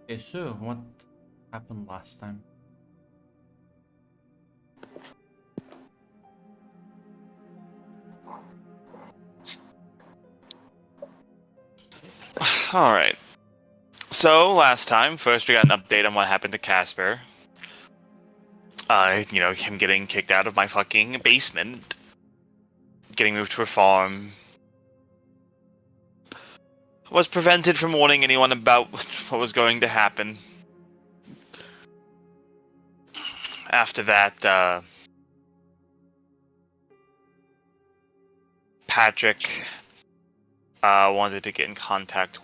Okay, so what happened last time? Alright. So, last time, first we got an update on what happened to Casper. Him getting kicked out of my fucking basement. Getting moved to a farm. Was prevented from warning anyone about what was going to happen. After that, Patrick wanted to get in contact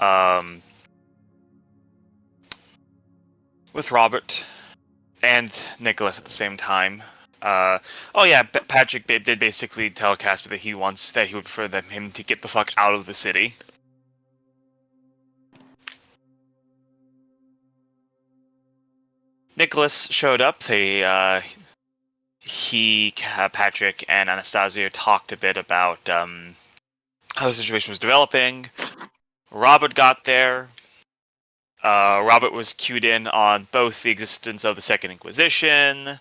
um, with Robert and Nicholas at the same time. Patrick did basically tell Casper that he would prefer him to get the fuck out of the city. Nicholas showed up. Patrick, and Anastasia talked a bit about how the situation was developing. Robert got there. Robert was cued in on both the existence of the Second Inquisition,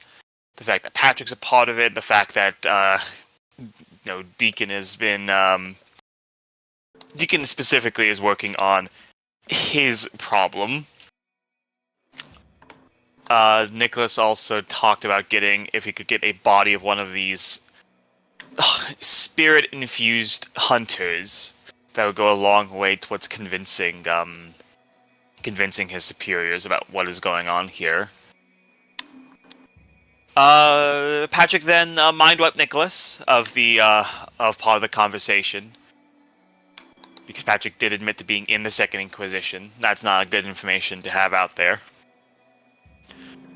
the fact that Patrick's a part of it, the fact that Deacon has been Deacon specifically is working on his problem. Nicholas also talked about if he could get a body of one of these spirit-infused hunters, that would go a long way towards convincing his superiors about what is going on here. Patrick then mind-wiped Nicholas of part of the conversation, because Patrick did admit to being in the Second Inquisition. That's not good information to have out there.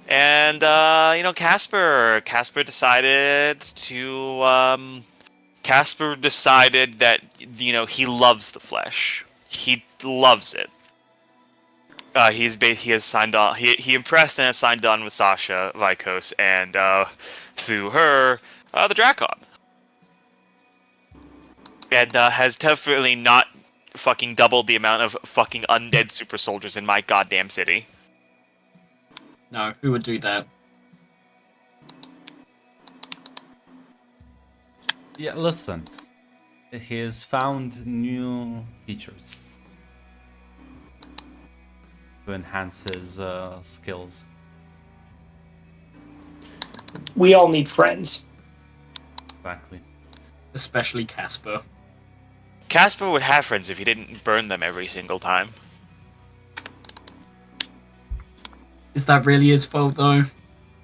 And Casper decided that he loves the flesh. He loves it. He has signed on. He impressed and has signed on with Sasha Vikos, and through her, the Drakon, and has definitely not fucking doubled the amount of fucking undead super soldiers in my goddamn city. No, who would do that? Yeah, listen. He has found new features to enhance his skills. We all need friends. Exactly. Especially Casper. Casper would have friends if he didn't burn them every single time. Is that really his fault, though?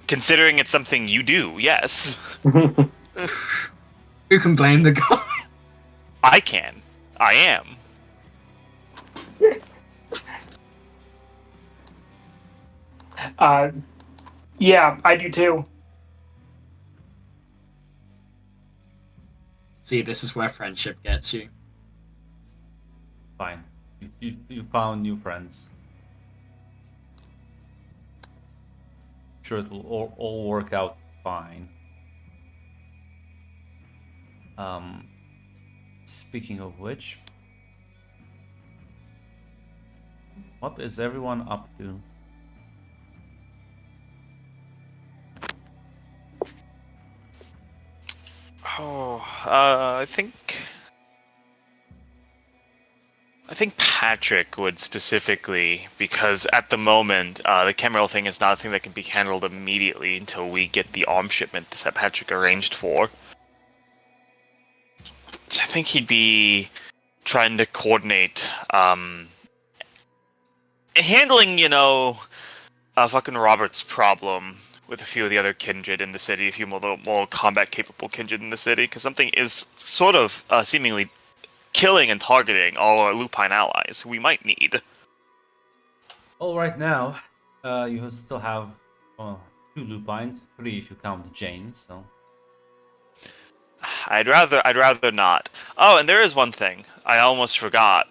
Considering it's something you do, yes. Who can blame the guy? I can. I am. Yeah, I do too. See, this is where friendship gets you. Fine. You found new friends. Sure, it will all work out fine. Speaking of which, what is everyone up to? I think Patrick would specifically, because at the moment, the Camarilla thing is not a thing that can be handled immediately until we get the arm shipment that Patrick arranged for. So I think he'd be trying to coordinate, handling, fucking Robert's problem with a few of the other kindred in the city, a few more combat-capable kindred in the city, because something is sort of seemingly killing and targeting all our lupine allies who we might need. Well, right now, you still have 2 lupines, 3 if you count Jane. So I'd rather not. Oh, and there is one thing I almost forgot.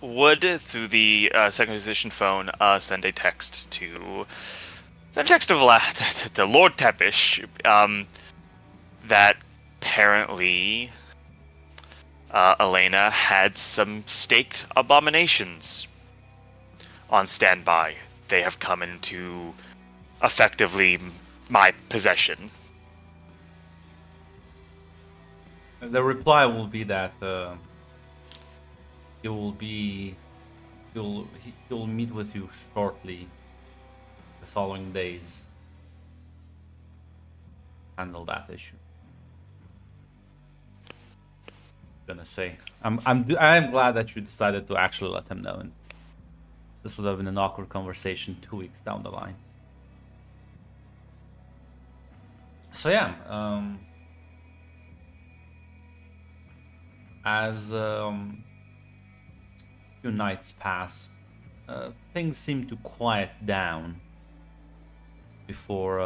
Would, through the second position phone, send a text to Lord Tepish, that apparently Elena had some staked abominations on standby. They have come into effectively my possession. The reply will be that he will be he'll meet with you shortly the following days. Handle that issue. Gonna say I'm glad that you decided to actually let him know, and this would have been an awkward conversation 2 weeks down the line. So yeah, as few nights pass, things seem to quiet down before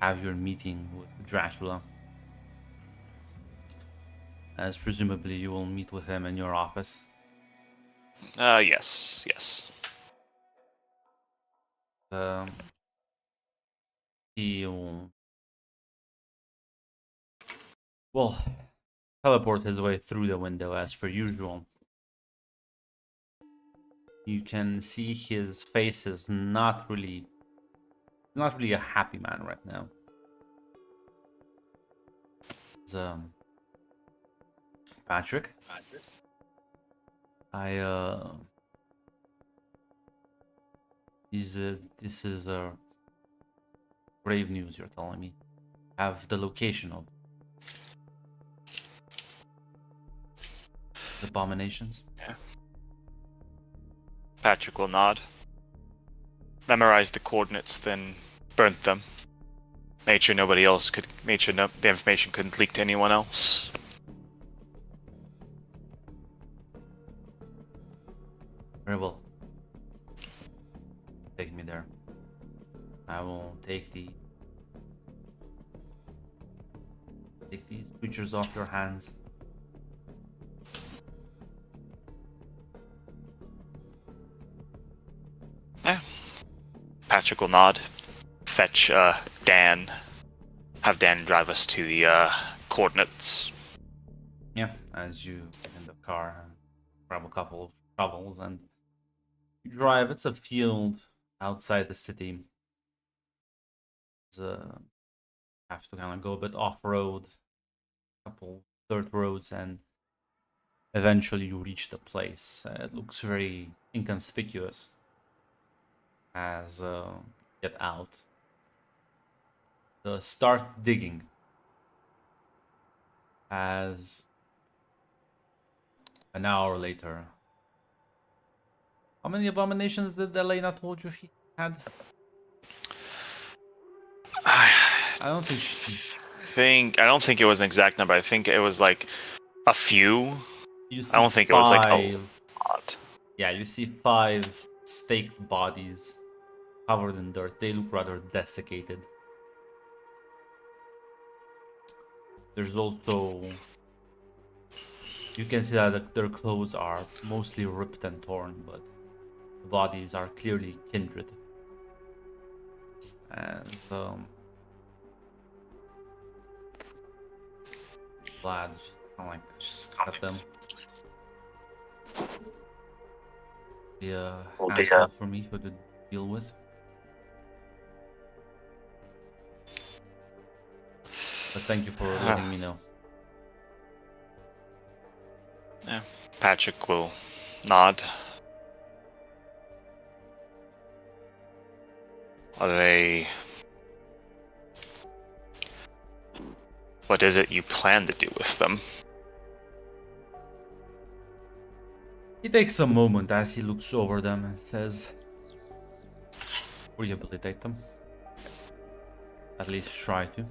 have your meeting with Dracula, as presumably you will meet with him in your office. Yes. He'll well teleport his way through the window as per usual. You can see his face is not really a happy man right now. It's, Patrick, this is grave news you're telling me. Have the location of the abominations? Yeah. Patrick will nod. Memorized the coordinates, then burnt them. Made sure nobody else could. Made sure the information couldn't leak to anyone else. Very well. Take me there. I will take these creatures off your hands. Yeah. Patrick will nod. Fetch Dan. Have Dan drive us to the coordinates. Yeah, as you get in the car and grab a couple of shovels and you drive. It's a field outside the city. It's, have to kind of go a bit off-road, couple dirt roads, and eventually you reach the place. It looks very inconspicuous as you get out. Start digging as an hour later. How many abominations did Elena told you he had? I don't think I don't think it was an exact number. I think it was like a few. you see I don't think it was like a 5. lot. Yeah, you see 5 staked bodies covered in dirt. They look rather desiccated. There's also, you can see that their clothes are mostly ripped and torn, but the bodies are clearly kindred. As Vlad kind of like cut them. Be a handful for me to deal with. But thank you for letting me know. Yeah. Patrick will nod. Are they... What is it you plan to do with them? He takes a moment as he looks over them and says, rehabilitate them. At least try to.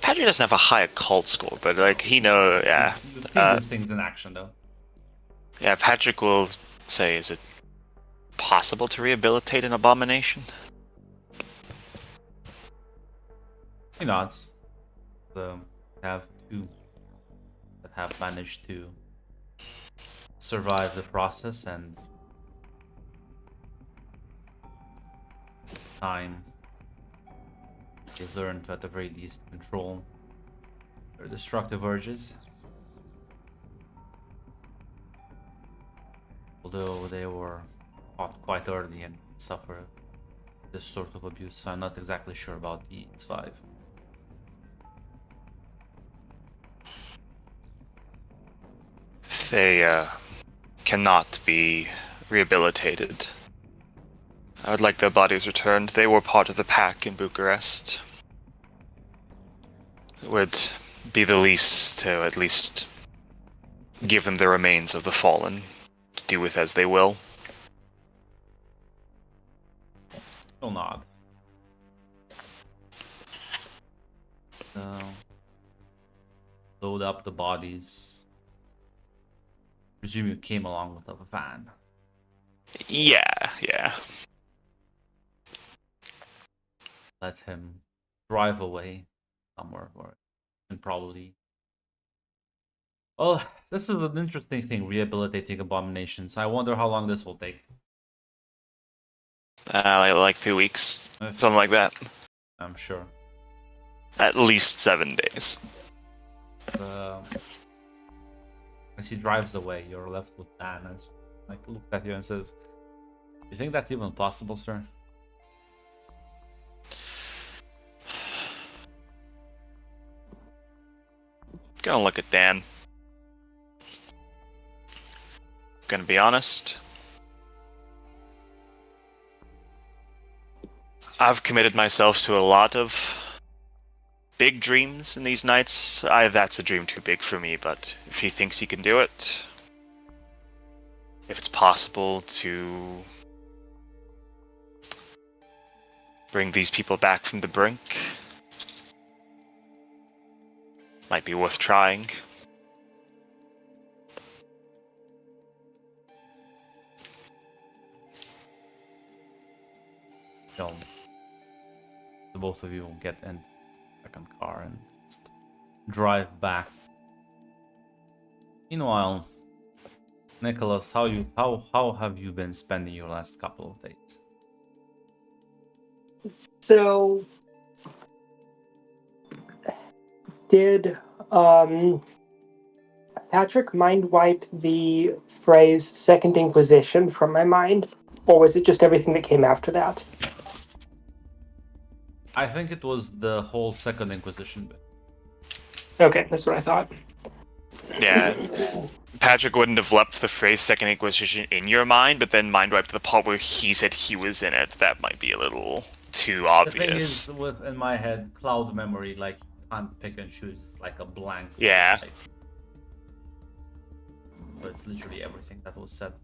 Patrick doesn't have a high occult score, but like he knows, yeah. You've seen these things in action though. Yeah, Patrick will say, is it possible to rehabilitate an abomination? He nods. So have 2 that have managed to survive the process, and time They learn to, at the very least, control their destructive urges. Although they were caught quite early and suffer this sort of abuse, so I'm not exactly sure about the E5. They cannot be rehabilitated. I would like their bodies returned. They were part of the pack in Bucharest. It would be the least to at least give them the remains of the fallen to do with as they will. Still nod. Load up the bodies. Presume you came along with a van. Yeah. Let him drive away somewhere where and probably. Well, this is an interesting thing, rehabilitating abominations. I wonder how long this will take. Like 2 weeks, something like that. I'm sure. At least 7 days. As he drives away, you're left with Dan as looks at you and says, "You think that's even possible, sir?" Gonna look at Dan. Gonna be honest. I've committed myself to a lot of big dreams in these nights. That's a dream too big for me, but if he thinks he can do it, if it's possible to bring these people back from the brink, might be worth trying. So the both of you will get in the second car and just drive back. Meanwhile, Nicholas, how have you been spending your last couple of days? So, did Patrick mind wipe the phrase Second Inquisition from my mind? Or was it just everything that came after that? I think it was the whole Second Inquisition bit. Okay, that's what I thought. Yeah. Patrick wouldn't have left the phrase Second Inquisition in your mind, but then mind wiped the part where he said he was in it. That might be a little too obvious. The thing is, in my head, cloud memory, you can't pick and choose. It's like a blank. Yeah. So it's literally everything that was said.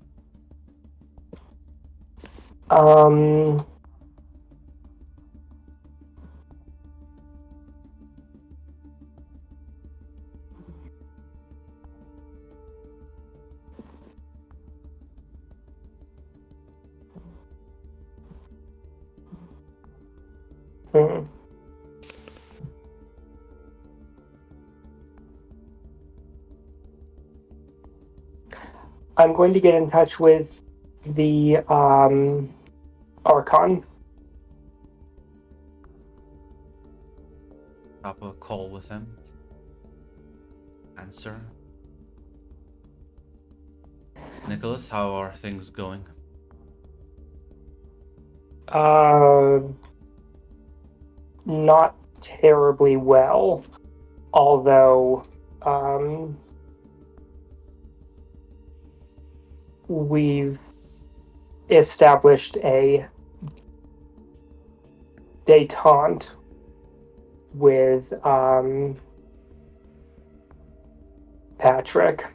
I'm going to get in touch with the Archon. Have a call with him. Answer. Nicholas, how are things going? Not terribly well, although we've established a detente with Patrick.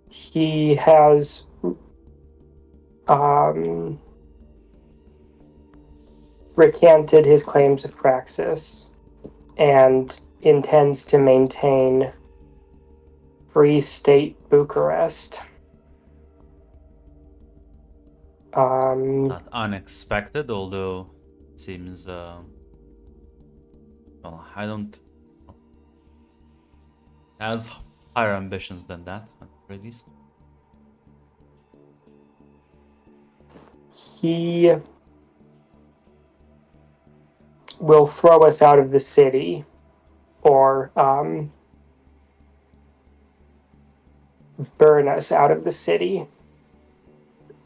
He has recanted his claims of praxis and intends to maintain Free State Bucharest. Not unexpected, although it seems well, I don't has higher ambitions than that, at the very least. He will throw us out of the city or burn us out of the city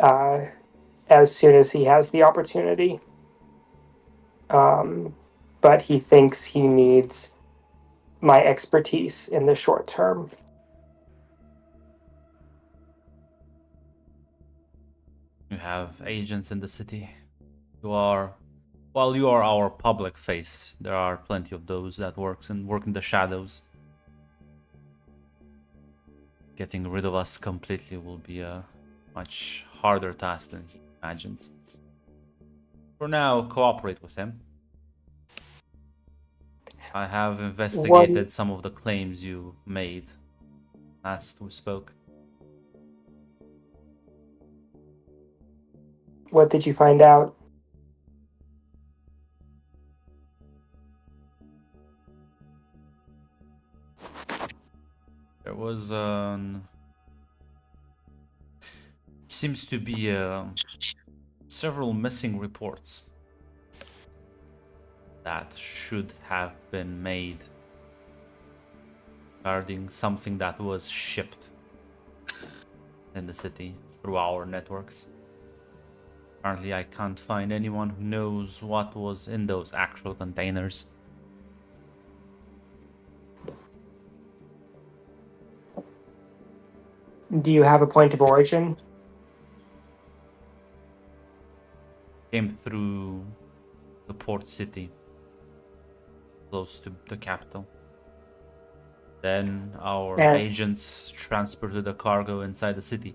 as soon as he has the opportunity. But he thinks he needs my expertise in the short term. You have agents in the city. While you are our public face, there are plenty of those that work in the shadows. Getting rid of us completely will be a much harder task than he imagines. For now, cooperate with him. I have investigated some of the claims you made last we spoke. What did you find out? There was seems to be several missing reports that should have been made regarding something that was shipped in the city through our networks. Apparently, I can't find anyone who knows what was in those actual containers. Do you have a point of origin? Came through the port city, close to the capital. Then our agents transported the cargo inside the city.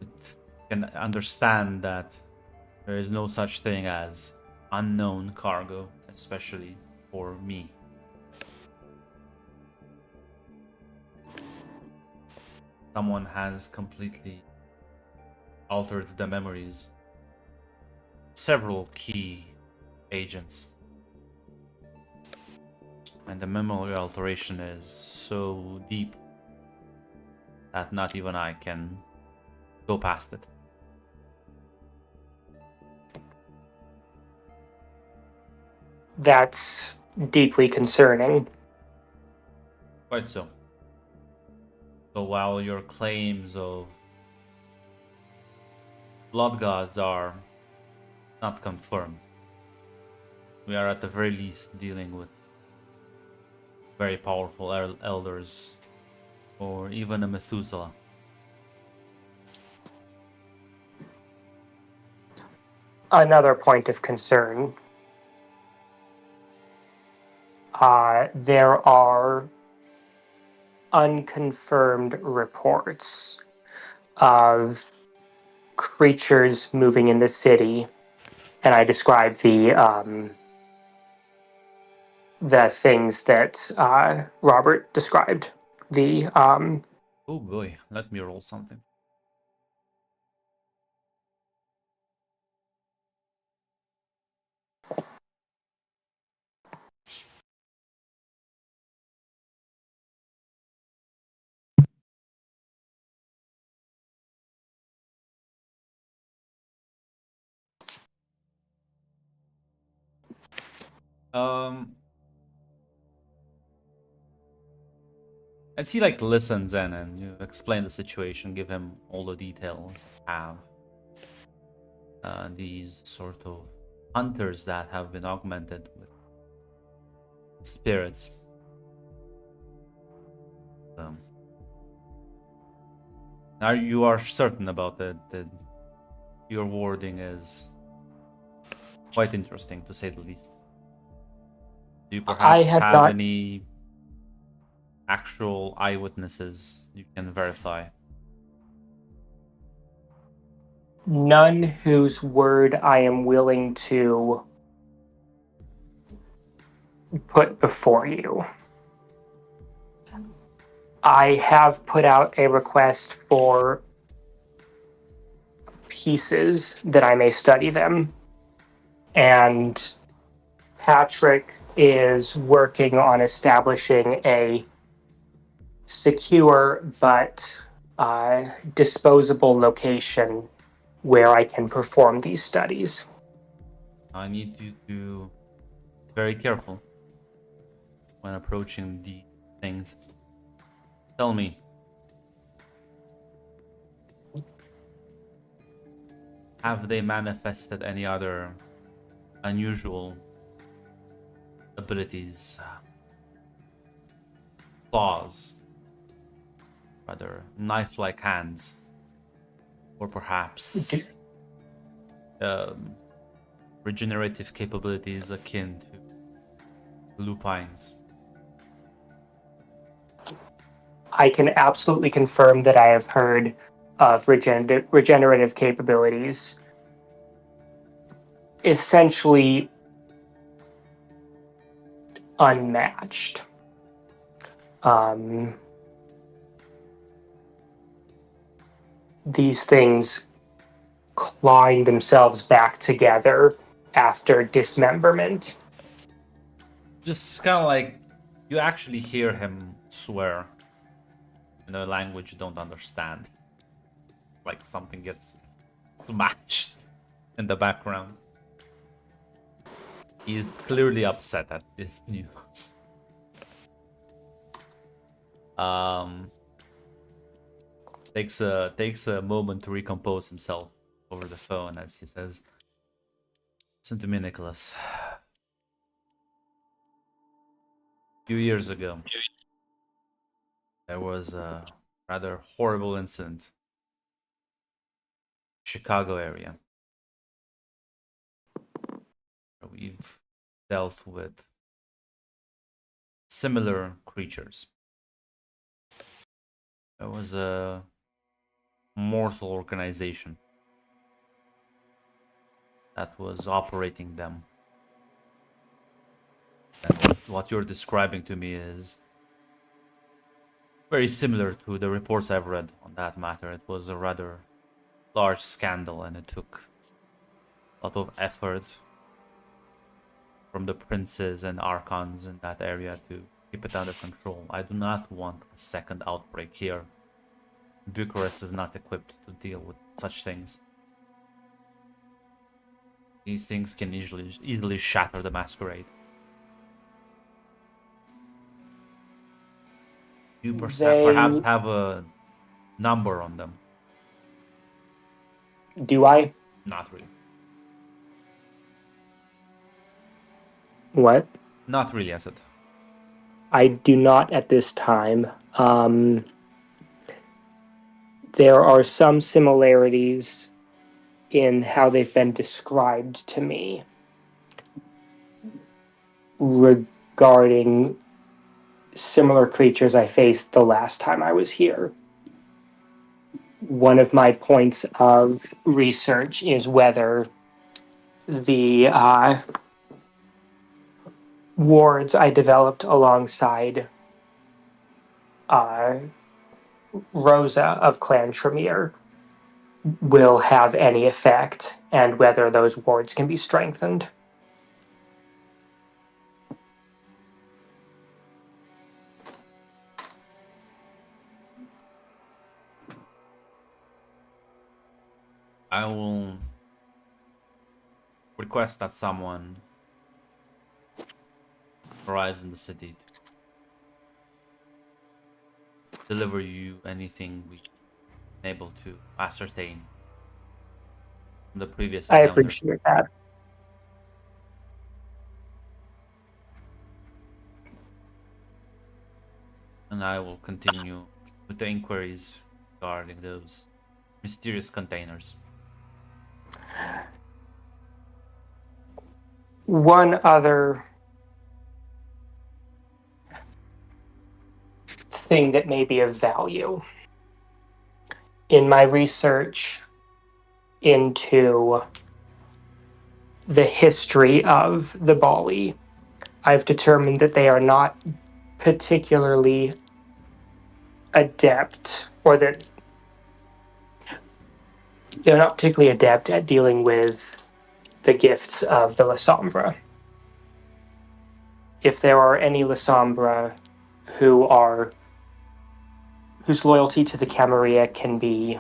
It can understand that there is no such thing as unknown cargo, especially for me. Someone has completely altered the memories. Several key agents. And the memory alteration is so deep that not even I can go past it. That's deeply concerning. Quite so. So while your claims of blood gods are not confirmed, we are at the very least dealing with very powerful elders, or even a Methuselah. Another point of concern. There are unconfirmed reports of creatures moving in the city, and I describe the things that Robert described. Oh boy, let me roll something. As he listens in and you explain the situation, give him all the details, have these sort of hunters that have been augmented with spirits. Now you are certain about it, that your wording is quite interesting, to say the least. Do you perhaps have any actual eyewitnesses you can verify? None whose word I am willing to put before you. I have put out a request for pieces that I may study them, and Patrick is working on establishing a secure but disposable location where I can perform these studies. I need you to very careful when approaching the things. Tell me, have they manifested any other unusual abilities, claws, rather knife-like hands, or perhaps regenerative capabilities akin to lupines? I can absolutely confirm that I have heard of regenerative capabilities. Essentially unmatched. These things clawing themselves back together after dismemberment. Just kind of like you actually hear him swear in a language you don't understand. Like something gets smashed in the background. He's clearly upset at this news. Takes a moment to recompose himself over the phone as he says, "Listen to me, Nicholas. A few years ago, there was a rather horrible incident in the Chicago area. We've dealt with similar creatures. There was a mortal organization that was operating them. And what you're describing to me is very similar to the reports I've read on that matter. It was a rather large scandal, and it took a lot of effort from the princes and archons in that area to keep it under control. I do not want a second outbreak here. Bucharest is not equipped to deal with such things. These things can easily shatter the masquerade. You perhaps have a number on them. Do I? Not really. What? Not really, I said. I do not at this time. There are some similarities in how they've been described to me regarding similar creatures I faced the last time I was here. One of my points of research is whether the wards I developed alongside Rosa of Clan Tremere will have any effect, and whether those wards can be strengthened. I will request that someone arrives in the city to deliver you anything we've been able to ascertain from the previous I encounter. appreciate that. And I will continue with the inquiries regarding those mysterious containers. One other thing that may be of value in my research into the history of the Bali, I've determined that they are not particularly adept, or that they're not particularly adept at dealing with the gifts of the La Sombra. If there are any La Sombra whose loyalty to the Camarilla can be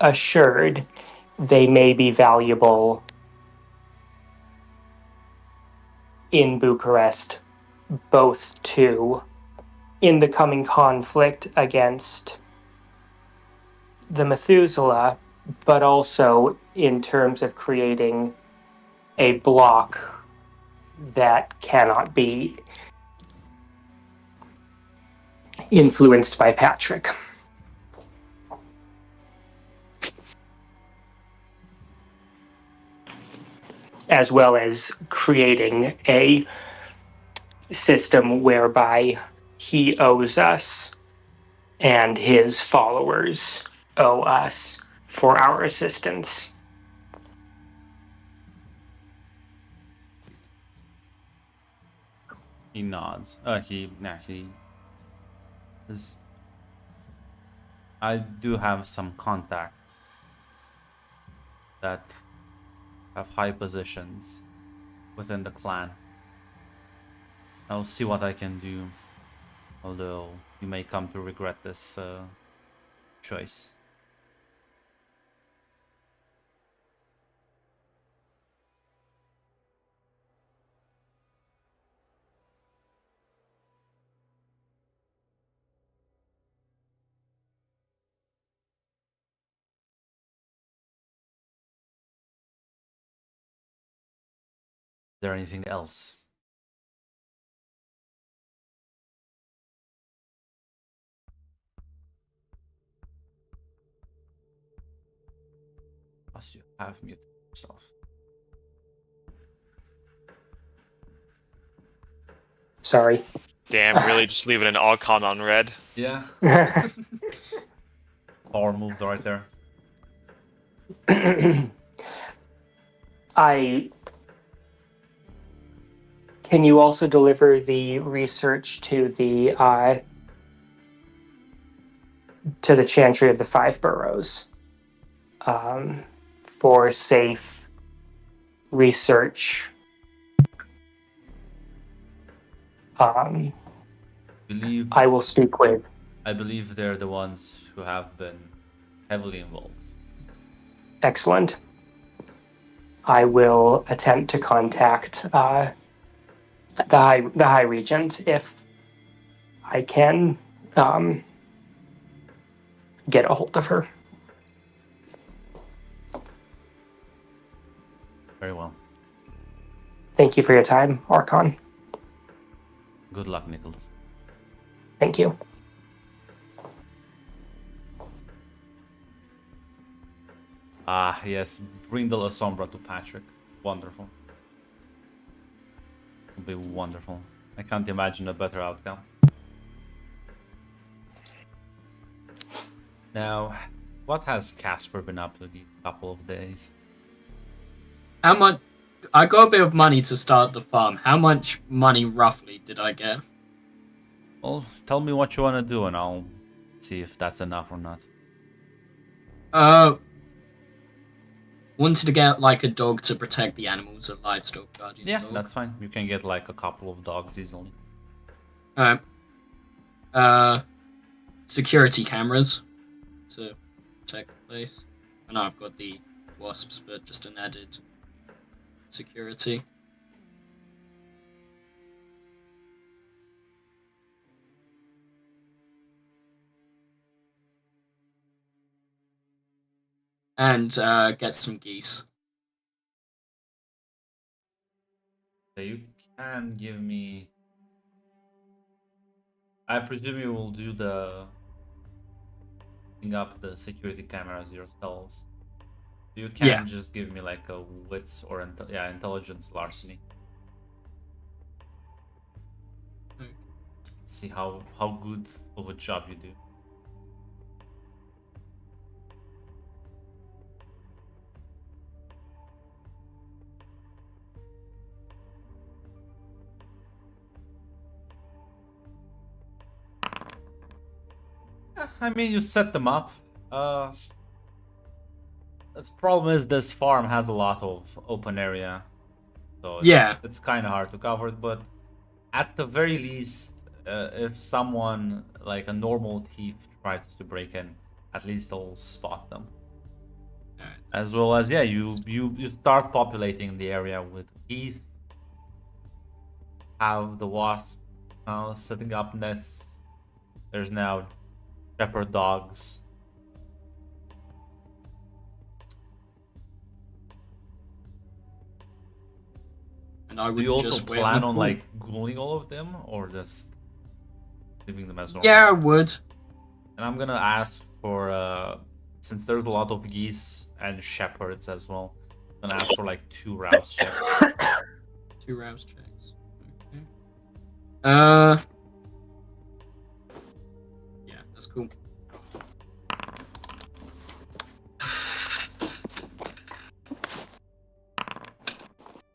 assured, they may be valuable in Bucharest, both to in the coming conflict against the Methuselah, but also in terms of creating a block that cannot be influenced by Patrick. As well as creating a system whereby he owes us and his followers owe us for our assistance. He nods. He is. I do have some contacts that have high positions within the clan. I'll see what I can do, although you may come to regret this choice. Is there anything else? Plus, you have muted yourself. Sorry. Damn, really just leaving an Archon on red. Yeah. Power moved right there. Can you also deliver the research to the Chantry of the Five Boroughs for safe research? I will speak with. I believe they're the ones who have been heavily involved. Excellent. I will attempt to contact the High Regent if I can get a hold of her. Very well. Thank you for your time, Archon. Good luck, Nicholas. Thank you. Ah, yes. Bring the La Sombra to Patrick. Wonderful. It'll be wonderful. I can't imagine a better outcome. Now, what has Casper been up to these couple of days? How much? I got a bit of money to start the farm. How much money roughly did I get? Well, tell me what you want to do and I'll see if that's enough or not. Wanted to get like a dog to protect the animals, a livestock guardian Yeah, dog. that's fine. You can get like a couple of dogs easily. Alright. Security cameras to protect the place. I know I've got the wasps, but just an added security. And get some geese. So you can give me... I presume you will do the... Putting up the security cameras yourselves. You can just give me like a wits or intelligence larceny. Okay. Let's see how good of a job you do. I mean, you set them up. The problem is this farm has a lot of open area, so it's kind of hard to cover it. But at the very least, if someone like a normal thief tries to break in, at least they'll spot them. Alright. As well as, yeah, you start populating the area with geese. Have the wasp setting up nests. There's now shepherd dogs. And I Do would you also just wear plan my on cool. like ghouling all of them, or just leaving them as normal? Yeah, I would. And I'm gonna ask for since there's a lot of geese and shepherds as well, I'm gonna ask for like 2 rouse checks. 2 rouse checks. Okay. Yeah, that's cool.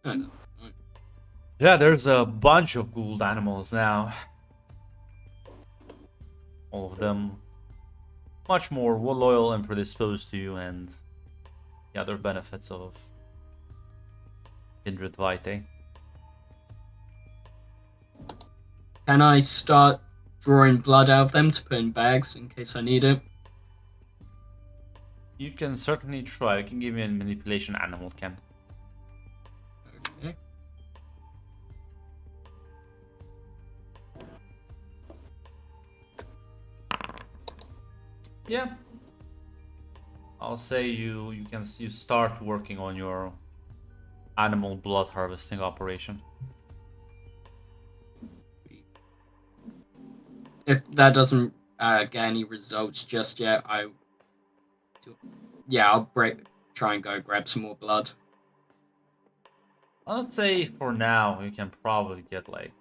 Oh, no. Yeah, there's a bunch of ghouled animals now. All of them much more loyal and predisposed to you, and the other benefits of Kindred Vitae. Can I start drawing blood out of them to put in bags in case I need it? You can certainly try. You can give me a manipulation animal, Ken. Okay. Yeah. I'll say you start working on your animal blood harvesting operation. If that doesn't get any results just yet, I'll try and go grab some more blood. Let's say for now you can probably get like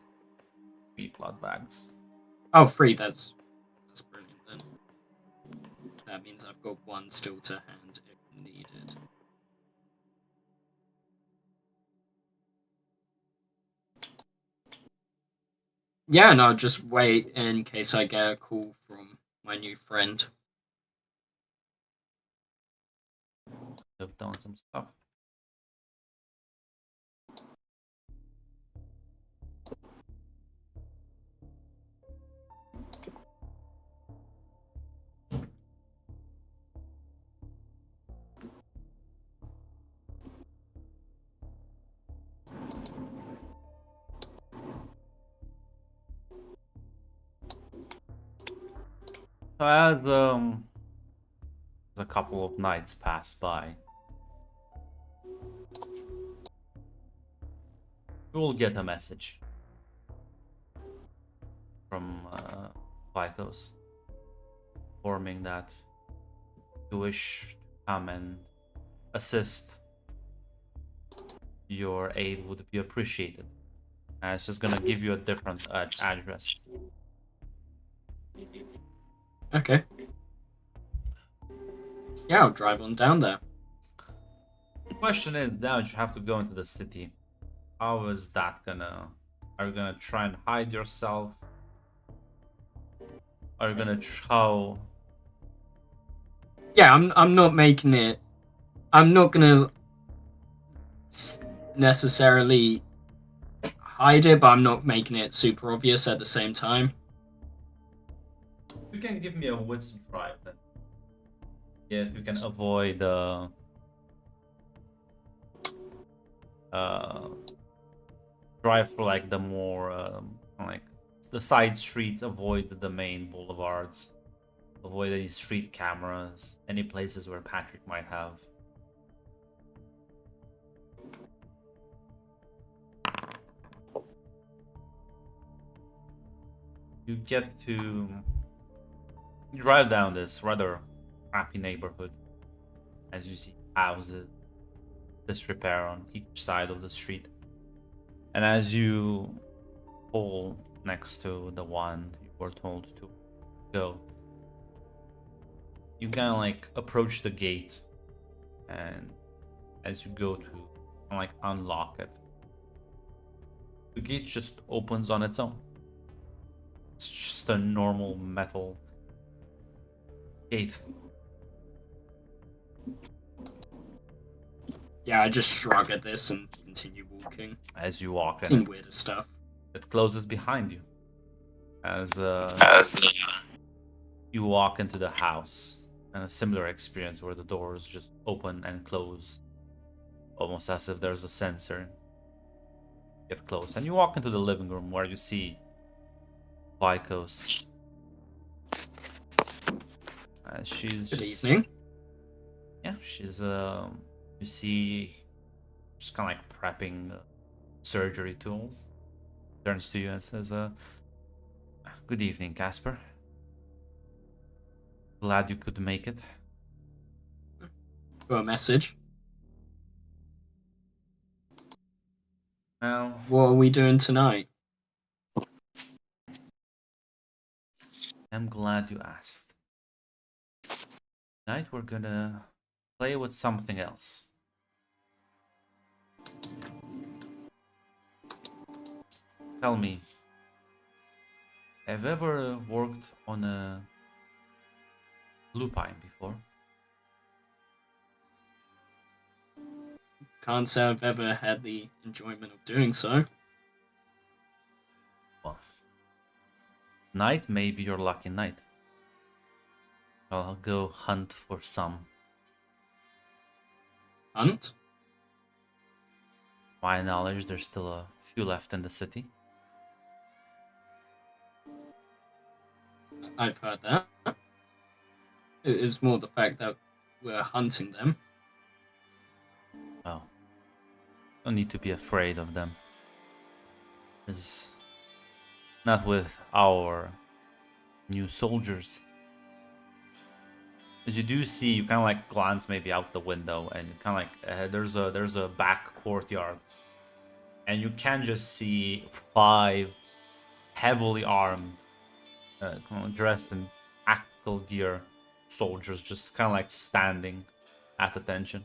3 blood bags. Oh, 3. That's brilliant then. That means I've got 1 still to hand if needed. Yeah, and I'll just wait in case I get a call from my new friend. Note down some stuff. So as a couple of nights pass by, you will get a message from Lycos informing that you wish to come and assist. Your aid would be appreciated. And it's just gonna give you a different address. Okay. Yeah, I'll drive on down there. The question is, now that you have to go into the city, how is that gonna... Are you gonna try and hide yourself? Are you gonna how... Yeah, I'm not making it. I'm not gonna necessarily hide it, but I'm not making it super obvious at the same time. You can give me a wits drive then. Yeah, if you can avoid drive for like the more like the side streets, avoid the main boulevards, avoid any street cameras, any places where Patrick might have. You drive down this rather crappy neighborhood as you see houses, disrepair on each side of the street. And as you pull next to the one you were told to go, you kind of like approach the gate, and as you go to like unlock it, the gate just opens on its own. It's just a normal metal gate. Yeah, I just shrug at this and continue walking. As you walk in, Seen weirder stuff. it closes behind you. As you walk into the house, and a similar experience where the doors just open and close, almost as if there's a sensor. Get close, and you walk into the living room where you see Vikos. She's Good just evening. yeah, she's you see, just kind of like prepping surgery tools. Turns to you and says, "Good evening, Casper. Glad you could make it." Got a message. Well, What are we doing tonight? I'm glad you asked. Tonight we're gonna play with something else. Tell me, have you ever worked on a lupine before? Can't say I've ever had the enjoyment of doing so. Well, night may be your lucky night. I'll go hunt for some. Hunt? To my knowledge, there's still a few left in the city. I've heard that. It was more the fact that we're hunting them. Well, don't need to be afraid of them. It's not with our new soldiers. As you do see, you kind of like glance maybe out the window, and you kind of like there's a back courtyard, and you can just see 5 heavily armed, kind of dressed in tactical gear soldiers, just kind of like standing at attention.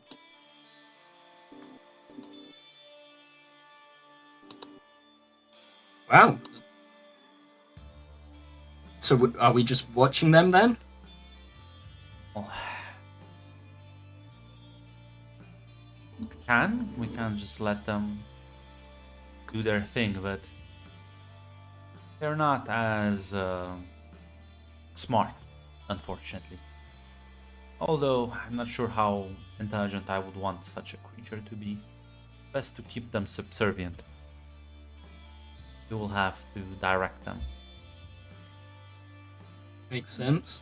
Wow. So are we just watching them then? Well, we can just let them do their thing, but they're not as smart, unfortunately. Although I'm not sure how intelligent I would want such a creature to be. Best to keep them subservient. You will have to direct them. Makes sense.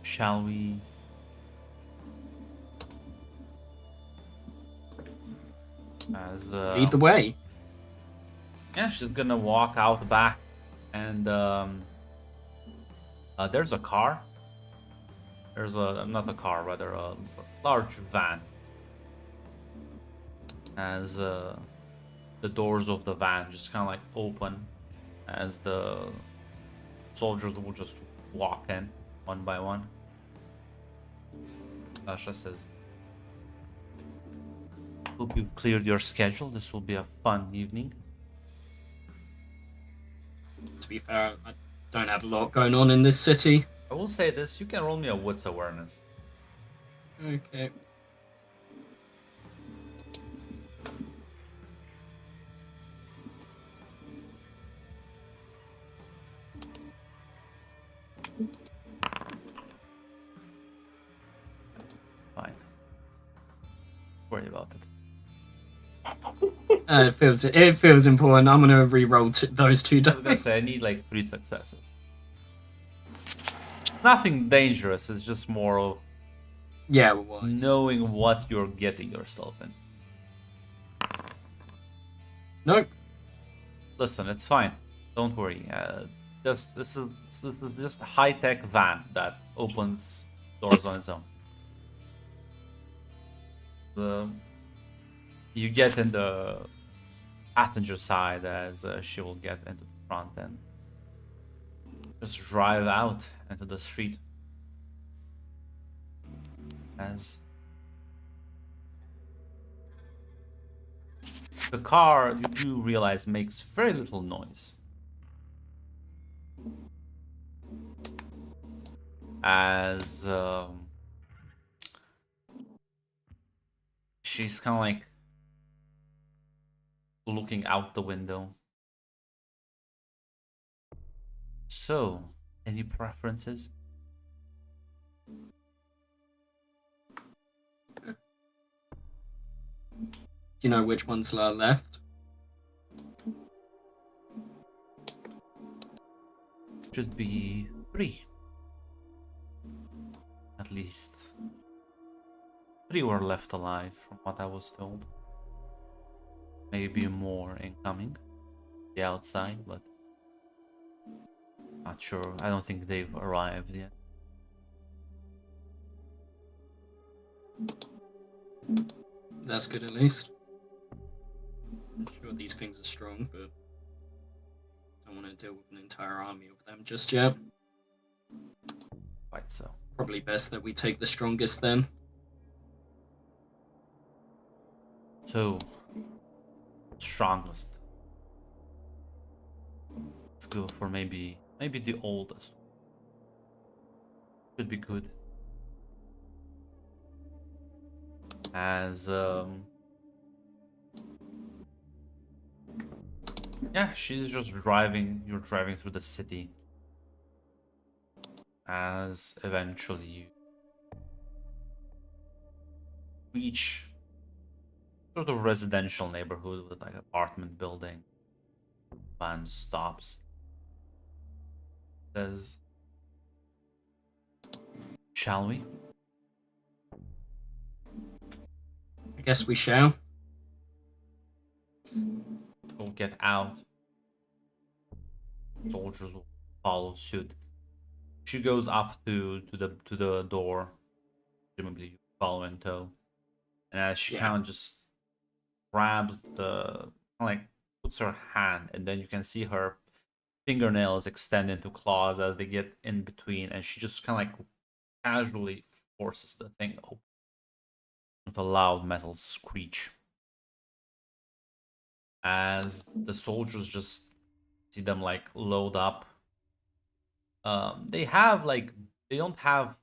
Shall we? As Lead the way. yeah, she's gonna walk out back, and there's a car. There's a not a car, rather a large van. As the doors of the van just kind of like open, as the soldiers will just walk in one by one. Sasha says, "Hope you've cleared your schedule. This will be a fun evening." To be fair, I don't have a lot going on in this city. I will say this: you can roll me a wits awareness. Okay. Fine. Worry about it. It feels important. I'm gonna re-roll those 2 I was gonna dice. say I need like 3 successes. Nothing dangerous. It's just more of Yeah, it was. knowing what you're getting yourself in. Nope. Listen, it's fine. Don't worry. This is just a high-tech van that opens doors on its own. You get in the passenger side as she will get into the front and just drive out into the street. As the car, you do realize, makes very little noise. As she's kind of like looking out the window. So, Any preferences? Do you know which ones are left? Should be 3. At least 3 were left alive, from what I was told. Maybe more incoming, the outside, but not sure. I don't think they've arrived yet. That's good at least. I'm sure these things are strong, but don't want to deal with an entire army of them just yet. Quite so. Probably best that we take the strongest then. So, strongest. Let's go for maybe the oldest. Could be good. As yeah, she's just driving. You're driving through the city. As eventually you reach sort of residential neighborhood with like apartment building. Van stops. Says, "Shall we?" I guess we shall. We'll get out. Soldiers will follow suit. She goes up to the door. Presumably you follow in tow. And as she kind of just grabs the, like, puts her hand, and then you can see her fingernails extend into claws as they get in between, and she just kind of like casually forces the thing open with a loud metal screech. As the soldiers just see them like load up. They have like, they don't have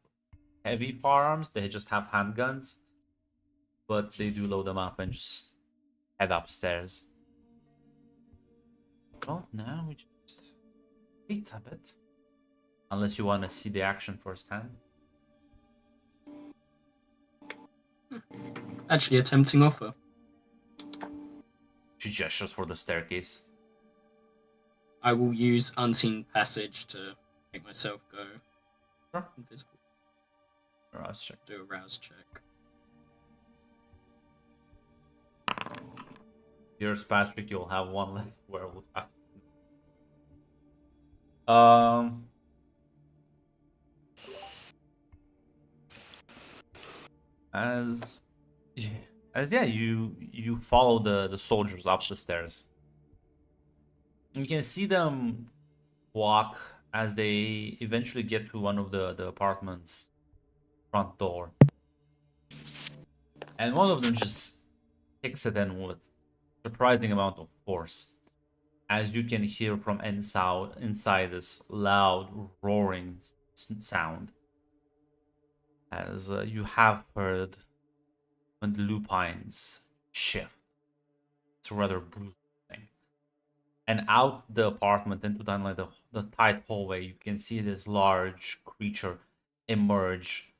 heavy firearms, they just have handguns, but they do load them up and just head upstairs. Well, now we just wait a bit, unless you want to see the action firsthand. Actually, a tempting offer. She gestures for the staircase. I will use Unseen Passage to make myself go Sure. invisible. Rouse check. Do a rouse check. Here's Patrick, you'll have one less werewolf. As yeah, you follow the soldiers up the stairs. You can see them walk as they eventually get to one of the apartments front door, and one of them just kicks it in with surprising amount of force, as you can hear from inside this loud roaring sound, as you have heard when the lupines shift. It's a rather brutal thing. And out the apartment into the tight hallway, you can see this large creature emerge.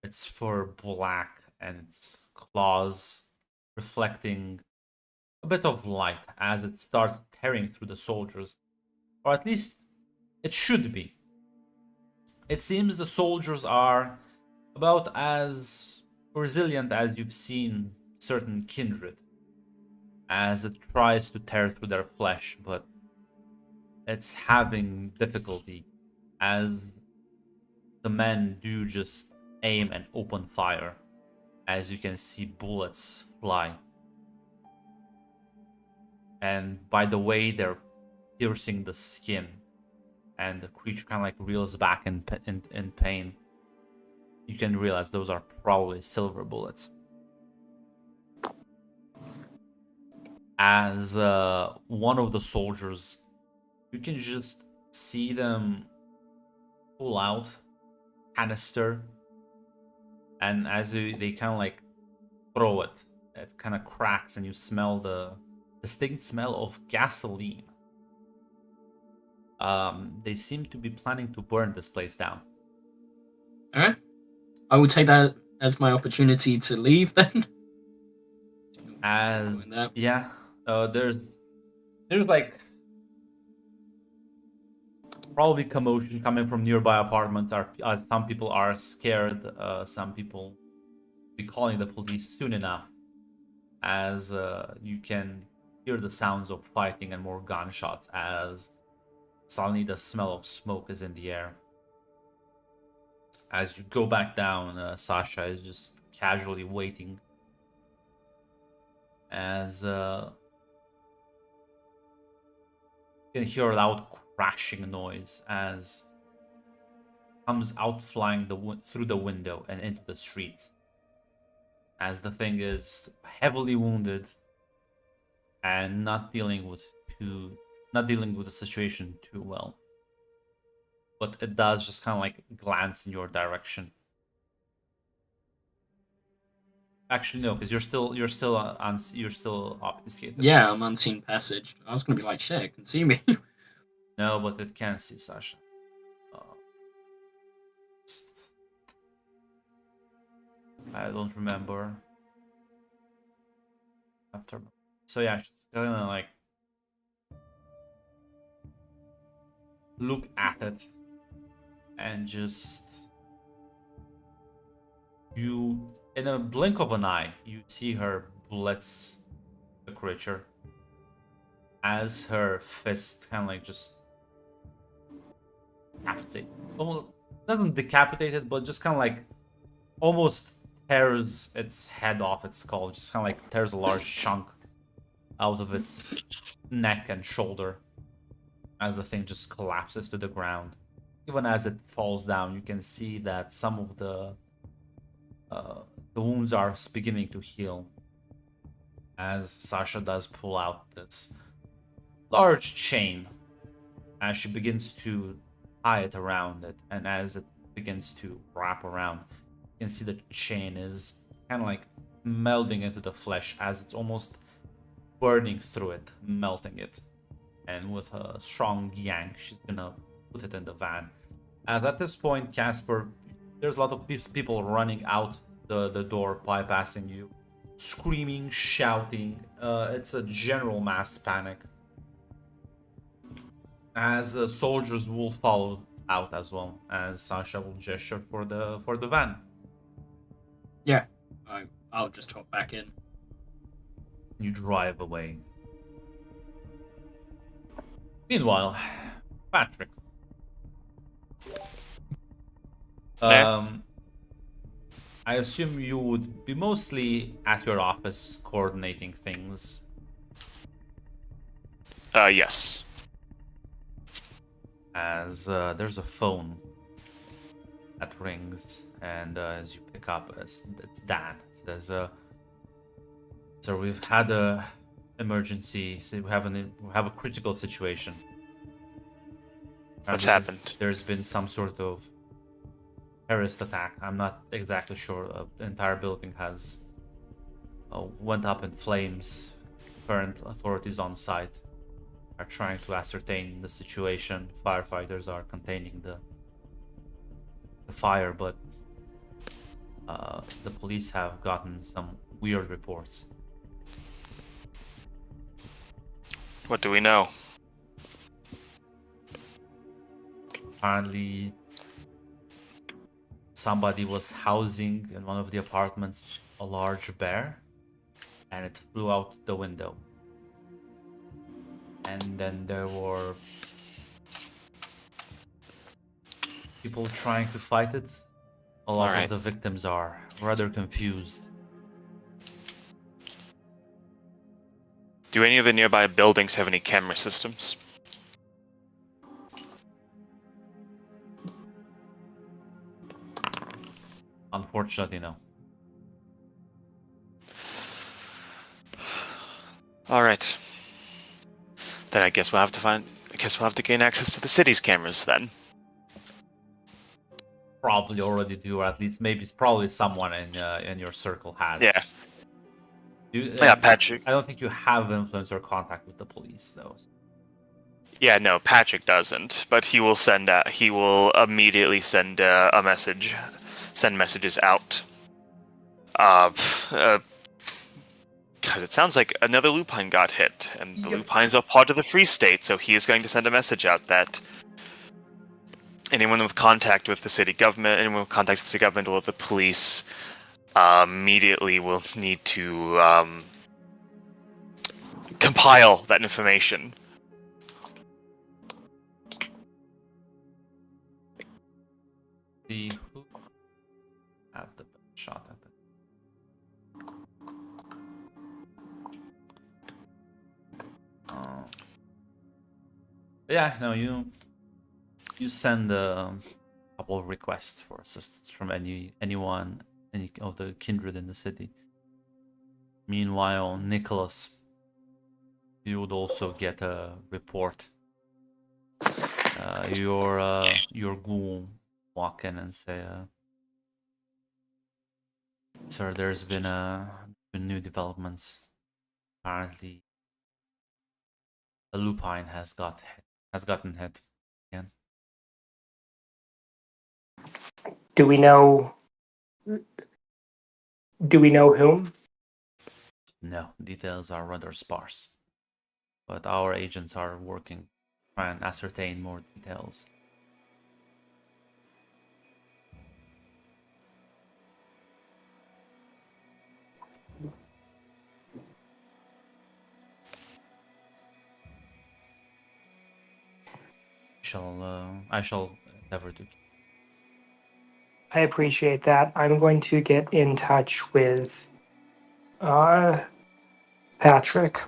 Its fur black and its claws reflecting a bit of light as it starts tearing through the soldiers. Or at least it should be. It seems the soldiers are about as resilient as you've seen certain kindred, as it tries to tear through their flesh, but it's having difficulty as the men do just aim and open fire, as you can see bullets fly. And by the way they're piercing the skin, and the creature kind of like reels back in pain, you can realize those are probably silver bullets. As one of the soldiers, you can just see them pull out canister, and as they kind of like throw it, it kind of cracks, and you smell the distinct smell of gasoline. They seem to be planning to burn this place down. Alright. I will take that as my opportunity to leave then. As Doing that. yeah, there's like probably commotion coming from nearby apartments. Some people are scared. Some people be calling the police soon enough, as you can hear the sounds of fighting and more gunshots. As suddenly the smell of smoke is in the air. As you go back down, Sasha is just casually waiting. As you can hear a loud crashing noise as comes out flying through the window and into the streets. As the thing is heavily wounded and not dealing with the situation too well. But it does just kind of like glance in your direction. Actually, no, because you're still obfuscated. Yeah, I'm unseen passage. I was gonna be like, shit, it can see me. No, but it can see Sasha. I don't remember. After, so yeah, she's gonna like look at it and just you in a blink of an eye you see her blitz the creature as her fist kind of like just decapitate, almost doesn't decapitate it, but just kind of like almost tears its head off its skull, just kind of like tears a large chunk out of its neck and shoulder as the thing just collapses to the ground. Even as it falls down, you can see that some of the wounds are beginning to heal. As Sasha does pull out this large chain, as she begins to tie it around it, and as it begins to wrap around, you can see the chain is kind of like melding into the flesh as it's almost burning through it, melting it. And with a strong yank, she's gonna put it in the van. As at this point, Casper, there's a lot of people running out the door, bypassing you, screaming, shouting. It's a general mass panic. As soldiers will follow out as well, as Sasha will gesture for the van. Yeah, I'll just hop back in. You drive away. Meanwhile, Patrick. Yeah. I assume you would be mostly at your office coordinating things. Yes. As there's a phone that rings, and as you pick up, it's Dan. It says, "So we've had a emergency. So we have a critical situation. What's Apparently happened? There's been some sort of terrorist attack. I'm not exactly sure. The entire building has went up in flames. Current authorities on site are trying to ascertain the situation. Firefighters are containing the fire, but the police have gotten some weird reports." What do we know? Apparently, somebody was housing in one of the apartments a large bear, and it flew out the window. And then there were people trying to fight it. A lot Alright. of the victims are rather confused. Do any of the nearby buildings have any camera systems? Unfortunately, no. Alright. Then I guess we'll have to gain access to the city's cameras then. Probably already do, or at least maybe it's probably someone in your circle has. Yeah. You, Yeah, Patrick. I don't think you have influence or contact with the police, though. Yeah, no, Patrick doesn't, but he will immediately send a message, send messages out. Because it sounds like another Lupine got hit, and the Yep. Lupines are part of the Free State, so he is going to send a message out that anyone with contact with the city government, anyone with contact with the city government or the police, immediately will need to compile that information. See who have the best shot at it. Yeah, no, you send a couple of requests for assistance from anyone, any of the kindred in the city. Meanwhile, Nicholas, you would also get a report. Your ghoul walk in and say, "Sir, there's been new developments. Apparently, a lupine has gotten hit again." Do we know whom? No, details are rather sparse, but our agents are working to try and ascertain more details. I shall endeavor to. I appreciate that. I'm going to get in touch with Patrick.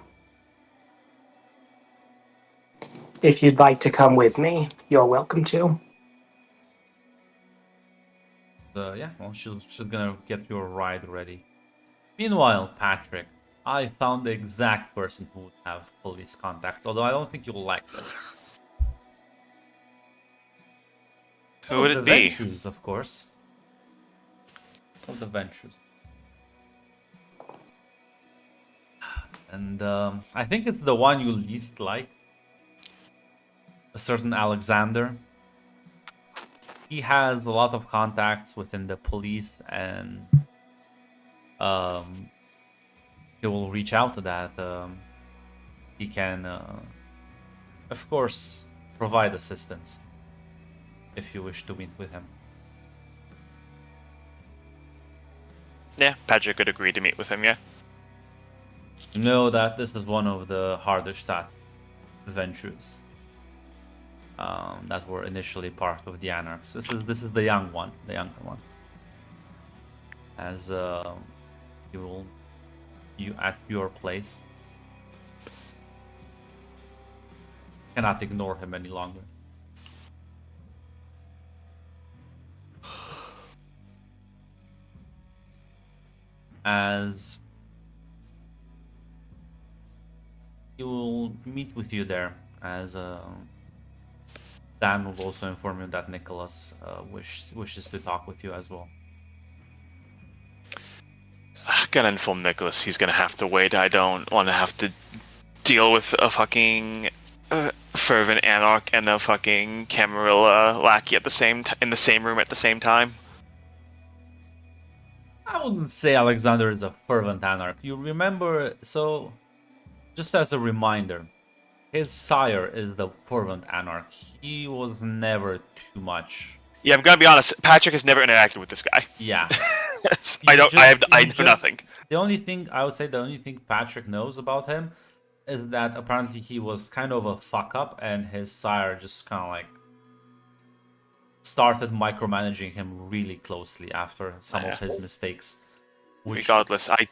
If you'd like to come with me, you're welcome to. Yeah, well, she's gonna get your ride ready. Meanwhile, Patrick, I found the exact person who would have police contacts, although I don't think you'll like this. Who would the it be? Ventures, of course. Of the Ventures. And I think it's the one you least like. A certain Alexander. He has a lot of contacts within the police, and he will reach out to that. He can, of course, provide assistance if you wish to meet with him. Yeah, Patrick would agree to meet with him, yeah. Know that this is one of the hardest ventures that were initially part of the Anarchs. This is the younger one. As you at your place cannot ignore him any longer. As he will meet with you there, as Dan will also inform you that Nicholas wishes to talk with you as well. Gonna inform Nicholas he's gonna have to wait. I don't want to have to deal with a fucking fervent anarch and a fucking Camarilla lackey at the same in the same room at the same time. I wouldn't say Alexander is a fervent anarch. You remember, so just as a reminder, his sire is the fervent anarch. He was never too much. Yeah, I'm gonna be honest. Patrick has never interacted with this guy. Yeah. I know nothing. The only thing Patrick knows about him is that apparently he was kind of a fuck up, and his sire just kind of like started micromanaging him really closely after some of his mistakes. Regardless, I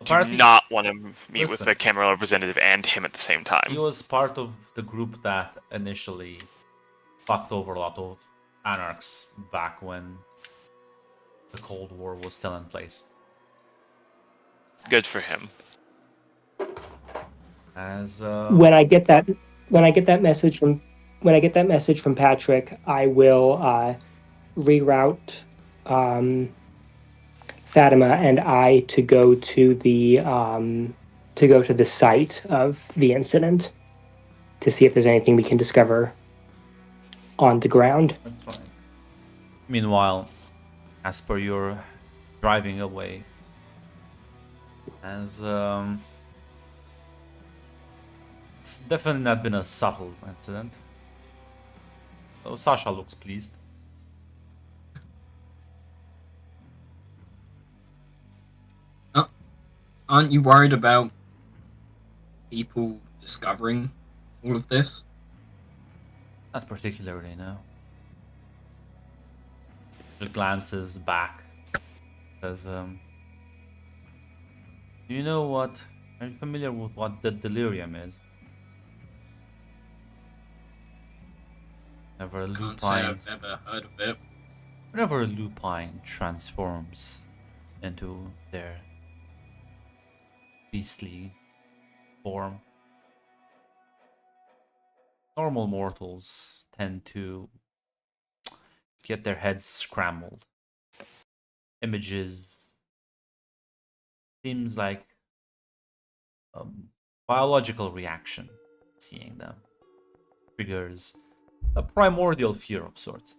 do not want to meet with the Camarilla representative and him at the same time. He was part of the group that initially fucked over a lot of anarchs back when the Cold War was still in place. Good for him. As when I get that message from Patrick, I will reroute Fatima and I to go to the site of the incident. to see if there's anything we can discover on the ground. That's fine. Meanwhile, as per your driving away, as it's definitely not been a subtle incident. So Sasha looks pleased. Aren't you worried about people discovering all of this? Not particularly, no. She glances back. Says, do you know what? Are you familiar with what the delirium is? Whenever a Can't say lupine, I've ever heard of it. whenever a lupine transforms into their beastly form, normal mortals tend to get their heads scrambled. Images seems like a biological reaction. Seeing them triggers a primordial fear of sorts.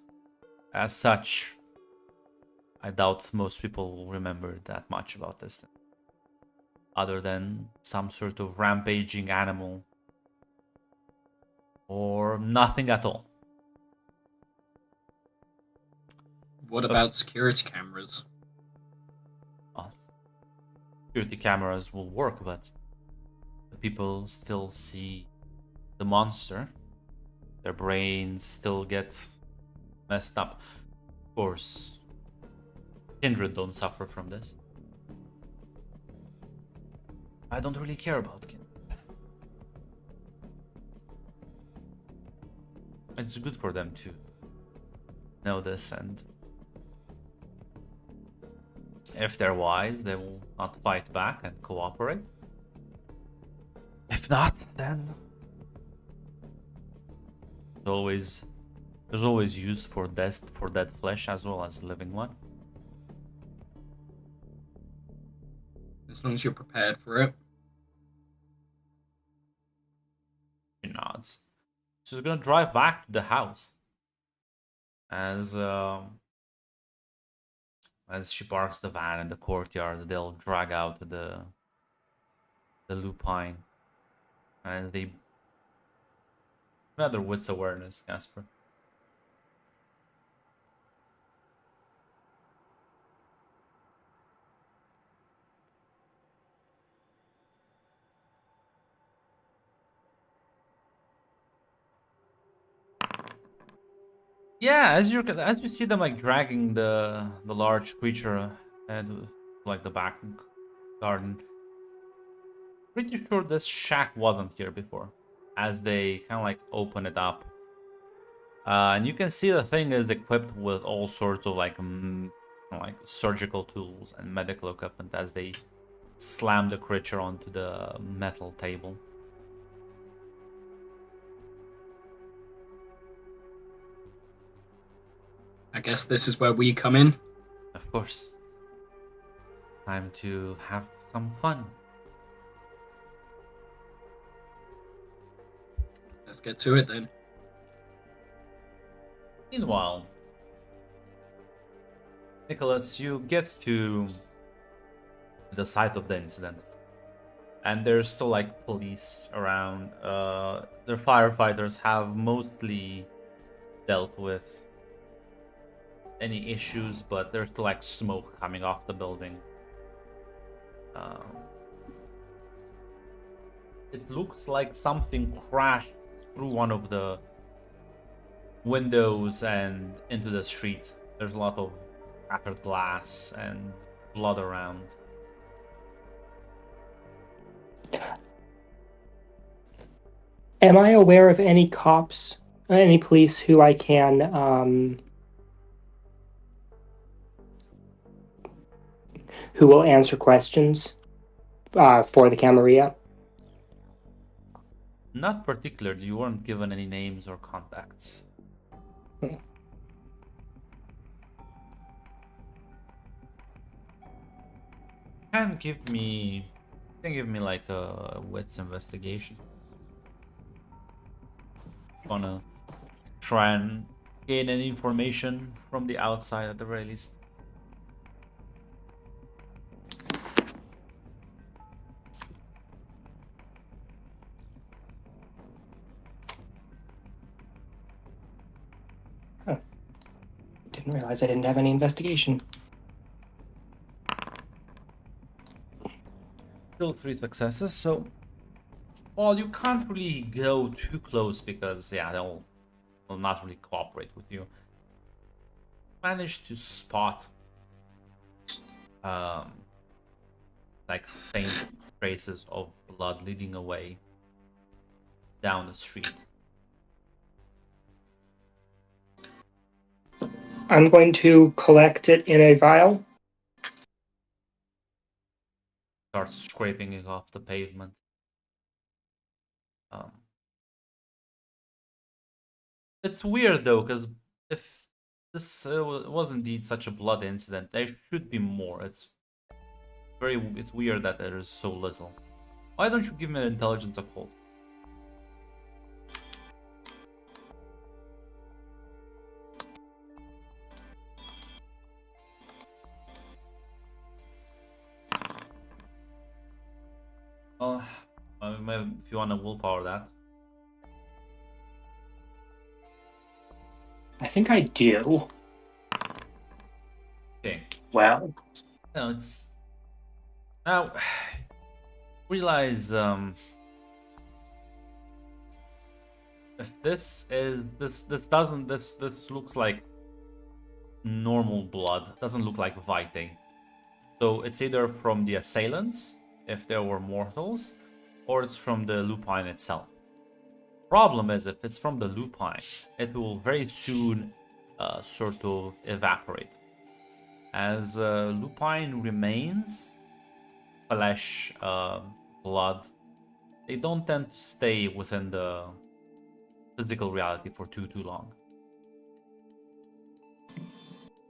As such, I doubt most people will remember that much about this, other than some sort of rampaging animal or nothing at all. What about security cameras? Well, security cameras will work, but the people still see the monster. Their brains still get messed up. Of course, kindred don't suffer from this. I don't really care about kindred. It's good for them to know this, and if they're wise, they will not fight back and cooperate. If not, then there's always use for dead flesh as well as living one. As long as you're prepared for it. She nods. She's gonna drive back to the house as she parks the van in the courtyard. They'll drag out the lupine as they another wits awareness, Casper. Yeah, as you see them like dragging the large creature and like the back garden. Pretty sure this shack wasn't here before, as they kind of like open it up. And you can see the thing is equipped with all sorts of like like surgical tools and medical equipment as they slam the creature onto the metal table. I guess this is where we come in. Of course. Time to have some fun. Let's get to it then. Meanwhile, Nicholas, you get to the site of the incident, and there's still like police around. The firefighters have mostly dealt with any issues, but there's still like smoke coming off the building. It looks like something crashed through one of the windows and into the street. There's a lot of shattered glass and blood around. Am I aware of any cops, any police who I can who will answer questions for the Camarilla? Not particularly. You weren't given any names or contacts. Can give me like a wits investigation. Wanna try and gain any information from the outside at the very least. Didn't realize I didn't have any investigation. Still 3 successes, so well, you can't really go too close because yeah, they'll not really cooperate with you. Managed to spot like faint traces of blood leading away down the street. I'm going to collect it in a vial. Starts scraping it off the pavement. It's weird though, because if this was indeed such a blood incident, there should be more. It's weird that there is so little. Why don't you give me an intelligence occult? Well, if you want to willpower that. I think I do. Okay. Well, No, it's now realize if this looks like normal blood, doesn't look like Vitae. So it's either from the assailants, if there were mortals, or it's from the lupine itself. Problem is, if it's from the lupine, it will very soon sort of evaporate. As lupine remains, flesh, blood, they don't tend to stay within the physical reality for too long.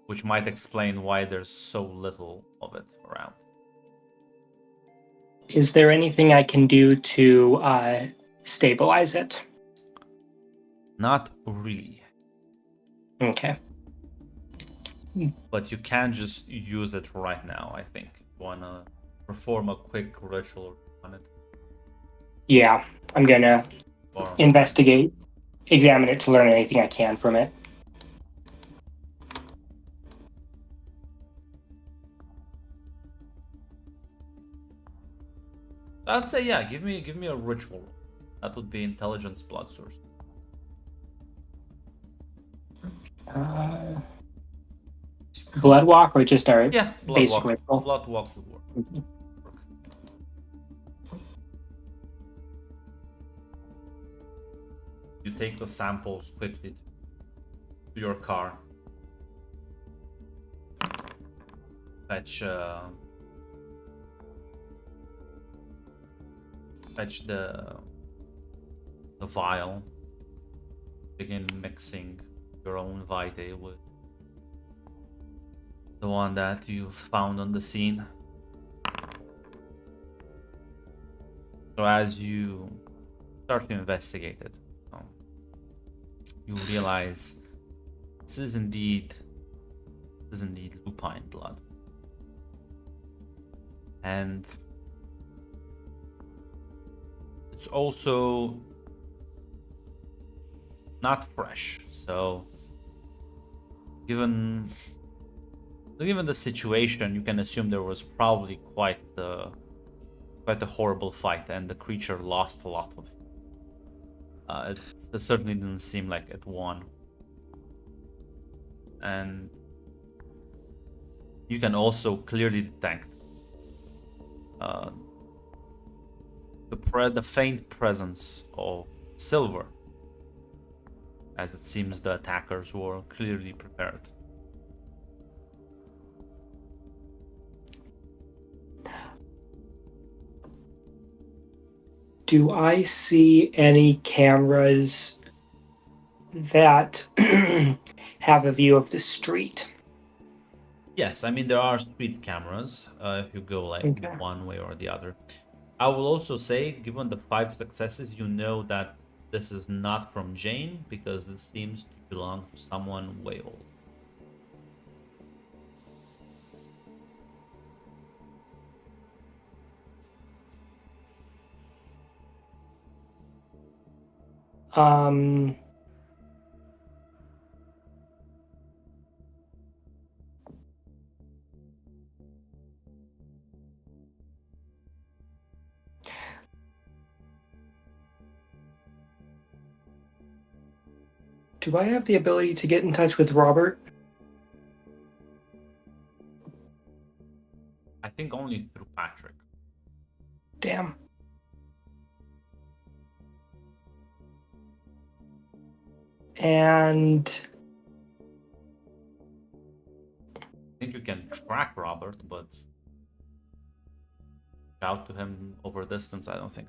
Which might explain why there's so little of it around. is there anything I can do to stabilize it? Not really. Okay. But you can just use it right now, I think. You wanna perform a quick ritual on it? Yeah, I'm gonna Or investigate, examine it to learn anything I can from it. I'd say yeah, give me a ritual. That would be intelligence blood source. Blood walk or just our Yeah, blood basic walk. ritual? Blood walk would work. You take the samples quickly to your car. Fetch the vial. Begin mixing your own Vitae with the one that you found on the scene. So as you start to investigate it, you realize this is indeed lupine blood. And it's also not fresh. So given the situation, you can assume there was probably quite a horrible fight, and the creature lost a lot of. It certainly didn't seem like it won. And you can also clearly detect the faint presence of silver, as it seems the attackers were clearly prepared. Do I see any cameras that have a view of the street? Yes, I mean there are street cameras if you go like Okay. one way or the other. I will also say, given the 5 successes, you know that this is not from Jane, because this seems to belong to someone way old. Um, do I have the ability to get in touch with Robert? I think only through Patrick. Damn. And I think you can track Robert, but shout to him over distance, I don't think.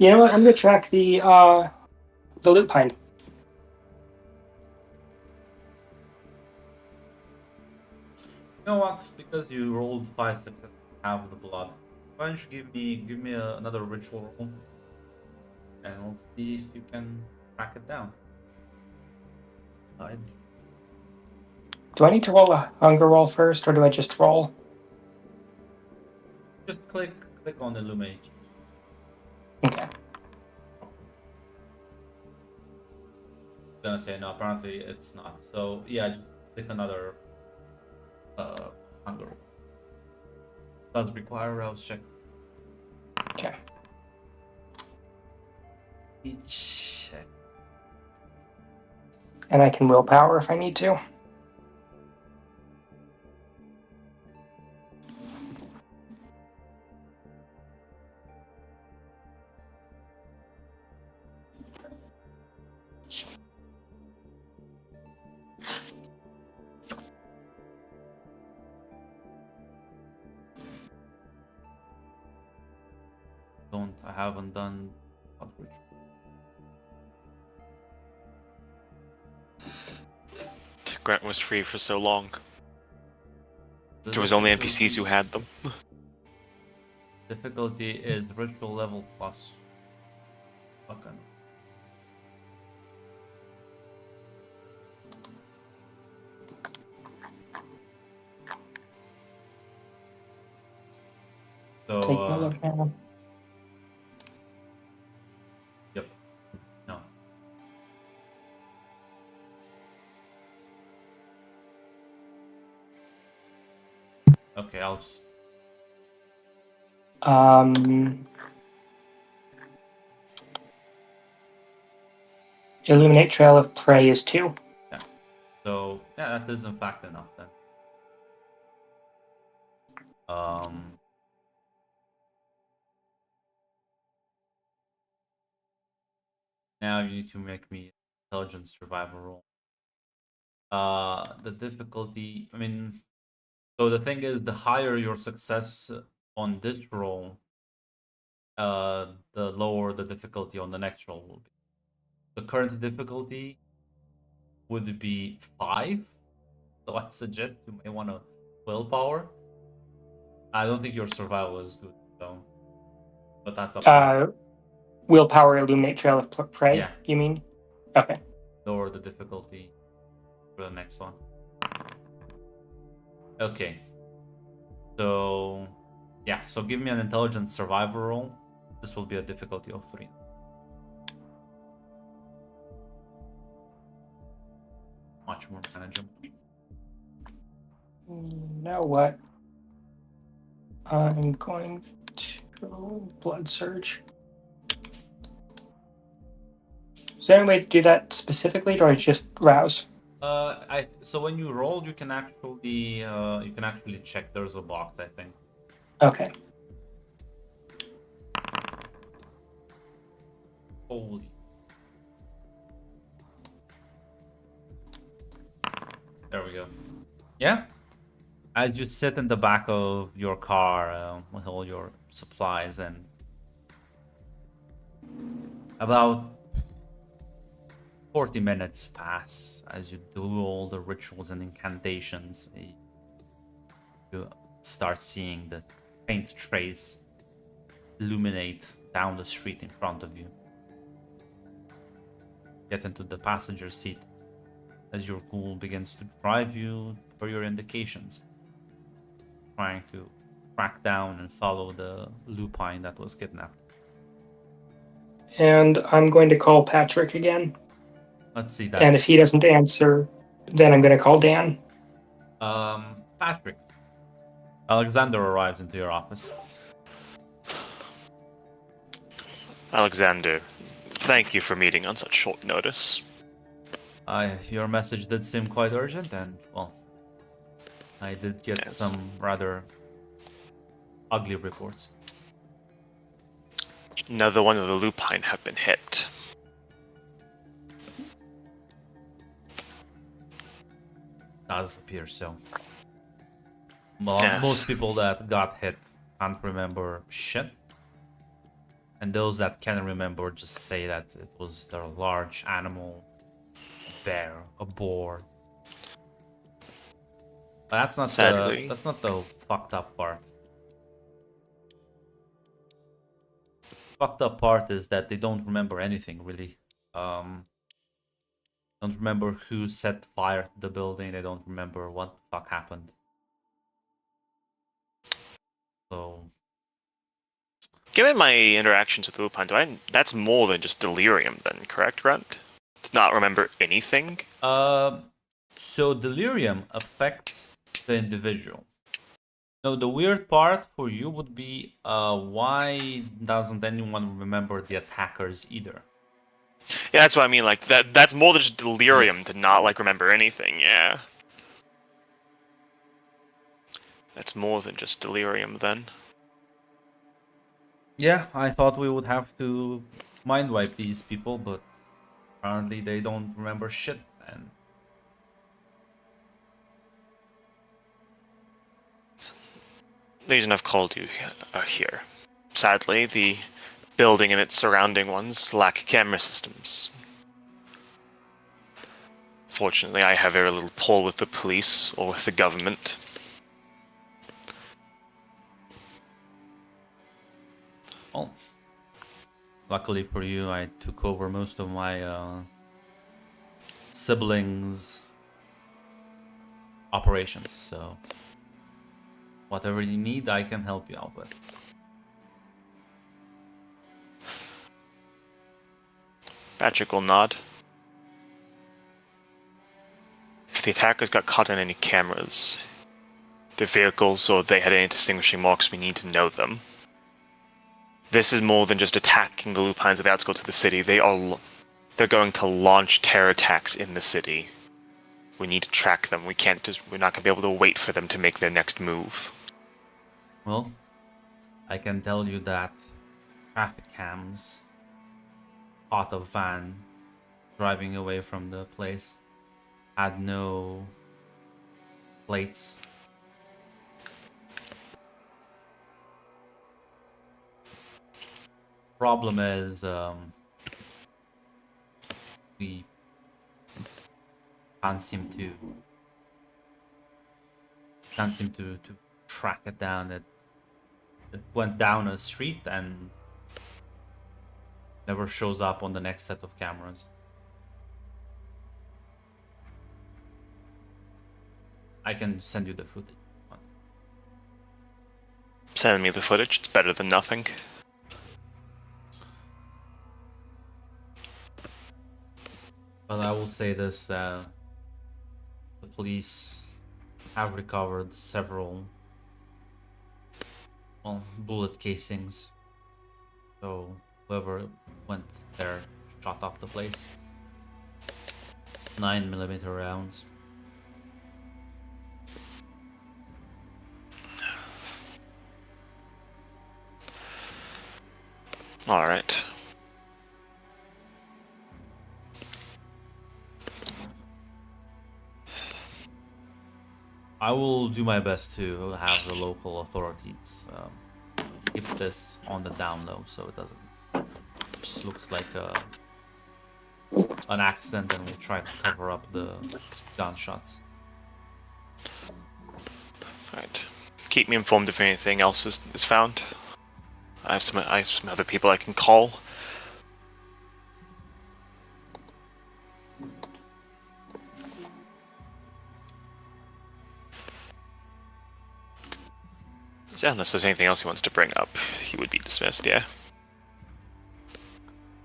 you know what? I'm gonna track the lupine. You know what? Because you rolled 5, 6, and half the blood. Why don't you give me another ritual roll, and we'll see if you can track it down. Do I need to roll a hunger roll first, or do I just roll? Just click on illuminate. Okay. Gonna say no. Apparently it's not. So yeah, just click another hunger roll. Does require a rouse check. Okay. Each check. And I can willpower if I need to. I haven't done outreach. Grant was free for so long. The There was only difficulty- NPCs who had them. Difficulty is ritual level plus. Fucking. So Take a look now. yep. No. Okay, I'll just Illuminate Trail of Prey is 2. yeah. So yeah, that is in fact enough then. Now you need to make me intelligence survival roll. The difficulty, I mean, so the thing is, the higher your success on this roll, the lower the difficulty on the next roll will be. The current difficulty would be 5, so I suggest you may want to willpower. I don't think your survival is good, so, but that's up to you. Willpower Illuminate Trail of Prey, Yeah. you mean? Okay. Lower the difficulty for the next one. Okay. So, yeah. So give me an intelligence survival roll. This will be a difficulty of 3. Much more manageable. You know what? I'm going to Blood Surge. Is there any way to do that specifically, or just rouse? So when you roll, you can actually check. There's a box, I think. Okay. Holy. There we go. Yeah. As you sit in the back of your car with all your supplies, and about 40 minutes pass as you do all the rituals and incantations. You start seeing the faint trace illuminate down the street in front of you. Get into the passenger seat as your ghoul begins to drive you for your indications, trying to track down and follow the lupine that was kidnapped. And I'm going to call Patrick again. Let's see, And if that's he doesn't answer, then I'm going to call Dan. Patrick. Alexander arrives into your office. Alexander, thank you for meeting on such short notice. Your message did seem quite urgent, and well, I did get Yes. some rather ugly reports. Another one of the lupine have been hit. Does appear so. Well, Yes. most people that got hit can't remember shit. And those that can remember just say that it was a large animal, a bear, a boar. But that's not Sadly. the fucked up part. Fucked up part is that they don't remember anything really. Don't remember who set fire to the building. They don't remember what the fuck happened. So Given my interactions with lupine, that's more than just delirium then, correct, Grunt? To not remember anything? so delirium affects the individual. No, the weird part for you would be why doesn't anyone remember the attackers either? Yeah, that's what I mean, like, that's more than just delirium Yes. to not, like, remember anything, yeah. That's more than just delirium then. Yeah, I thought we would have to mind wipe these people, but apparently they don't remember shit. And The reason I've called you here. Sadly, the building and its surrounding ones lack camera systems. Fortunately, I have very little pull with the police or with the government. well, luckily for you, I took over most of my siblings' operations, so whatever you need, I can help you out with. Patrick will nod. If the attackers got caught on any cameras, their vehicles, or they had any distinguishing marks, we need to know them. This is more than just attacking the lupines of the outskirts of the city. They're going to launch terror attacks in the city. We need to track them. We're not going to be able to wait for them to make their next move. Well, I can tell you that traffic cams caught a van driving away from the place, had no plates. Problem is, we can't seem to track it down. It went down a street and never shows up on the next set of cameras. I can send you the footage. Send me the footage. It's better than nothing. But I will say this, the police have recovered several bullet casings. So whoever went there shot up the place. 9mm rounds. Alright. I will do my best to have the local authorities keep this on the down low so it doesn't just looks like an accident, and we'll try to cover up the gunshots. Right. keep me informed if anything else is found. I have some other people I can call. So yeah, unless there's anything else he wants to bring up, he would be dismissed, yeah.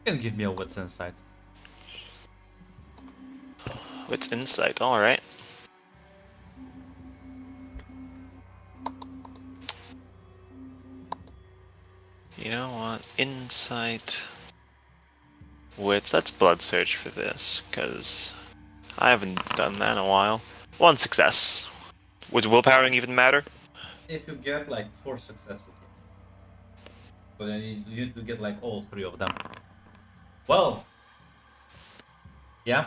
You can give me a wits insight. Wits insight, alright. You know what? Insight. Wits, let's blood search for this, because I haven't done that in a while. 1 success. Would willpowering even matter? If you get like 4 successes, but then you need to get like all 3 of them. Well, yeah.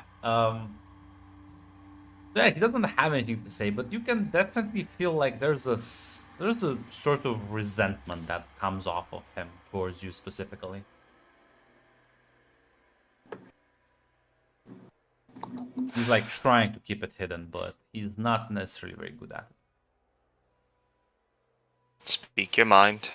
Yeah, he doesn't have anything to say, but you can definitely feel like there's a sort of resentment that comes off of him towards you specifically. He's like trying to keep it hidden, but he's not necessarily very good at it. Speak your mind.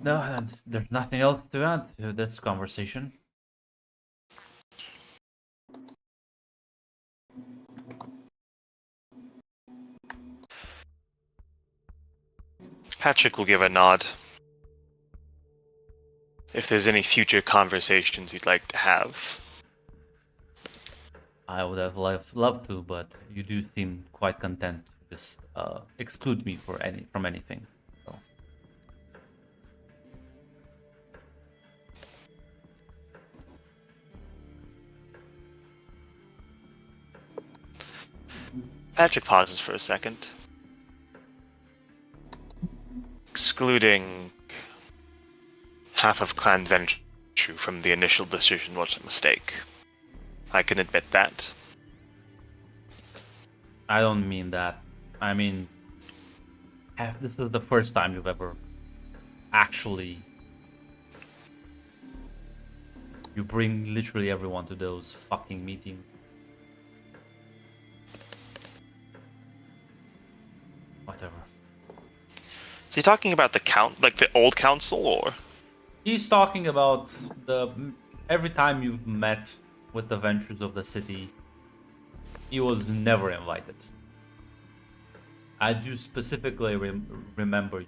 No, there's nothing else to add to this conversation. Patrick will give a nod. If there's any future conversations you'd like to have. I would have loved to, but you do seem quite content to just exclude me from anything. So. Patrick pauses for a second. Excluding half of Clan Venture from the initial decision was a mistake. I can admit that. I don't mean that. I mean, this is the first time you've ever actually... You bring literally everyone to those fucking meetings. Whatever. Is he talking about the old council, or? He's talking about every time you've met with the ventures of the city, he was never invited. I do specifically remember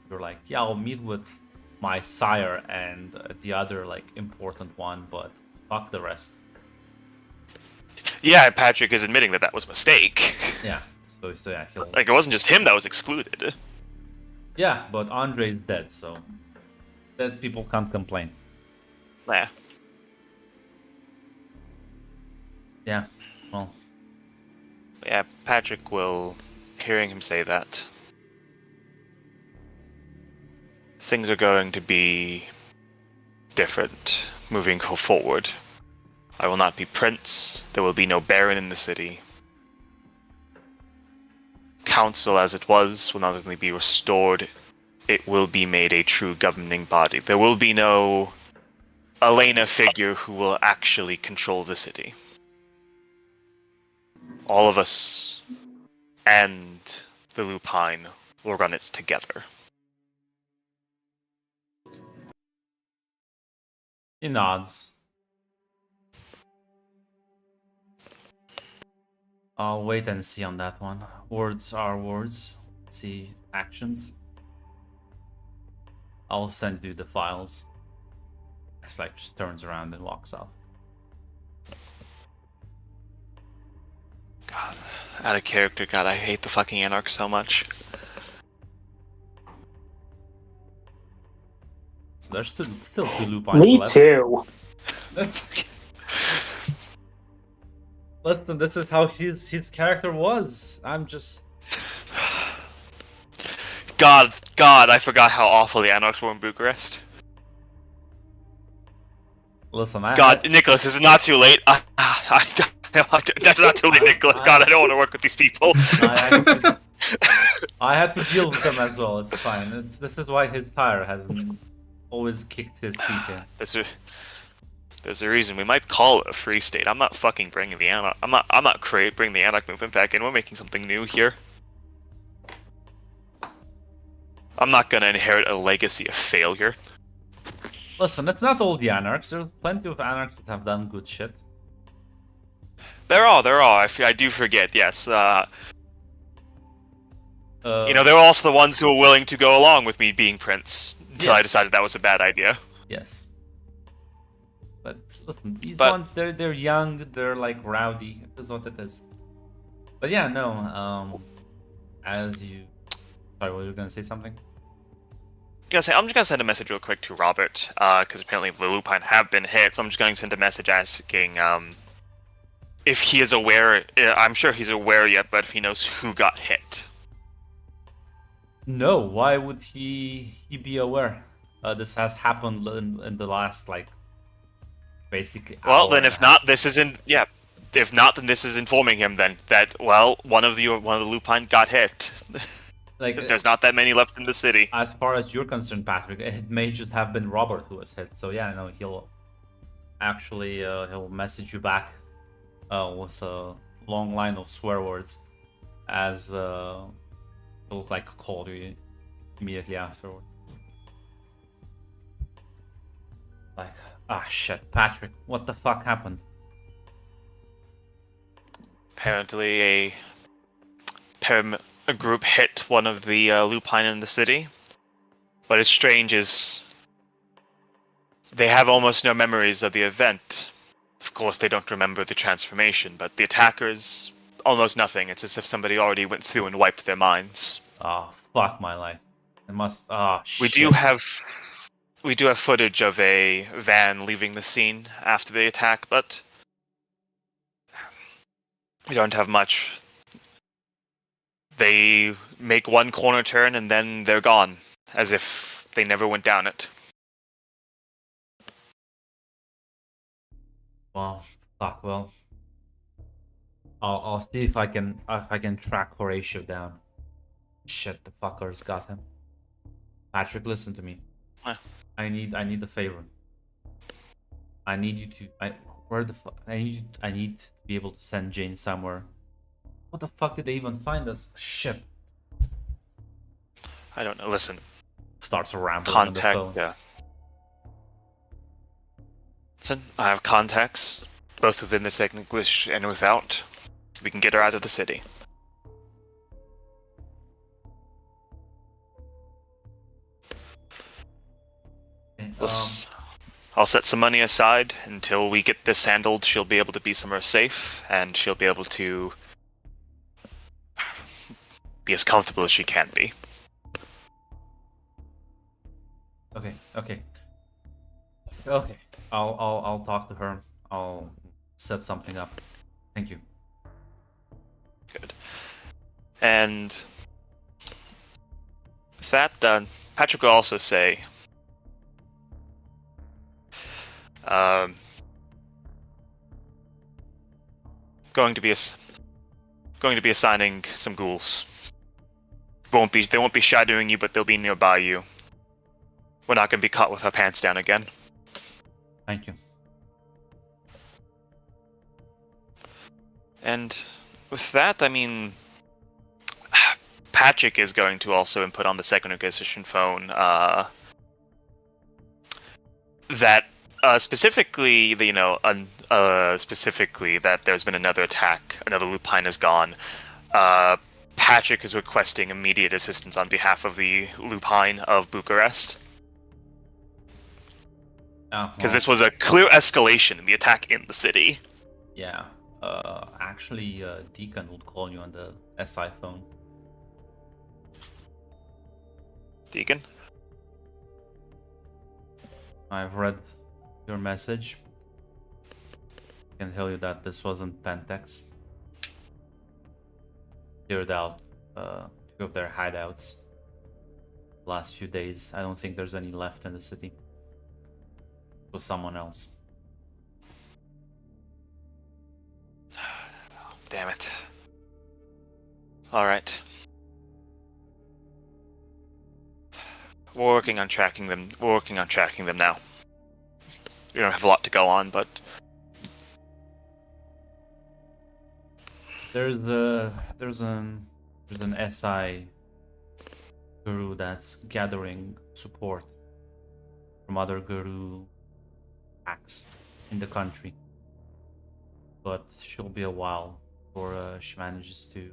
you're like, yeah, I'll meet with my sire and the other like important one, but fuck the rest. Yeah, Patrick is admitting that was a mistake. Yeah, so yeah, he'll... Like, it wasn't just him that was excluded. Yeah, but Andre's dead, so dead people can't complain. Yeah. Yeah, well... Yeah, Patrick will... Hearing him say that, things are going to be different moving forward. I will not be prince. There will be no baron in the city. Council as it was will not only be restored, it will be made a true governing body. There will be no Elena figure who will actually control the city. All of us and the Lupine will run it together. He nods. I'll wait and see on that one. Words are words. See actions. I'll send you the files. It's like just turns around and walks off. God, out of character. God, I hate the fucking Anarch so much. So there's still 2 lupines Me left. too. Listen, this is how his character was. I'm just... God, I forgot how awful the Anarchs were in Bucharest. Listen, Nicholas, is it not too late? That's not too late, Nicholas. God, I don't want to work with these people. I had to deal with them as well. It's fine. This is why his tire hasn't always kicked his feet in. This There's a reason we might call it a free state. I'm not fucking bringing the anarch. I'm not bringing the anarch movement back in. We're making something new here. I'm not gonna inherit a legacy of failure. Listen, it's not all the anarchs. There's plenty of anarchs that have done good shit. There are. I do forget. Yes. You know, there were also the ones who were willing to go along with me being prince until I Yes. decided that was a bad idea. Yes. But listen, these But- ones, they're young, they're like rowdy. It is what it is. But yeah, no. As you, sorry, were you gonna say something? I'm just gonna send a message real quick to Robert, because apparently the Lupine have been hit. So I'm just going to send a message asking if he is aware. I'm sure he's aware yet, but if he knows who got hit. No, why would he be aware? This has happened in the last like basically. Well, hour then and if a not, half. this isn't. Yeah, if not, then this is informing him then that one of the Lupine got hit. Like There's not that many left in the city. as far as you're concerned, Patrick, it may just have been Robert who was hit. So yeah, no, he'll actually he'll message you back with a long line of swear words as he'll like call you immediately afterward. Like, shit, Patrick, what the fuck happened? Apparently, a group hit one of the Lupine in the city. What is strange is they have almost no memories of the event. Of course, they don't remember the transformation, but the attackers, almost nothing. It's as if somebody already went through and wiped their minds. Oh, fuck my life. It must. We Shit. do have footage of a van leaving the scene after the attack, but we don't have much. They make one corner turn and then they're gone, as if they never went down it. Well, fuck. Well, I'll see if I can track Horatio down. Shit, the fuckers got him. Patrick, listen to me. Huh. I need a favor. I need you to. Where the fuck? I need to be able to send Jane somewhere. What the fuck did they even find us? Shit. I don't know. Listen, Starts rambling on the phone. contact. Listen, I have contacts, both within the English and without. We can get her out of the city. Okay, I'll set some money aside until we get this handled. She'll be able to be somewhere safe, and she'll be able to be as comfortable as she can be. Okay. I'll talk to her. I'll set something up. Thank you. Good. And with that done, Patrick will also say, going to be assigning some ghouls. They won't be shadowing you, but they'll be nearby you. We're not going to be caught with our pants down again. Thank you. And with that, I mean, Patrick is going to also input on the second acquisition phone that specifically that there's been another attack, another Lupine is gone. Patrick is requesting immediate assistance on behalf of the Lupine of Bucharest. Because this was a clear escalation in the attack in the city. Yeah. Actually, Deacon would call you on the SI phone. Deacon? I've read your message. I can tell you that this wasn't Pentex. Cleared out two of their hideouts the last few days. I don't think there's any left in the city. It was someone else. Damn it. Alright. We're working on tracking them now. don't have a lot to go on, but There's an SI guru that's gathering support from other guru packs in the country, but she'll be a while before she manages to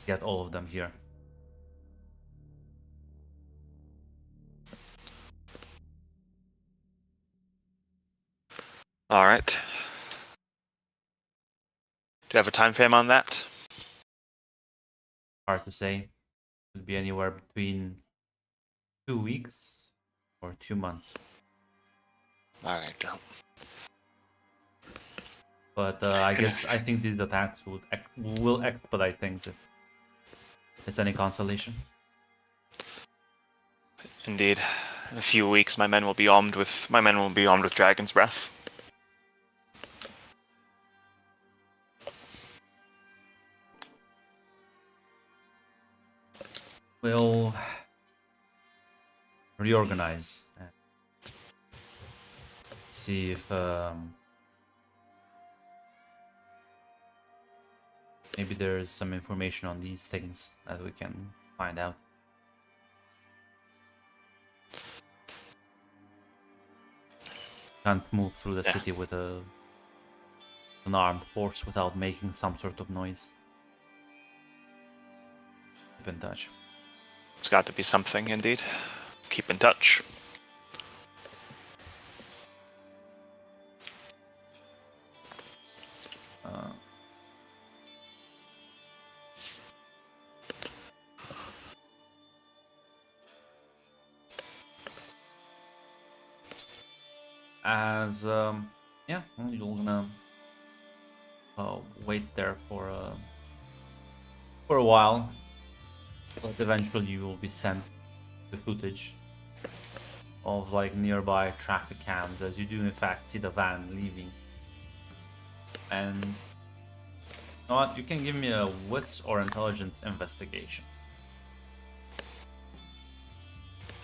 get all of them here. all right. Do you have a time frame on that? Hard to say. Could be anywhere between 2 weeks or 2 months. All right. But I think these attacks will expedite things if it's any consolation. Indeed. In a few weeks, my men will be armed with Dragon's Breath. We'll reorganize and see if maybe there's some information on these things that we can find out. Can't move through the city with an armed force without making some sort of noise. Keep in touch. It's got to be something, indeed. Keep in touch. Yeah, you're gonna wait there for a while, but eventually you will be sent the footage of like nearby traffic cams as you do in fact see the van leaving. And you know what, you can give me a wits or intelligence investigation.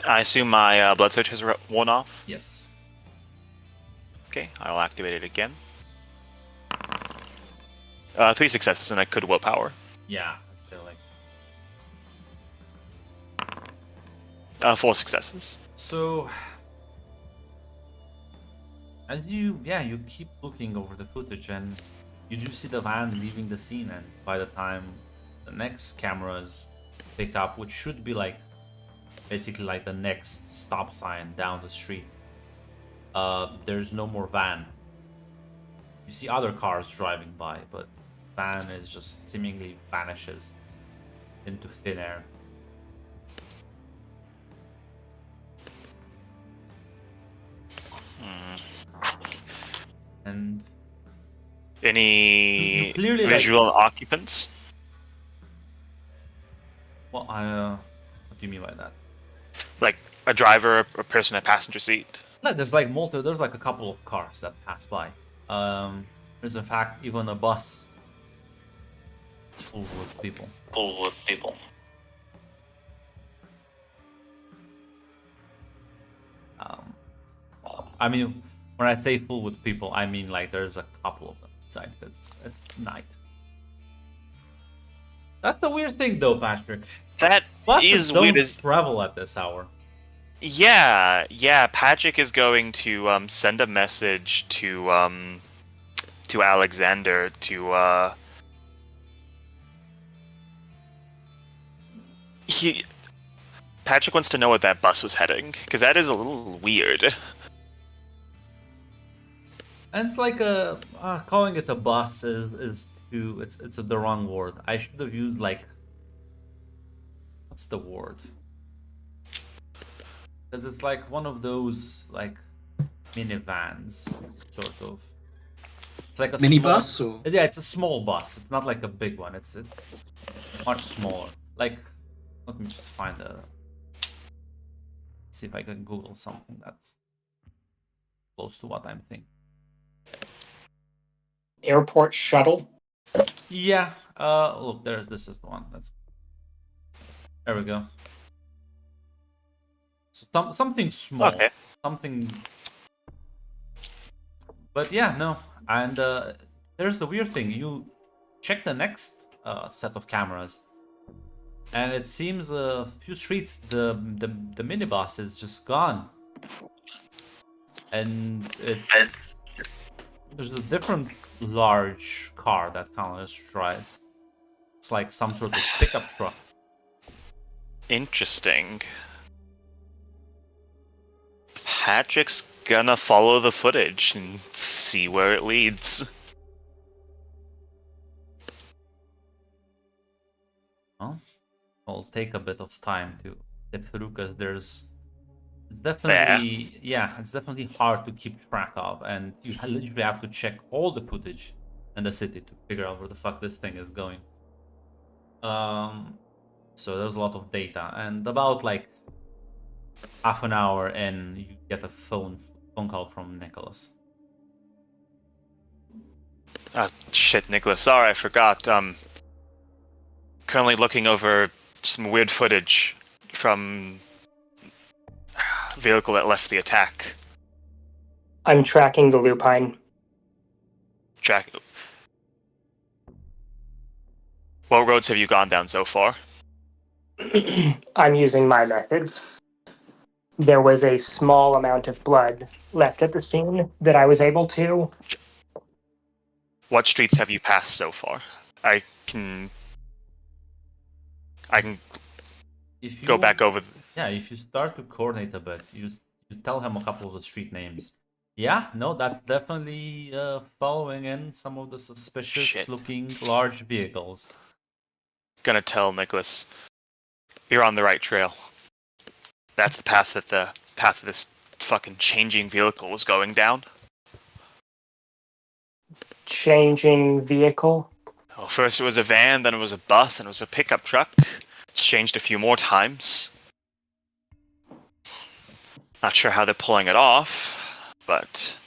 I assume my blood surge has worn off? Yes. Okay, I'll activate it again. 3 successes and I could willpower. Yeah, it's still like 4 successes. so. As you keep looking over the footage and you do see the van leaving the scene, and by the time the next cameras pick up, which should be like basically like the next stop sign down the street, there's no more van. You see other cars driving by, but van is just seemingly vanishes into thin air. And Any you clearly, visual occupants? well, what do you mean by that? Like a driver, a person in a passenger seat? No, there's like a couple of cars that pass by. There's in fact even a bus full with people. I mean, when I say full with people, I mean like there's a couple of them inside because it's night. That's the weird thing, though, Patrick. That Buses is don't weird. travel at this hour. Yeah. Patrick is going to send a message to Alexander to Patrick wants to know where that bus was heading, because that is a little weird. And it's like calling it a bus is too. It's the wrong word. I should have used like, what's the word? Because it's like one of those like minivans, sort of. It's like a Minibus small, or yeah, it's a small bus. It's not like a big one. It's much smaller. Like, let me just find see if I can Google something that's close to what I'm thinking. Airport shuttle. Yeah. Look, this is the one. There we go. So something small. Okay. Something But yeah, no. And there's the weird thing. You check the next set of cameras, and it seems a few streets, the minibus is just gone. And there's a different large car that kind of just drives. It's like some sort of pickup truck. Interesting. Patrick's gonna follow the footage and see where it leads. Well, it'll take a bit of time to get through because it's There. definitely hard to keep track of, and you literally have to check all the footage in the city to figure out where the fuck this thing is going. So there's a lot of data, and about like half an hour in, you get a phone call from Nicholas. Shit, Nicholas. Sorry, I forgot. Currently looking over some weird footage from vehicle that left the attack. I'm tracking the lupine. Track. What roads have you gone down so far? I'm using my methods. There was a small amount of blood left at the scene that I was able to. What streets have you passed so far? I can If you go back over. Yeah, if you start to coordinate a bit, you tell him a couple of the street names. Yeah, no, that's definitely following in some of the suspicious-looking large vehicles. Gonna tell Nicholas, you're on the right trail. That's the path that this fucking changing vehicle was going down. Changing vehicle. Well, first it was a van, then it was a bus, and it was a pickup truck. It's changed a few more times. Not sure how they're pulling it off, but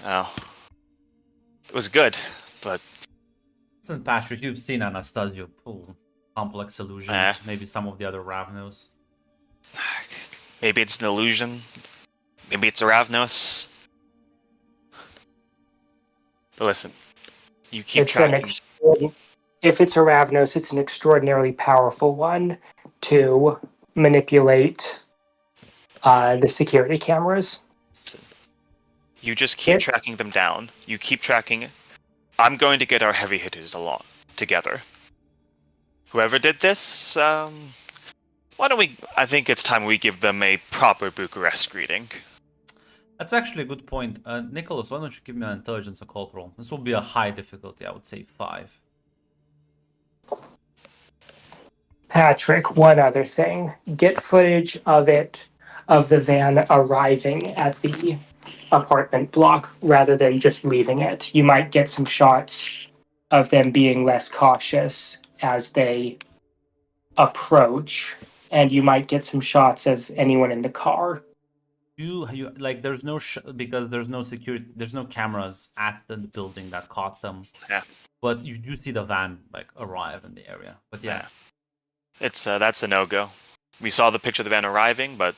well, it was good. But Listen, Patrick, you've seen Anastasio pull complex illusions, maybe some of the other Ravnos. maybe it's an illusion. Maybe it's a Ravnos. But listen, you keep tracking. If it's a Ravnos, it's an extraordinarily powerful one to manipulate the security cameras. You just keep tracking them down. You keep tracking. I'm going to get our heavy hitters along together. Whoever did this, why don't we? I think it's time we give them a proper Bucharest greeting. That's actually a good point. Nicholas, why don't you give me an intelligence occult roll? This will be a high difficulty, I would say 5. Patrick, one other thing. Get footage of the van arriving at the apartment block rather than just leaving it. You might get some shots of them being less cautious as they approach, and you might get some shots of anyone in the car. You like there's no because there's no security, there's no cameras at the building that caught them. Yeah. But you do see the van like arrive in the area. But yeah. It's that's a no-go. We saw the picture of the van arriving, but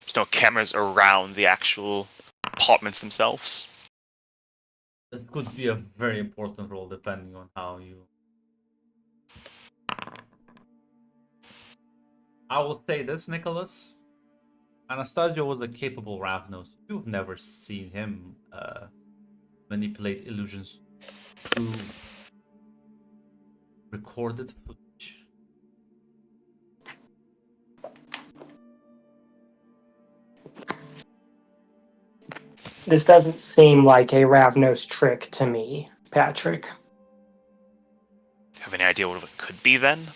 there's no cameras around the actual apartments themselves. This could be a very important role depending on how you. I will say this, Nicholas. Anastasio was a capable Ravnos. You've never seen him manipulate illusions through recorded footage. This doesn't seem like a Ravnos trick to me, Patrick. Have any idea what it could be then?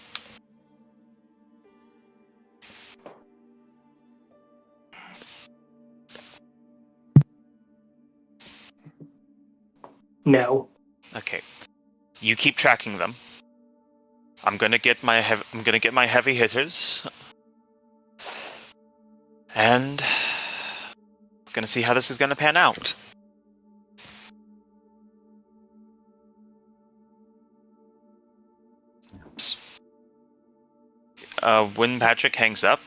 No. Okay, you keep tracking them. I'm gonna get my heavy hitters, and I'm gonna see how this is gonna pan out. When Patrick hangs up,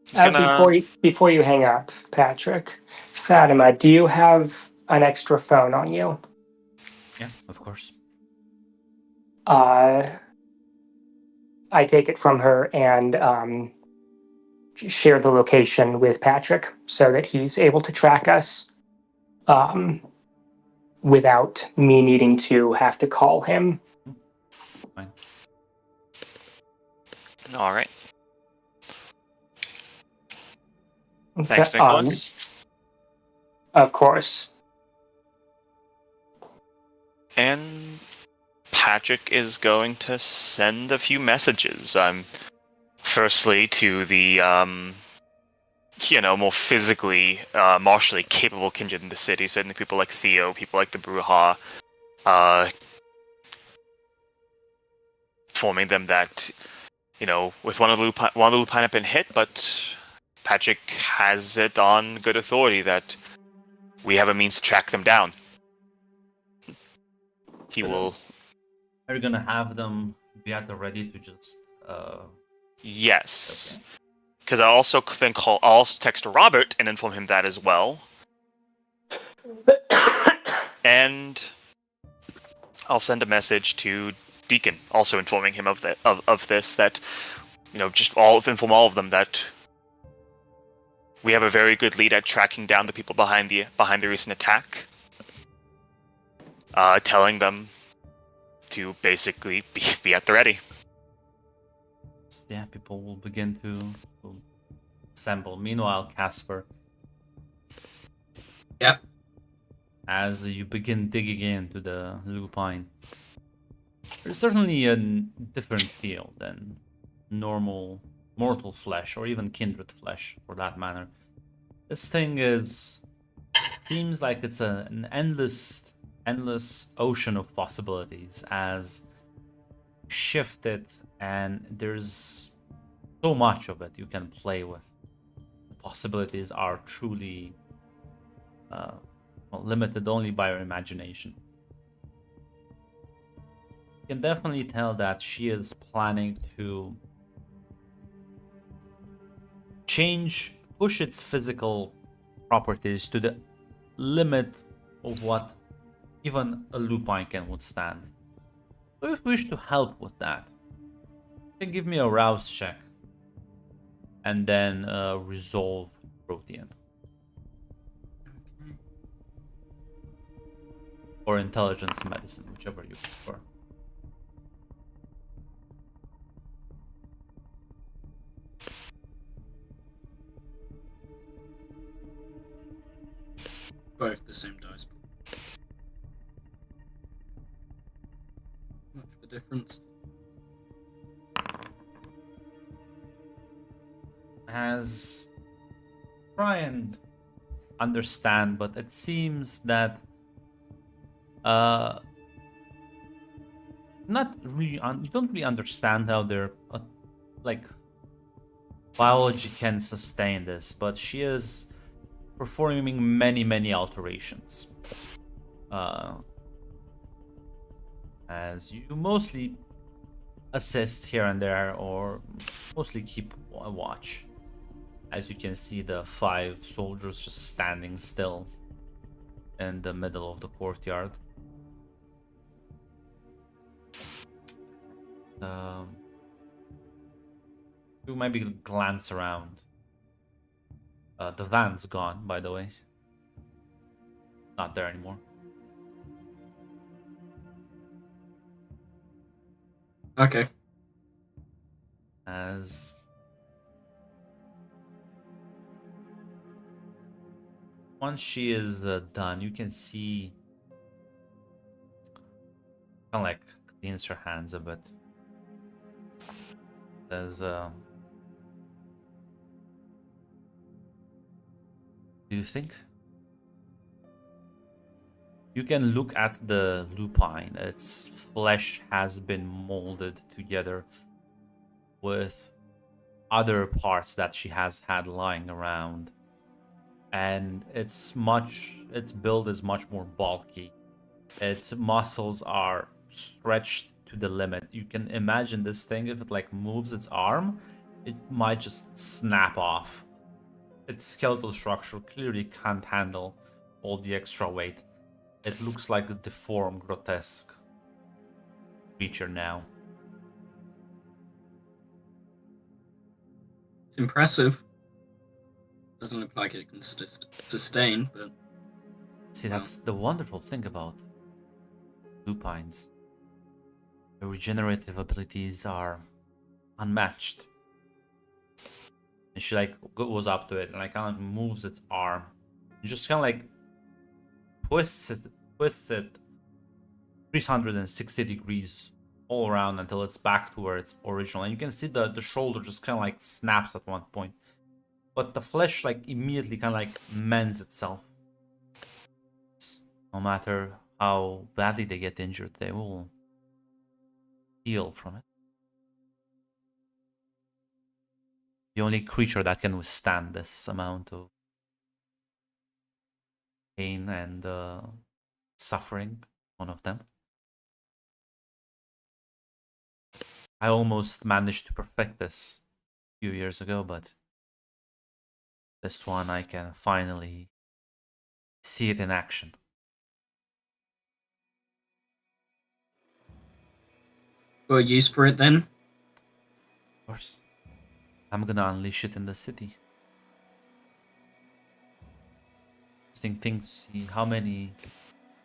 he's gonna. Before you hang up, Patrick, Fatima, do you have an extra phone on you? Yeah, of course. I take it from her and share the location with Patrick so that he's able to track us without me needing to have to call him. Fine. All right. Thanks, Nicholas. Of course. And Patrick is going to send a few messages. Firstly to the more physically, martially capable kindred in the city, certainly people like Theo, people like the Bruja, informing them that, with one of the Lupine have been hit, but Patrick has it on good authority that we have a means to track them down. He will... Are you gonna have them be at the ready to just... Yes. Okay. Because I'll also text Robert and inform him that as well. And I'll send a message to Deacon, also informing him of this, that, inform all of them that we have a very good lead at tracking down the people behind the recent attack. Telling them to basically be at the ready. Yeah, people will begin to assemble. Meanwhile, Casper. Yep. As you begin digging into the lupine, there's certainly a different feel than normal mortal flesh, or even kindred flesh, for that matter. This thing seems like it's an endless ocean of possibilities as shift it, and there's so much of it you can play with. The possibilities are truly limited only by your imagination. You can definitely tell that she is planning to push its physical properties to the limit of what even a lupine can withstand. So if you wish to help with that, you can give me a rouse check and then resolve protean. Or intelligence medicine, whichever you prefer. Both the same dice. Much of a difference. As try and understand, but it seems that not really you don't really understand how their like biology can sustain this, but she is performing many alterations. As you mostly assist here and there, or mostly keep a watch. As you can see, the 5 soldiers just standing still in the middle of the courtyard. You maybe glance around. The van's gone, by the way. Not there anymore. Okay. As once she is done, you can see kind of like cleans her hands a bit. Says, do you think? You can look at the lupine. Its flesh has been molded together with other parts that she has had lying around. And its build is much more bulky. Its muscles are stretched to the limit. You can imagine this thing, if it like moves its arm, it might just snap off its skeletal structure clearly can't handle all the extra weight. It looks like a deformed, grotesque creature now. It's impressive. Doesn't look like it can sustain, but See, well, that's the wonderful thing about lupines. Their regenerative abilities are unmatched. And she like goes up to it and like kind of moves its arm. And just kind of like twists it 360 degrees all around until it's back to where it's original. And you can see the shoulder just kind of like snaps at one point. But the flesh like immediately kind of like mends itself. No matter how badly they get injured, they will heal from it. The only creature that can withstand this amount of pain and suffering, one of them. I almost managed to perfect this a few years ago, but this one I can finally see it in action. got a use for it then. Of course, I'm gonna unleash it in the city. Interesting thing to see how many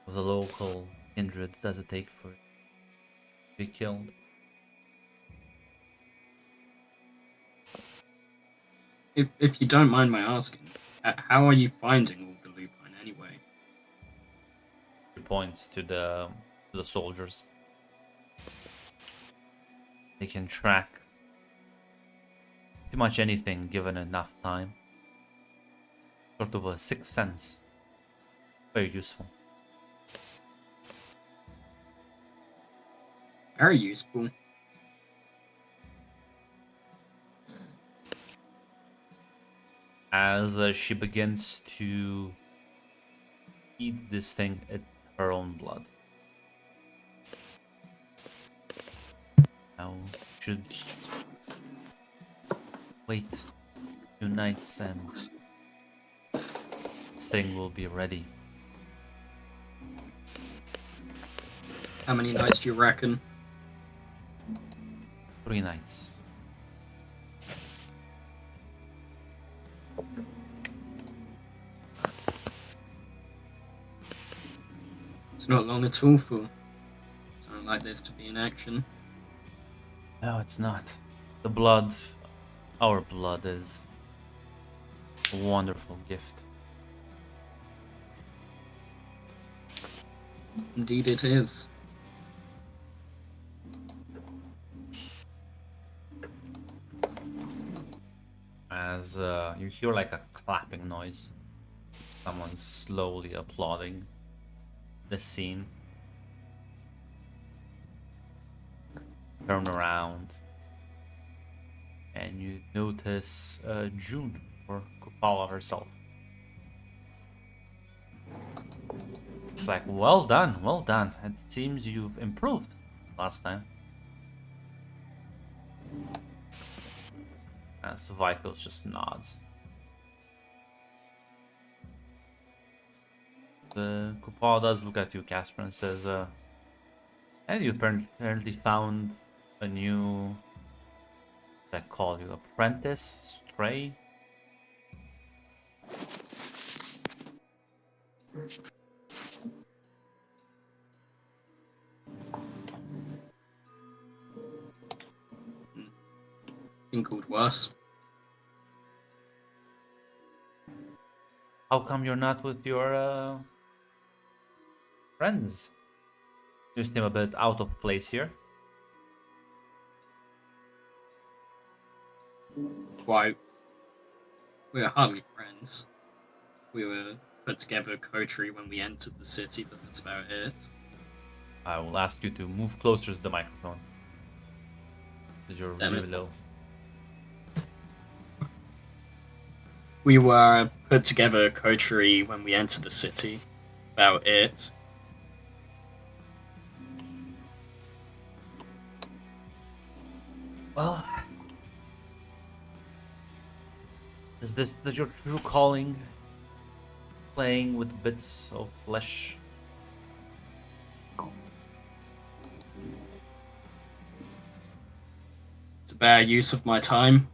of the local kindred does it take for it to be killed. If you don't mind my asking, how are you finding all the lupine anyway? She points to the soldiers. They can track pretty much anything given enough time. Sort of a sixth sense. Very useful. Very useful. As she begins to eat this thing at her own blood. Now should wait 2 nights and this thing will be ready. How many nights do you reckon? 3 nights. It's not long at all for something like this to be in action. No, it's not. The blood, our blood, is a wonderful gift. Indeed, it is. As you hear like a clapping noise. Someone's slowly applauding the scene. Turn around and you notice June, or Kupala herself. It's like, well done, well done. It seems you've improved last time. As Vikos just nods. The Kupala does look at you, Casper, and says, and you apparently found a new, I call you, apprentice, stray? Been called worse. How come you're not with your friends? You seem a bit out of place here. Why? We're hardly friends. We were put together coterie when we entered the city, but that's about it. I will ask you to move closer to the microphone. Because you're Damn really it. low. We were put together coterie when we entered the city. About it. Well, Is this your true calling? Playing with bits of flesh? It's a bad use of my time.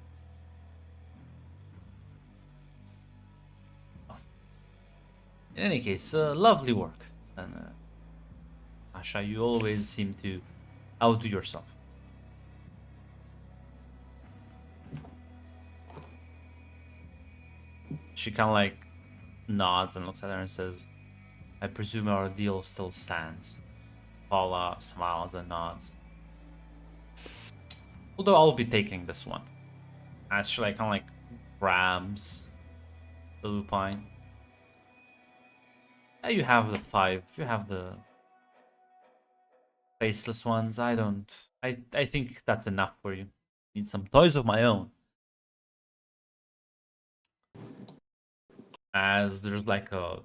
In any case, lovely work. And Asha, you always seem to outdo yourself. She kind of like nods and looks at her and says, I presume our deal still stands. Paula smiles and nods. Although I'll be taking this one. Actually, I kind of like grabs the lupine. Yeah, you have the 5. You have the faceless ones. I don't. I think that's enough for you. Need some toys of my own. As there's like a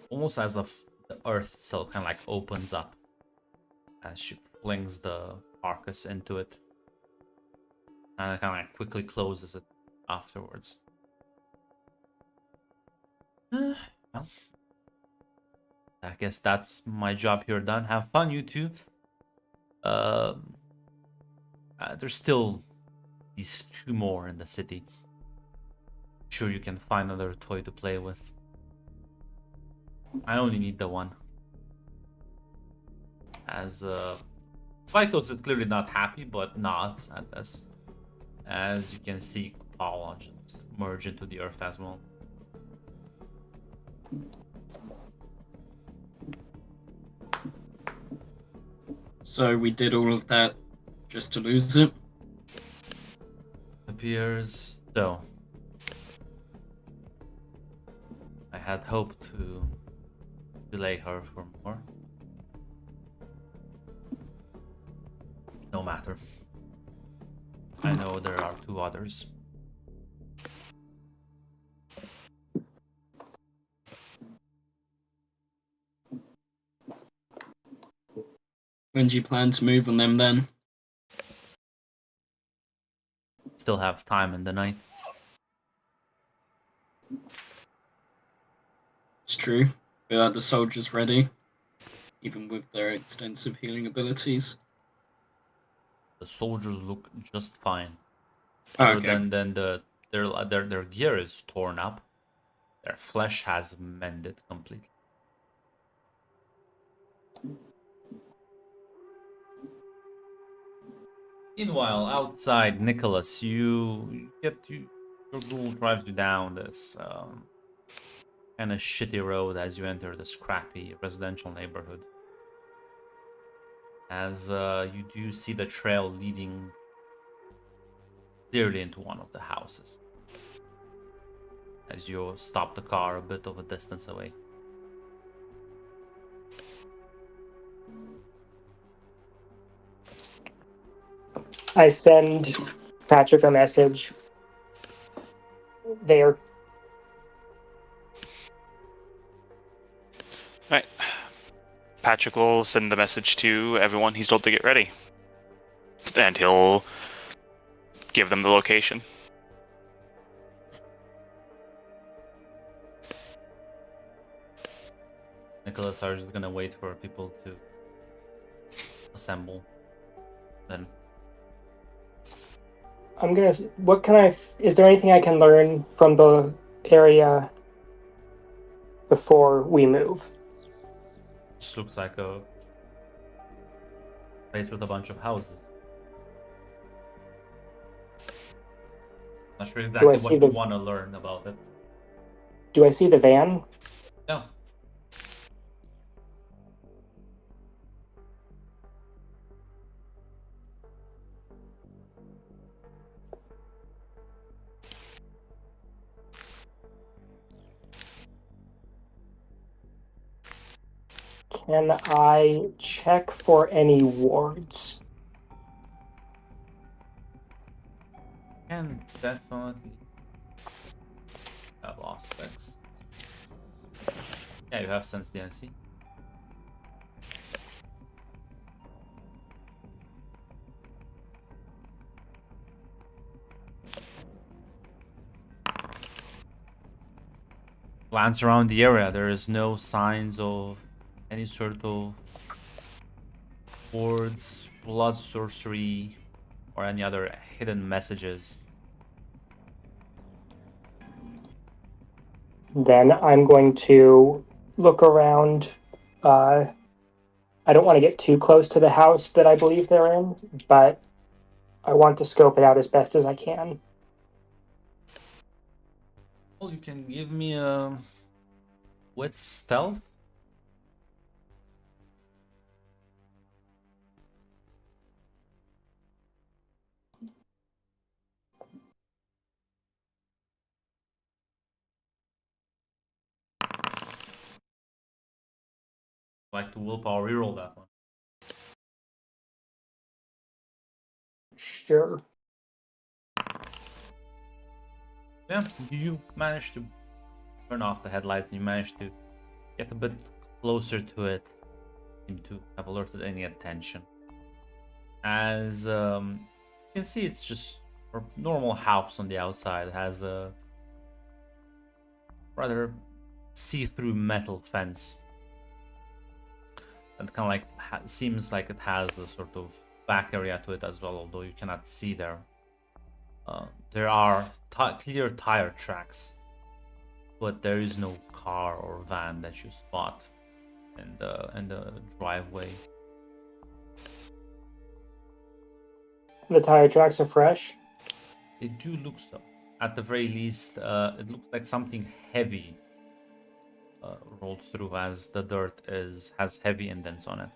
almost as if the earth itself kind of like opens up as she flings the carcass into it, and it kind of like quickly closes it afterwards. Well, I guess that's my job here done. Have fun, you two. There's still these 2 more in the city. Sure, you can find another toy to play with. I only need the one. As Vitos is clearly not happy, but nods at this. As you can see, Paula just merge into the earth as well. So we did all of that just to lose it? Appears so. I had hoped to delay her for more. No matter. I know there are 2 others. When do you plan to move on them then? Still have time in the night. It's true. But are the soldiers ready? Even with their extensive healing abilities? The soldiers look just fine. Oh, Other okay. than their gear is torn up. Their flesh has mended completely. Meanwhile, outside, Nicholas, your ghoul drives you down this kind of shitty road as you enter this crappy residential neighborhood. As you do see the trail leading clearly into one of the houses. As you stop the car a bit of a distance away. I send Patrick a message. There. Right. Patrick will send the message to everyone he's told to get ready. And he'll give them the location. Nicholas are just gonna wait for people to assemble. Then I'm gonna. What can I? Is there anything I can learn from the area before we move? just looks like a place with a bunch of houses. Not sure exactly see what you want to learn about it. Do I see the van? No. Can I check for any wards? Can definitely have aspects. Yeah, you have sense DNC. glance around the area. There is no signs of any sort of words, blood sorcery, or any other hidden messages. Then I'm going to look around. I don't want to get too close to the house that I believe they're in, but I want to scope it out as best as I can. Well, you can give me a with stealth. Like to willpower reroll that one. Sure. Yeah, you managed to turn off the headlights and you managed to get a bit closer to it. Seem to have alerted any attention. As you can see, it's just a normal house on the outside. It has a rather see-through metal fence. And kind of like seems like it has a sort of back area to it as well, although you cannot see there. There are clear tire tracks, but there is no car or van that you spot in the driveway. The tire tracks are fresh. They do look so. At the very least, it looks like something heavy rolled through, as the dirt has heavy indents on it.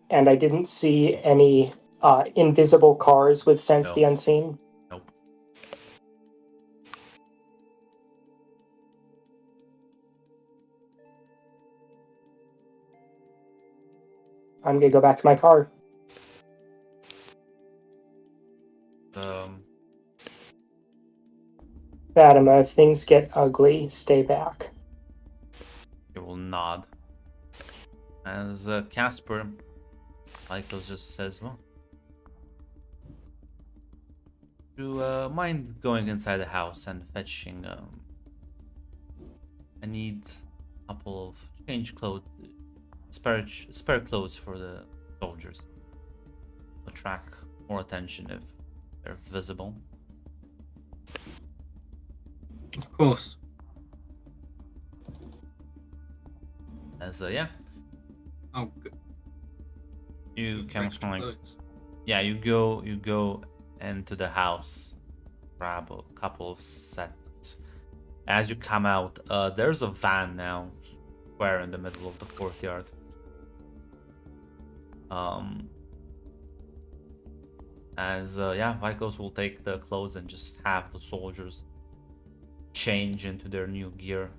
And I didn't see any invisible cars with Sense No. the Unseen. Nope. I'm gonna go back to my car. Fatima, if things get ugly, stay back. He will nod. As Casper, Michael just says, well, do you mind going inside the house and fetching, I need a couple of change clothes, spare clothes for the soldiers. Attract more attention if they're visible. Of course. As yeah, Oh, good. you can Extra kind of clothes. yeah, you go into the house, grab a couple of sets. As you come out, there's a van now, square in the middle of the courtyard. As yeah, Vikos will take the clothes and just have the soldiers change into their new gear.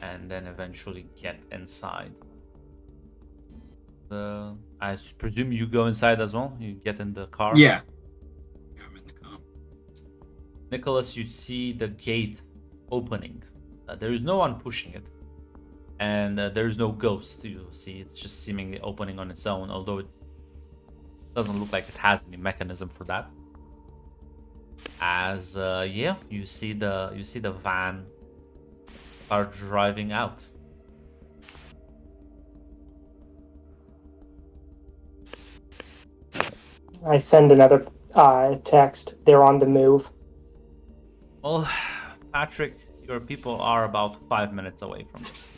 And then eventually get inside. I presume you go inside as well? You get in the car? Yeah. Yeah, I'm in the car. Nicholas, you see the gate opening. There is no one pushing it. And there is no ghost, you see. It's just seemingly opening on its own, although it doesn't look like it has any mechanism for that. As yeah, you see the van start driving out. I send another text. They're on the move. Well, Patrick, your people are about 5 minutes away from this.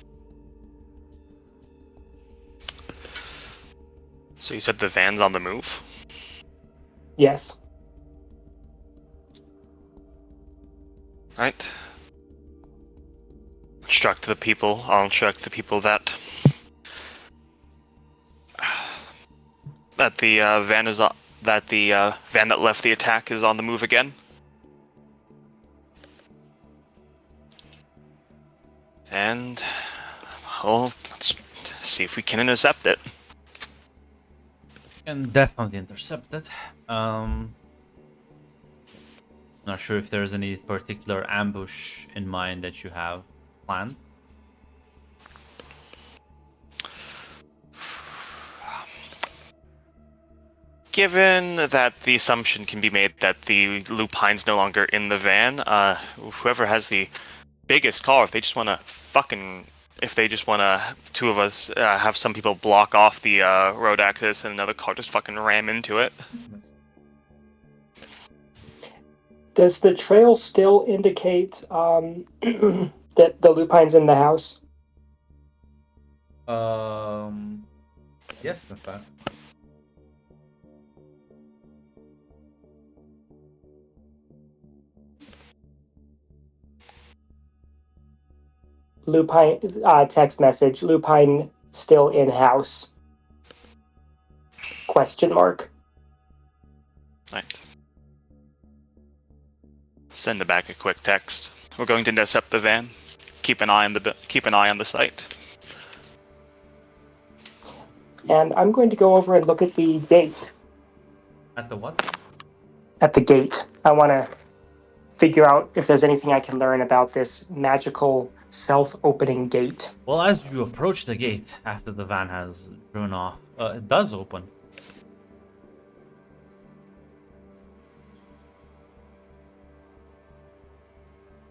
So you said the van's on the move? Yes. Right. Instruct the people. I'll instruct the people that the van is on, that the van that left the attack is on the move again. And well, let's see if we can intercept it. Can definitely intercept it. Not sure if there's any particular ambush in mind that you have planned. Given that the assumption can be made that the lupine's no longer in the van, whoever has the biggest car, if they just want to, two of us have some people block off the road access and another car just fucking ram into it. Does the trail still indicate that the lupine's in the house? Yes, in fact. Lupine, text message, lupine still in house? Question mark. Right. Send back a quick text. We're going to intercept the van. Keep an eye on the site. And I'm going to go over and look at the gate. At the what? At the gate. I want to figure out if there's anything I can learn about this magical self-opening gate. Well, as you approach the gate after the van has driven off, it does open.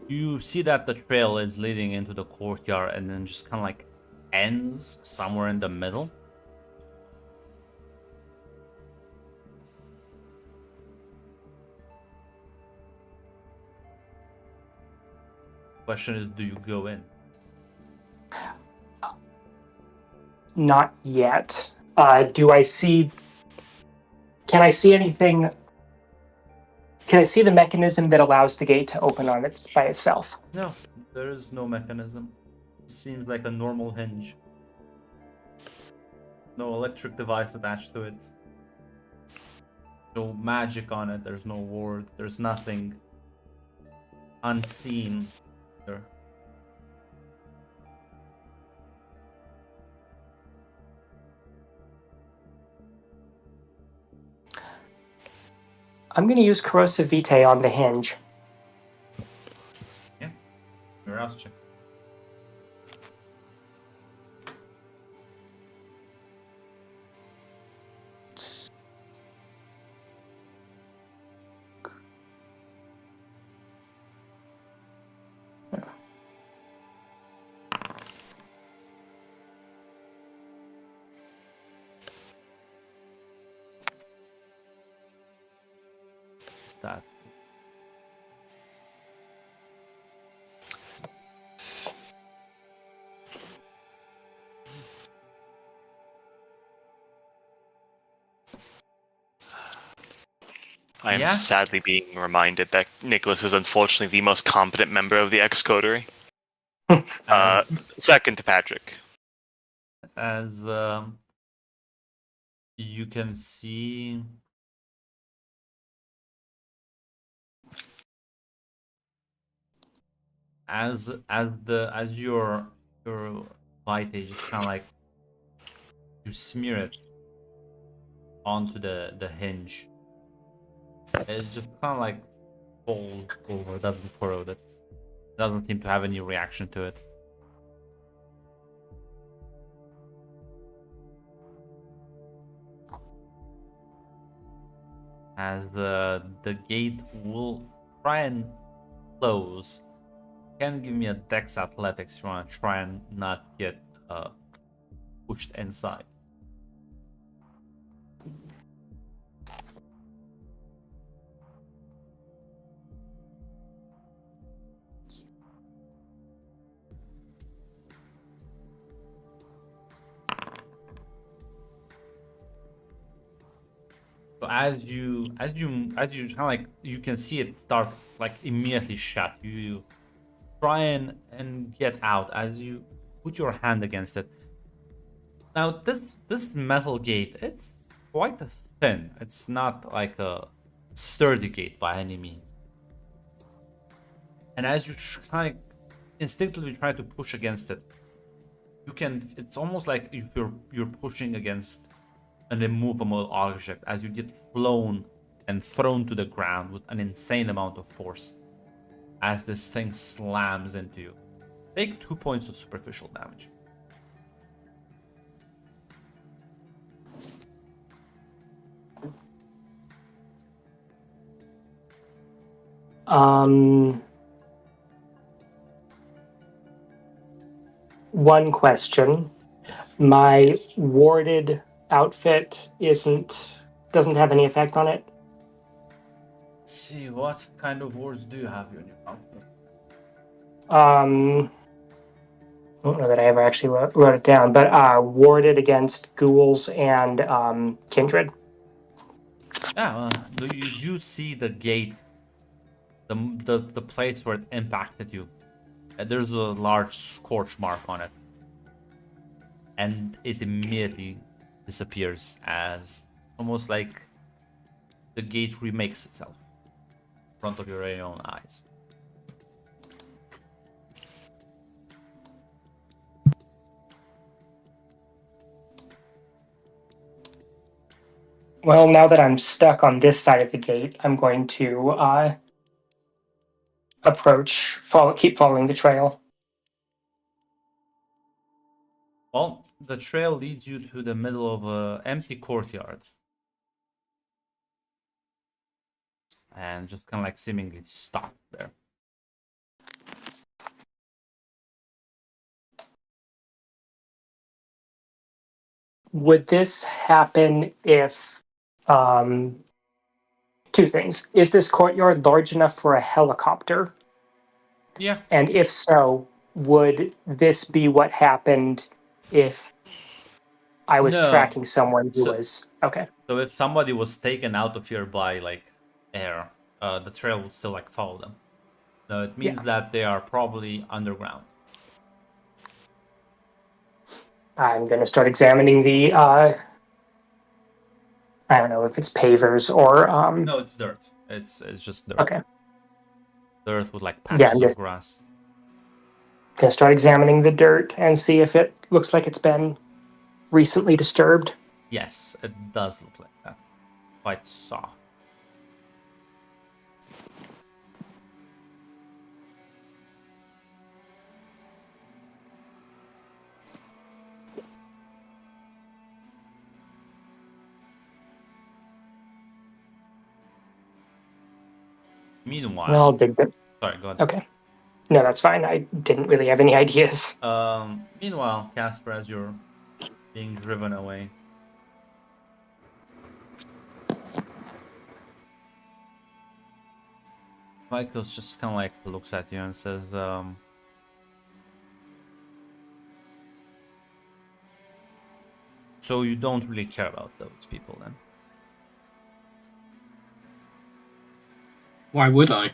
You see that the trail is leading into the courtyard and then just kind of like ends somewhere in the middle. Question is, do you go in? Not yet. Do I see... Can I see anything... Can I see the mechanism that allows the gate to open on its by itself? No, there is no mechanism. Seems like a normal hinge. No electric device attached to it. No magic on it. There's no ward. There's nothing unseen there. I'm going to use Corrosive Vitae on the hinge. Yeah. Where else check? That. I am Yeah? sadly being reminded that Nicholas is unfortunately the most competent member of the ex-coterie. Second to Patrick. As you can see, as your Vitae just kind of like you smear it onto the hinge. It's just kind of like falls over, doesn't corrode it. Doesn't seem to have any reaction to it. As the gate will try and close. Can give me a Dex Athletics if you want to try and not get pushed inside. So as you kind of like you can see it start like immediately shut. You try and get out as you put your hand against it. Now this metal gate, it's quite thin. It's not like a sturdy gate by any means. And as you kind of instinctively try to push against it, you can. It's almost like if you're pushing against an immovable object as you get flown and thrown to the ground with an insane amount of force as this thing slams into you. Take 2 points of superficial damage. One question. Yes. My warded outfit doesn't have any effect on it. Let's see, what kind of words do you have on your outfit? I don't know that I ever actually wrote it down, but warded against ghouls and kindred. Yeah, you do see the gate, the place where it impacted you. There's a large scorch mark on it, and it immediately disappears as almost like the gate remakes itself in front of your very own eyes. Well, now that I'm stuck on this side of the gate, I'm going to keep following the trail. Well, the trail leads you to the middle of an empty courtyard. And just kind of like seemingly stop there. Would this happen if two things? Is this courtyard large enough for a helicopter? Yeah. And if so, would this be what happened if I was No. tracking someone who So- was okay? So if somebody was taken out of here by like air, the trail would still like follow them. No, it means that they are probably underground. I'm going to start examining the I don't know if it's pavers or No, it's dirt. It's just dirt. okay. Dirt with like Yeah, patches I'm of just grass. going to start examining the dirt and see if it looks like it's been recently disturbed. Yes, it does look like that. Quite soft. Meanwhile, I'll dig the. sorry, go ahead. Okay. No, that's fine. I didn't really have any ideas. Meanwhile, Casper, as you're being driven away, Michael's just kind of like looks at you and says, so you don't really care about those people then? Why would I?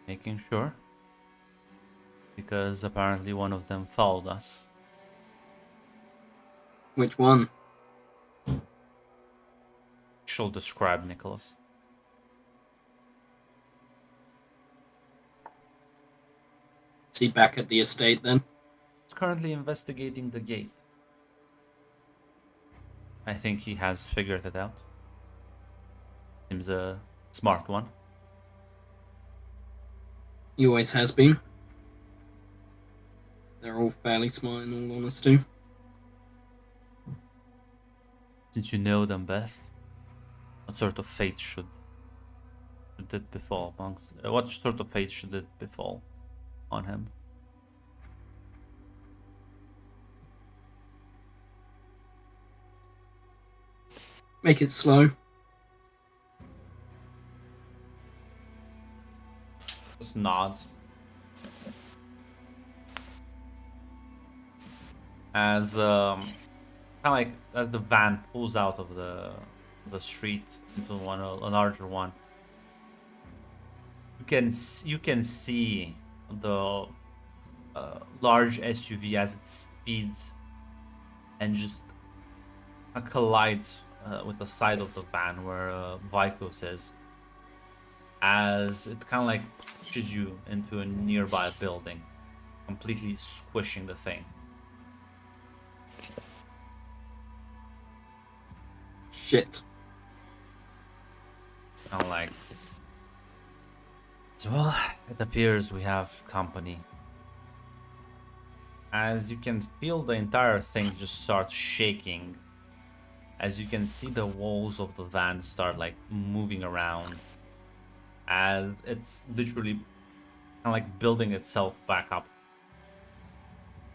Making sure? Because apparently one of them followed us. Which one? She'll describe Nicholas. Is he back at the estate then? He's currently investigating the gate. I think he has figured it out. Seems a smart one. He always has been. They're all fairly smart in all honesty. Since you know them best, what sort of fate should it befall amongst? What sort of fate should it befall on him? Make it slow. Just nods. As kind of like as the van pulls out of the street into a larger one, you can see the large SUV as it speeds and just collides with the side of the van where Vikos is, as it kind of like pushes you into a nearby building, completely squishing the thing. Shit. Kind of like, so, well, it appears we have company. As you can feel the entire thing just start shaking as you can see the walls of the van start like moving around as it's literally kind of like building itself back up.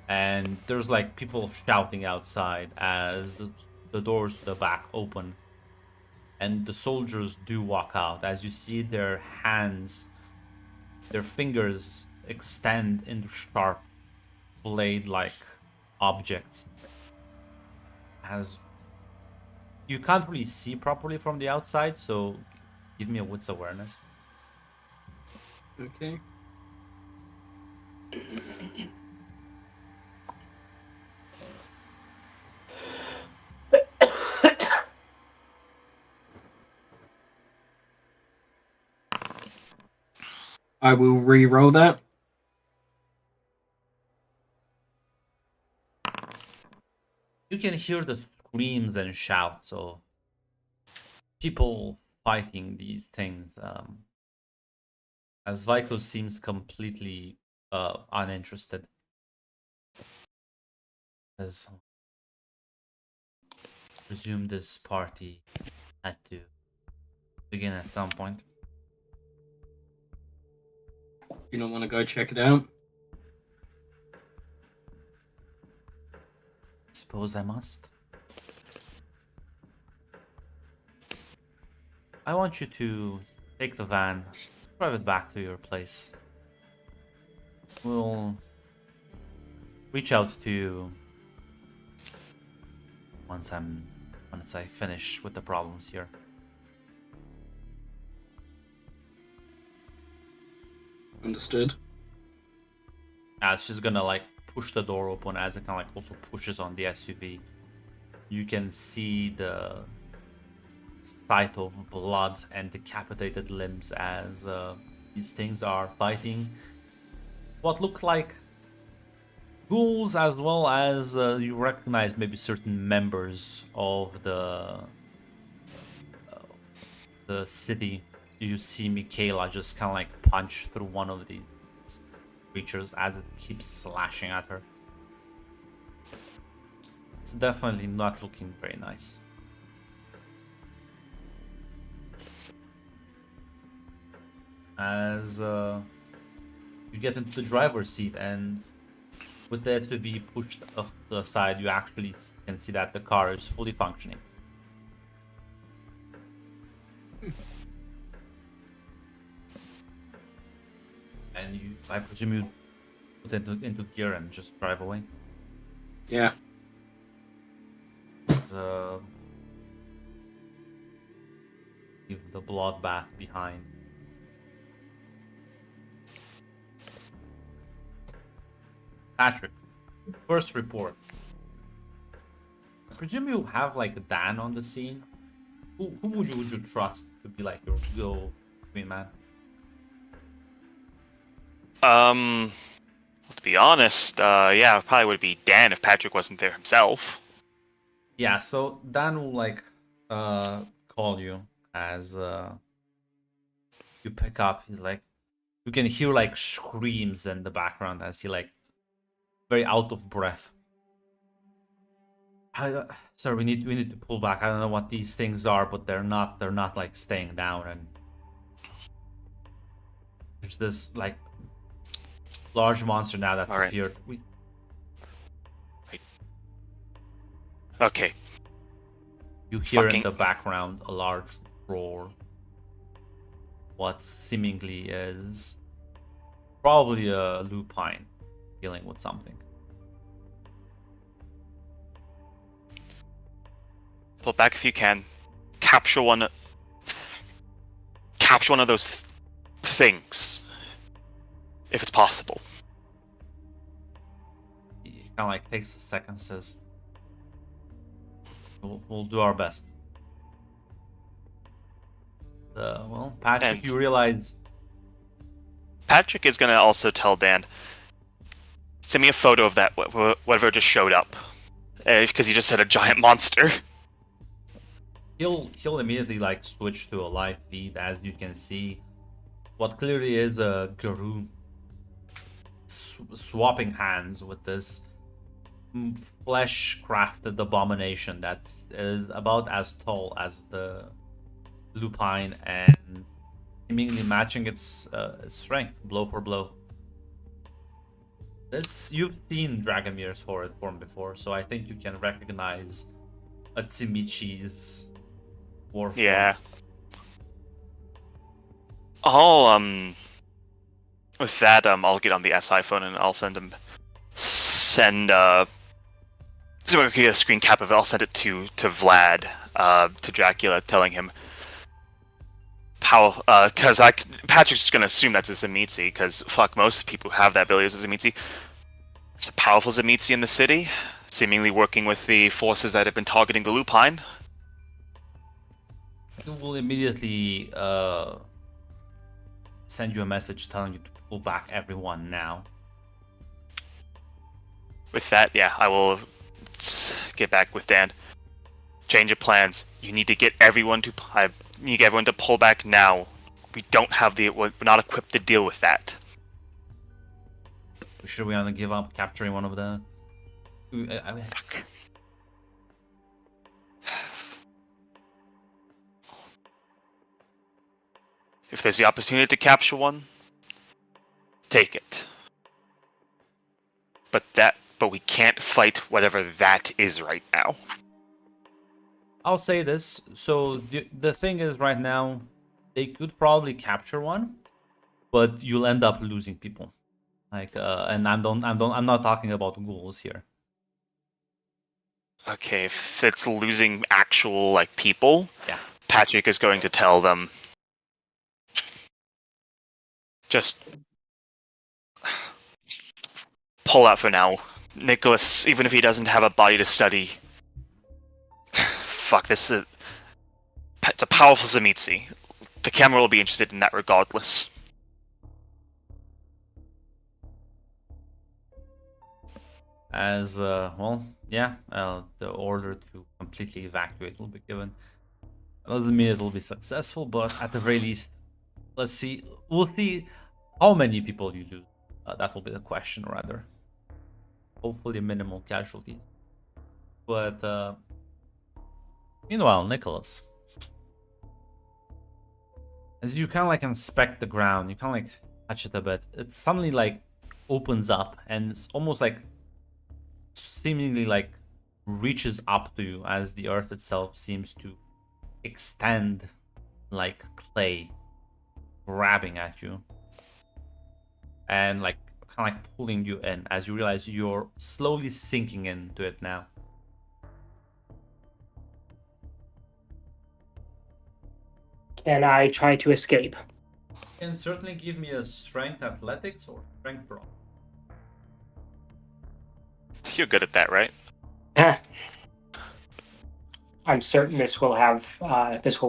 And there's like people shouting outside as the doors to the back open. And the soldiers do walk out as you see their hands, their fingers extend into sharp blade-like objects. As you can't really see properly from the outside, so give me a wits awareness. Okay. I will re-roll that. You can hear the screams and shouts of people fighting these things. As Vico seems completely uninterested. As presume this party had to begin at some point. You don't want to go check it out? Suppose I must. I want you to take the van, drive it back to your place. We'll reach out to you once I finish with the problems here. Understood. It's just gonna like push the door open as it kind of like also pushes on the SUV. You can see the sight of blood and decapitated limbs as these things are fighting what look like ghouls, as well as you recognize maybe certain members of the city. You see Michaela just kind of like punch through one of these creatures as it keeps slashing at her. It's definitely not looking very nice. As you get into the driver's seat, and with the SUV pushed off the side, you actually can see that the car is fully functioning. And you, I presume you put it into gear and just drive away. Yeah. Leave the bloodbath behind. Patrick, first report. I presume you have like Dan on the scene. Who would you trust to be like your queen man? To be honest, yeah, it probably would be Dan if Patrick wasn't there himself. Yeah, so Dan will like call you as you pick up. He's like, you can hear like screams in the background as he like very out of breath. Sir, we need to pull back. I don't know what these things are, but they're not like staying down, and there's this like large monster now that's All right. appeared. Okay. You hear in Fucking- the background a large roar. What seemingly is probably a lupine dealing with something. Pull back if you can. Capture one of those things, if it's possible. He kind of like takes a second, says, "We'll do our best." Well, Patrick, And- you realize Patrick is gonna also tell Dan, send me a photo of that whatever just showed up, because he just said a giant monster. he'll immediately like switch to a live feed, as you can see what clearly is a Guru swapping hands with this flesh-crafted abomination that is about as tall as the lupine and seemingly matching its strength, blow for blow. This you've seen Dragomir's horrid form before, so I think you can recognize Atsimichi's war form. Yeah. I'll with that I'll get on the SI phone and I'll send so I can get a screen cap of it. I'll send it to Vlad, to Dracula, telling him how because Patrick's just gonna assume that's a Zemitzi, because fuck, most people who have that ability is a Zemitzi. It's a powerful Zemitzi in the city, seemingly working with the forces that have been targeting the Lupine. He will immediately send you a message telling you to pull back everyone now. With that, yeah, I will get back with Dan. Change of plans. You need to get everyone to. I need everyone to pull back now. We don't have we're not equipped to deal with that. Should we want to give up capturing one of the? Fuck. If there's the opportunity to capture one, take it. But we can't fight whatever that is right now. I'll say this. So the thing is, right now, they could probably capture one, but you'll end up losing people. Like, and I'm not talking about ghouls here. Okay, if it's losing actual people, yeah, Patrick is going to tell them. Just pull out for now. Nicholas, even if he doesn't have a body to study, fuck, it's a powerful Zemitzi. The camera will be interested in that regardless. As the order to completely evacuate will be given. Doesn't mean it will be successful, but at the very least, let's see. We'll see how many people you lose. That will be the question, rather. Hopefully, minimal casualties. But meanwhile, Nicholas, as you kind of inspect the ground, you kind of touch it a bit. It suddenly opens up, and it's almost seemingly reaches up to you as the earth itself seems to extend like clay, grabbing at you and kind of pulling you in as you realize you're slowly sinking into it now. Can I try to escape? You can certainly give me a strength athletics or strength brawl. You're good at that, right? I'm certain this will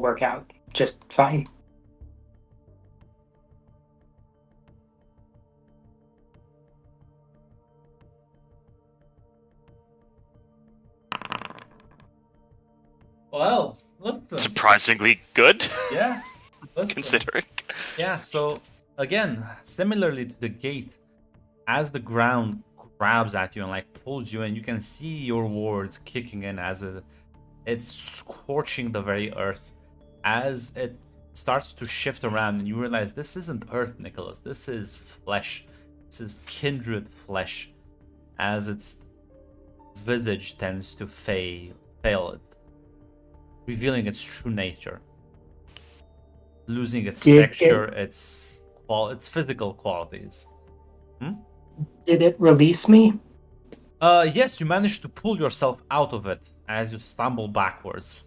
work out just fine. Well, listen. Surprisingly good. Yeah. Considering. Yeah, so again, similarly to the gate, as the ground grabs at you and pulls you in, you can see your wards kicking in as it's scorching the very earth. As it starts to shift around and you realize this isn't earth, Nicholas. This is flesh. This is kindred flesh. As its visage tends to fail it, revealing its true nature, losing its texture, its physical qualities. Did it release me? Yes, you managed to pull yourself out of it as you stumble backwards.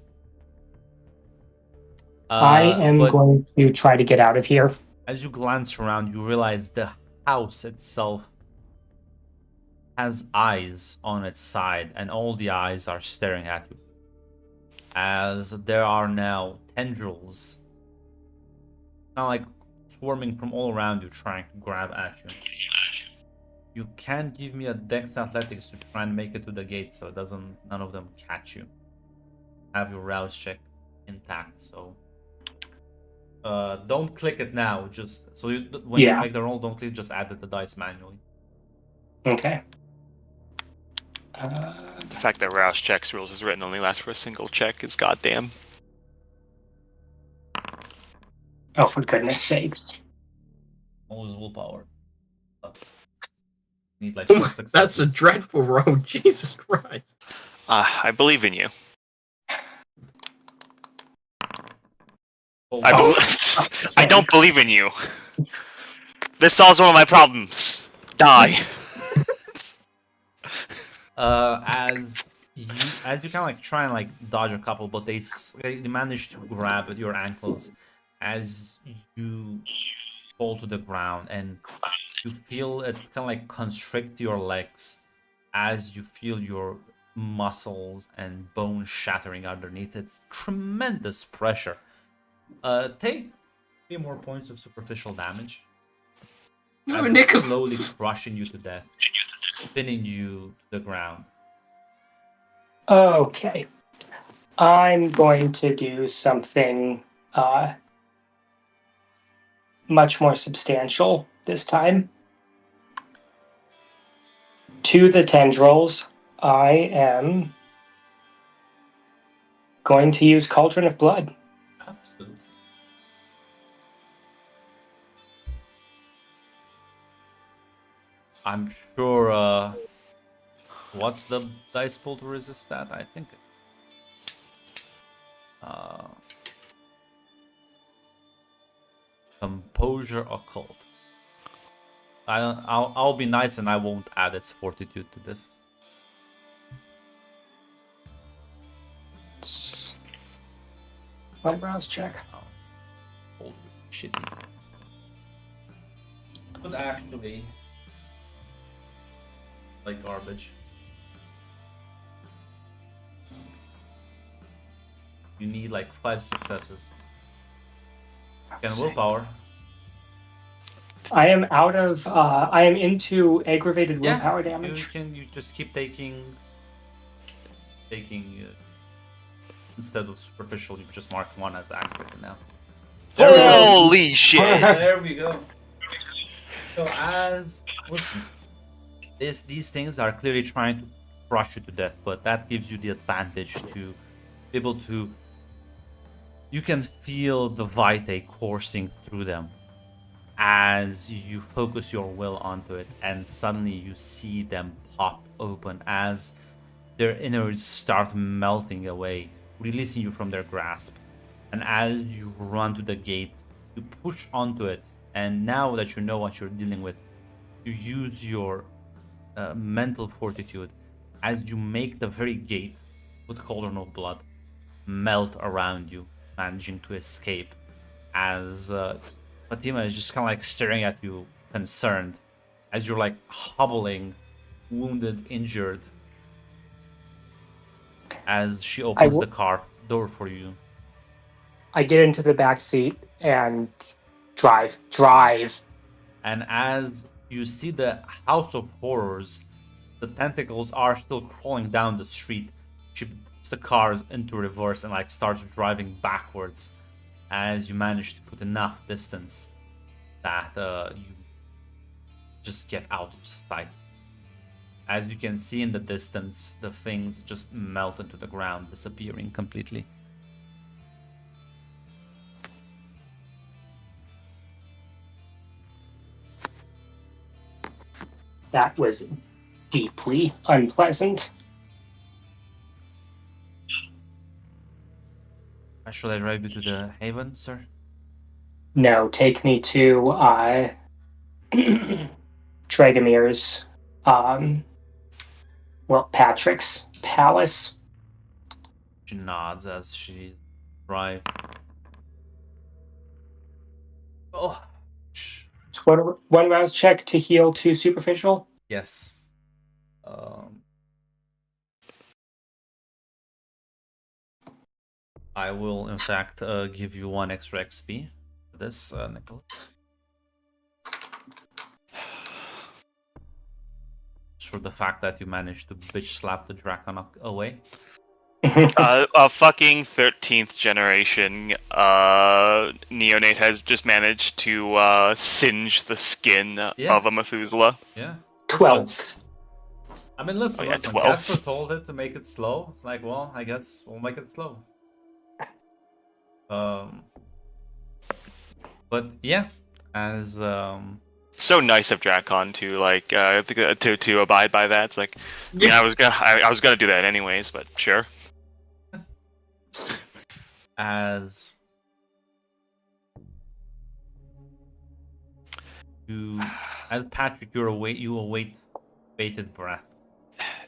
I am going to try to get out of here. As you glance around, you realize the house itself has eyes on its side, and all the eyes are staring at you. As there are now tendrils kind of swarming from all around you, trying to grab at you. You can give me a dex athletics to try and make it to the gate so none of them catch you. Have your rouse check intact, so don't click it now. Just when you make the roll, don't click. Just add the dice manually. Okay. The fact that Rouse checks rules is written only lasts for a single check is goddamn. Oh, for goodness sakes. Always willpower. Need like 4 successes. That's a dreadful roll, Jesus Christ. I believe in you. Oh, I don't believe in you. This solves one of my problems. Die. As you kind of like try and like dodge a couple, but they manage to grab at your ankles as you fall to the ground, and you feel it kind of like constrict your legs as you feel your muscles and bones shattering underneath. It's tremendous pressure. Take 3 more points of superficial damage. No, as it's Nicholas. slowly crushing you to death, spinning you to the ground. Okay. I'm going to do something much more substantial this time. To the tendrils, I am going to use Cauldron of Blood. Absolutely. I'm sure, what's the dice pool to resist that? I think Composure Occult. I'll be nice and I won't add its fortitude to this. My browse check. Oh, old shitty. But actually, like garbage. You need like 5 successes. Can willpower. I am out of. I am into aggravated willpower damage. You just keep taking. Instead of superficial, you just mark 1 as aggravated now. Holy shit! There we go. So listen, these things are clearly trying to crush you to death, but that gives you the advantage to be able to. You can feel the vitae coursing through them as you focus your will onto it, and suddenly you see them pop open as their innards start melting away, releasing you from their grasp. And as you run to the gate, you push onto it, and now that you know what you're dealing with, you use your mental fortitude as you make the very gate with Cauldron of Blood melt around you, managing to escape as Fatima is just kind of like staring at you, concerned, as you're like hobbling, wounded, injured, as she opens the car door for you. I get into the back seat and drive. And as you see the House of Horrors, the tentacles are still crawling down the street. She puts the cars into reverse and like starts driving backwards as you manage to put enough distance that you just get out of sight. As you can see in the distance, the things just melt into the ground, disappearing completely. That was deeply unpleasant. Should I drive you to the haven, sir? No, take me to Dragomir's, Patrick's palace. She nods as she drives. Oh. So one rouse check to heal 2 superficial. Yes. I will, in fact, give you 1 extra XP for this, Nicholas. For the fact that you managed to bitch slap the Drakon away. A fucking 13th generation neonate has just managed to singe the skin of a Methuselah. Yeah. 12th. I mean, listen, Oh, yeah, listen. 12. Casper told it to make it slow. It's like, well, I guess we'll make it slow. But yeah, as So nice of Drakon to like to abide by that. It's like, Yeah. yeah, I was gonna do that anyways, but sure. as you, as Patrick, you await bated breath.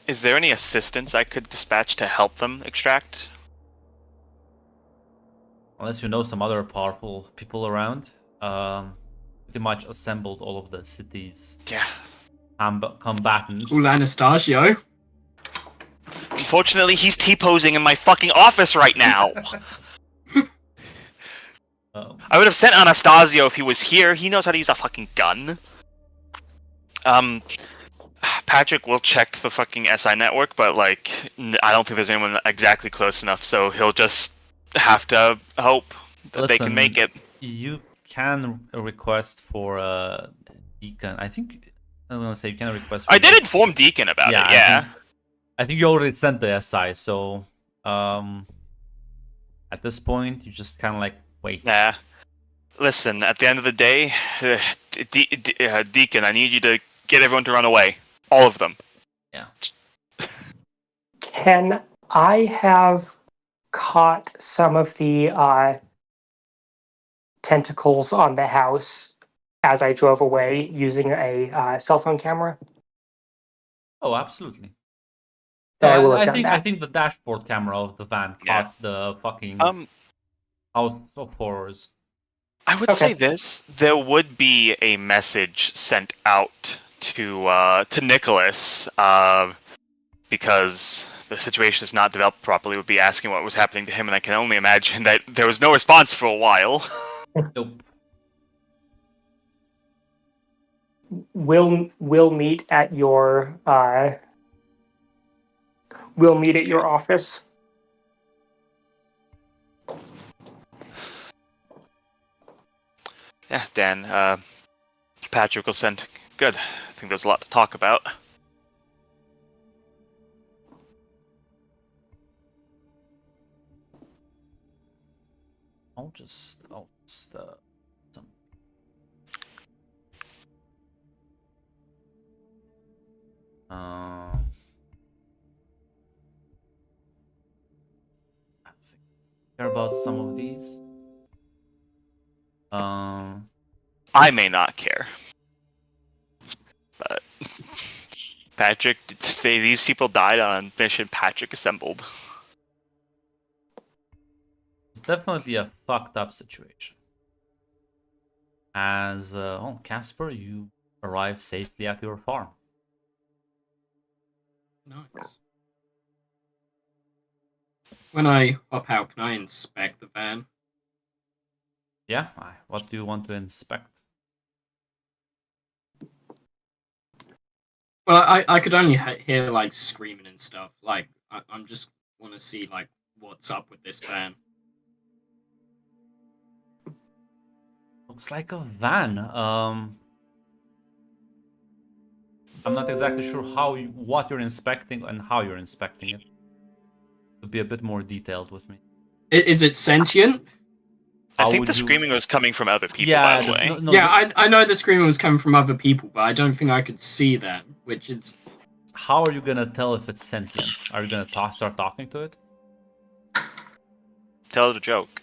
Is there any assistance I could dispatch to help them extract? Unless you know some other powerful people around. Pretty much assembled all of the city's Yeah. combatants. Cool Anastasio. Unfortunately, he's T-posing in my fucking office right now. I would have sent Anastasio if he was here. He knows how to use a fucking gun. Patrick will check the fucking SI network, but like, I don't think there's anyone exactly close enough, so he'll just have to hope that they can Listen, make it. You can request for a Deacon. I think I was gonna say you can request. For I did inform Deacon about it. Yeah. I think you already sent the SI. So, at this point, you just kind of like wait. Nah. Listen, at the end of the day, Deacon, I need you to get everyone to run away. All of them. Yeah. Can I have caught some of the tentacles on the house as I drove away using a cell phone camera? Oh, absolutely. Then I No, will have I done think that. I think the dashboard camera of the van Yeah. caught the fucking house of horrors. I would say this: there would be a message sent out to Nicholas, because the situation is not developed properly. Would be asking what was happening to him, and I can only imagine that there was no response for a while. Nope. We'll meet at your office. Yeah, Dan. Patrick will send. Good. I think there's a lot to talk about. I'll just some. Care about some of these. I may not care, but Patrick, these people died on mission Patrick assembled. It's definitely a fucked up situation. As Casper, you arrive safely at your farm. Nice. When I hop out, can I inspect the van? Yeah. What do you want to inspect? Well, I could only hear like screaming and stuff. Like I'm just want to see like what's up with this van. Looks like a van. I'm not exactly sure what you're inspecting and how you're inspecting it. To be a bit more detailed with me. Is it sentient? I think the screaming was coming from other people, Yeah, by the way. Yeah, I know the screaming was coming from other people, but I don't think I could see that, which is... How are you gonna tell if it's sentient? Are you gonna start talking to it? Tell it a joke.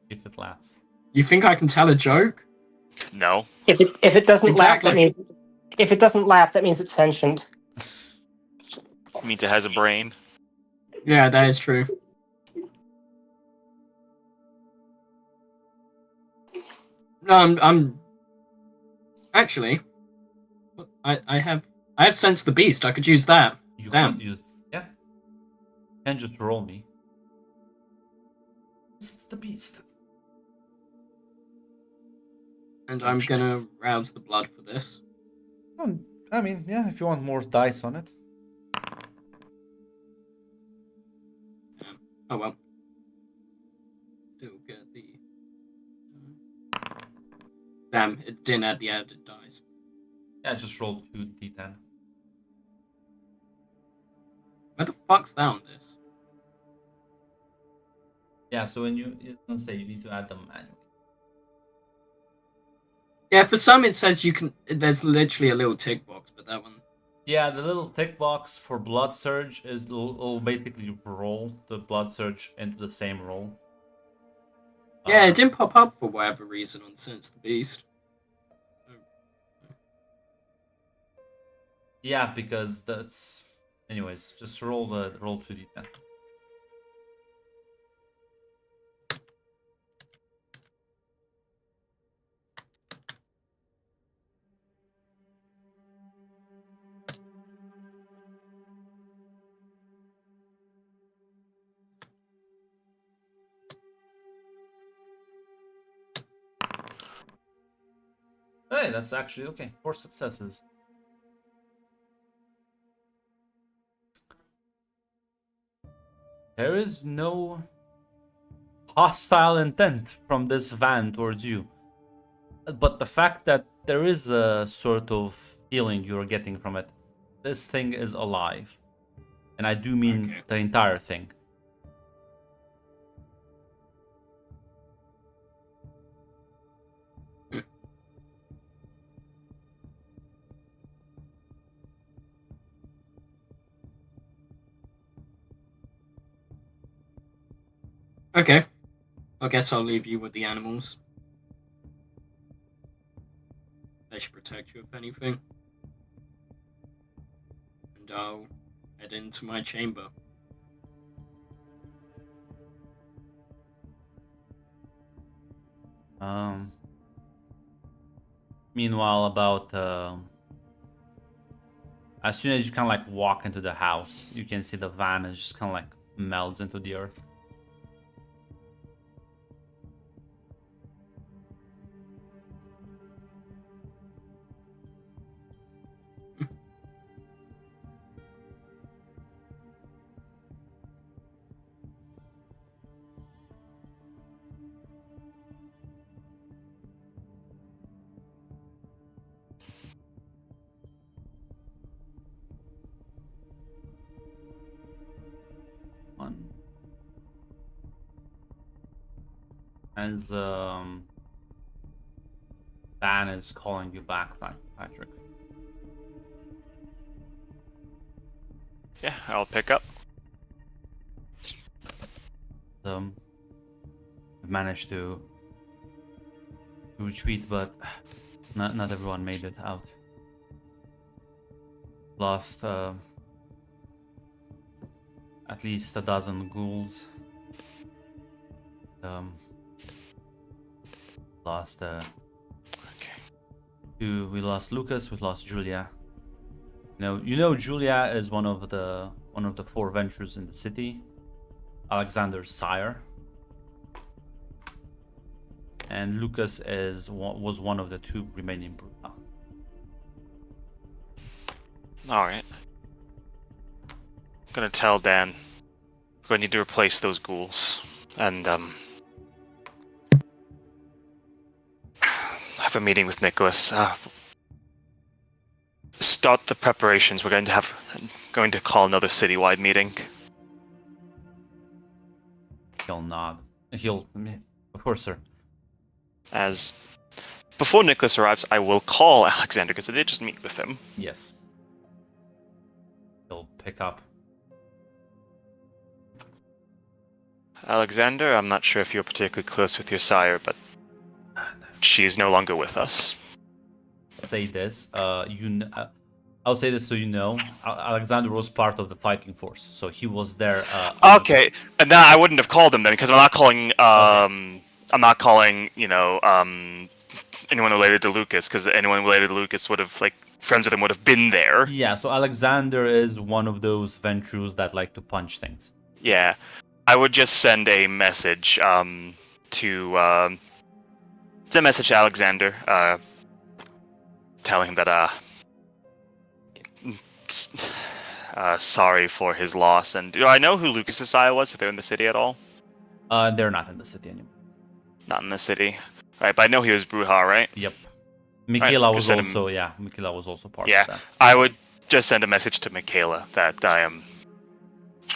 If it laughs. You think I can tell a joke? No. If it doesn't laugh, Exactly. that means it's sentient. It means it has a brain. Yeah, that is true. No, I'm actually. I have Sense the Beast. I could use that. You Damn. could use, yeah. You can just roll me. It's the beast. And I'm gonna rouse the blood for this. I mean, yeah, if you want more dice on it. Oh well. Still get the. Damn! It didn't add the added dice. Yeah, just roll 2d10. Where the fuck's that on this? Yeah, so when it's gonna say you need to add them manually. Yeah, for some it says you can. There's literally a little tick box, but that one. Yeah, the little tick box for blood surge will basically roll the blood surge into the same roll. Yeah, it didn't pop up for whatever reason on Since the Beast. Yeah, because that's. Anyways, just roll 2d10. Hey, that's actually okay. 4 successes. There is no hostile intent from this van towards you. But the fact that there is a sort of feeling you're getting from it, this thing is alive. And I do mean Okay. the entire thing. Okay. I guess I'll leave you with the animals. They should protect you if anything. And I'll head into my chamber. Meanwhile, about as soon as you kind of like walk into the house, you can see the van is just kind of like melts into the earth. One. As Dan is calling you back, Patrick. Yeah, I'll pick up. We've managed to retreat, but not everyone made it out. Lost at least a dozen ghouls. Lost Okay. we lost Lucas, we lost Julia. You know Julia is one of the 4 ventures in the city, Alexander's sire. And Lucas was one of the 2 remaining Bruta. Alright. I'm gonna tell Dan we're gonna need to replace those ghouls. And have a meeting with Nicholas. Start the preparations. We're going to call another citywide meeting. He'll nod. Of course, sir. As before Nicholas arrives, I will call Alexander because I did just meet with him. Yes. He'll pick up. Alexander, I'm not sure if you're particularly close with your sire, but she is no longer with us. Say this. I'll say this so you know. Alexander was part of the fighting force, so he was there. Okay, and then I wouldn't have called him then because I'm not calling. I'm not calling. Anyone related to Lucas because anyone related to Lucas would have friends with him would have been there. Yeah. So Alexander is one of those Ventrus that like to punch things. Yeah, I would just send a message to Alexander, telling him that sorry for his loss. And do I know who Lucas's sire was? If they're in the city at all? They're not in the city anymore. Not in the city, right? But I know he was Bruja, right? Yep. Michaela Right, was just also Michaela was also part Yeah, of that. I would just send a message to Michaela that I am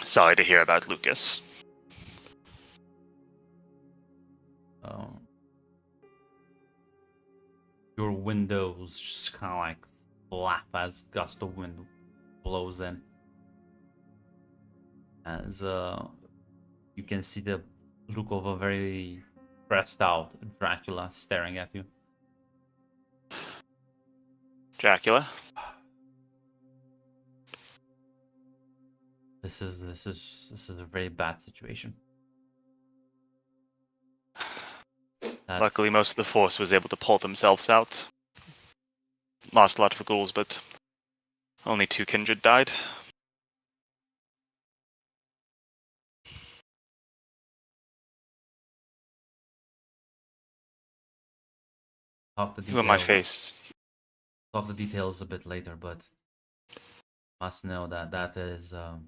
Sorry to hear about Lucas. Your windows just kind of like flap as a gust of wind blows in. As you can see the look of a very stressed out Dracula staring at you. Dracula? This is a very bad situation. Luckily, most of the force was able to pull themselves out. Lost a lot of ghouls, but only 2 kindred died. Talk the Who in my details. face? Talk the details a bit later, but must know that is I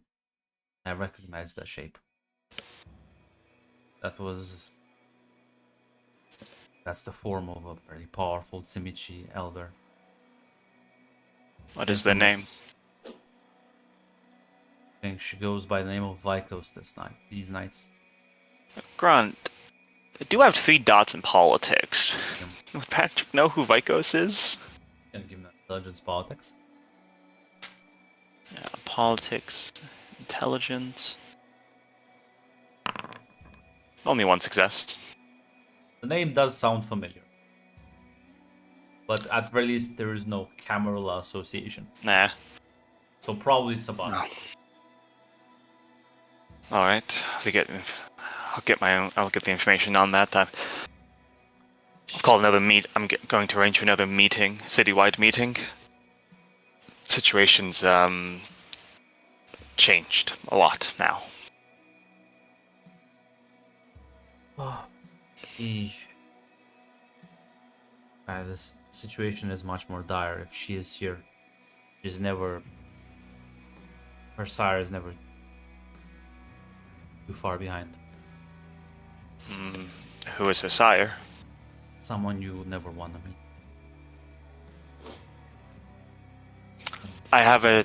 recognize that shape. That's the form of a very powerful Simichi elder. What is their name? I think she goes by the name of Vikos these nights. Grant, I do have 3 dots in politics. Would Patrick know who Vikos is? Can give them intelligence politics. Yeah, politics, intelligence. Only 1 success. The name does sound familiar. But at very least there is no Camarilla association. Nah. So probably Saban. No. Alright. I'll get the information on that. I'll call another I'm going to arrange for another meeting, citywide meeting. Situation's changed a lot now. This situation is much more dire. If she is here, her sire is never too far behind. Who is her sire? Someone you would never want to meet. I have a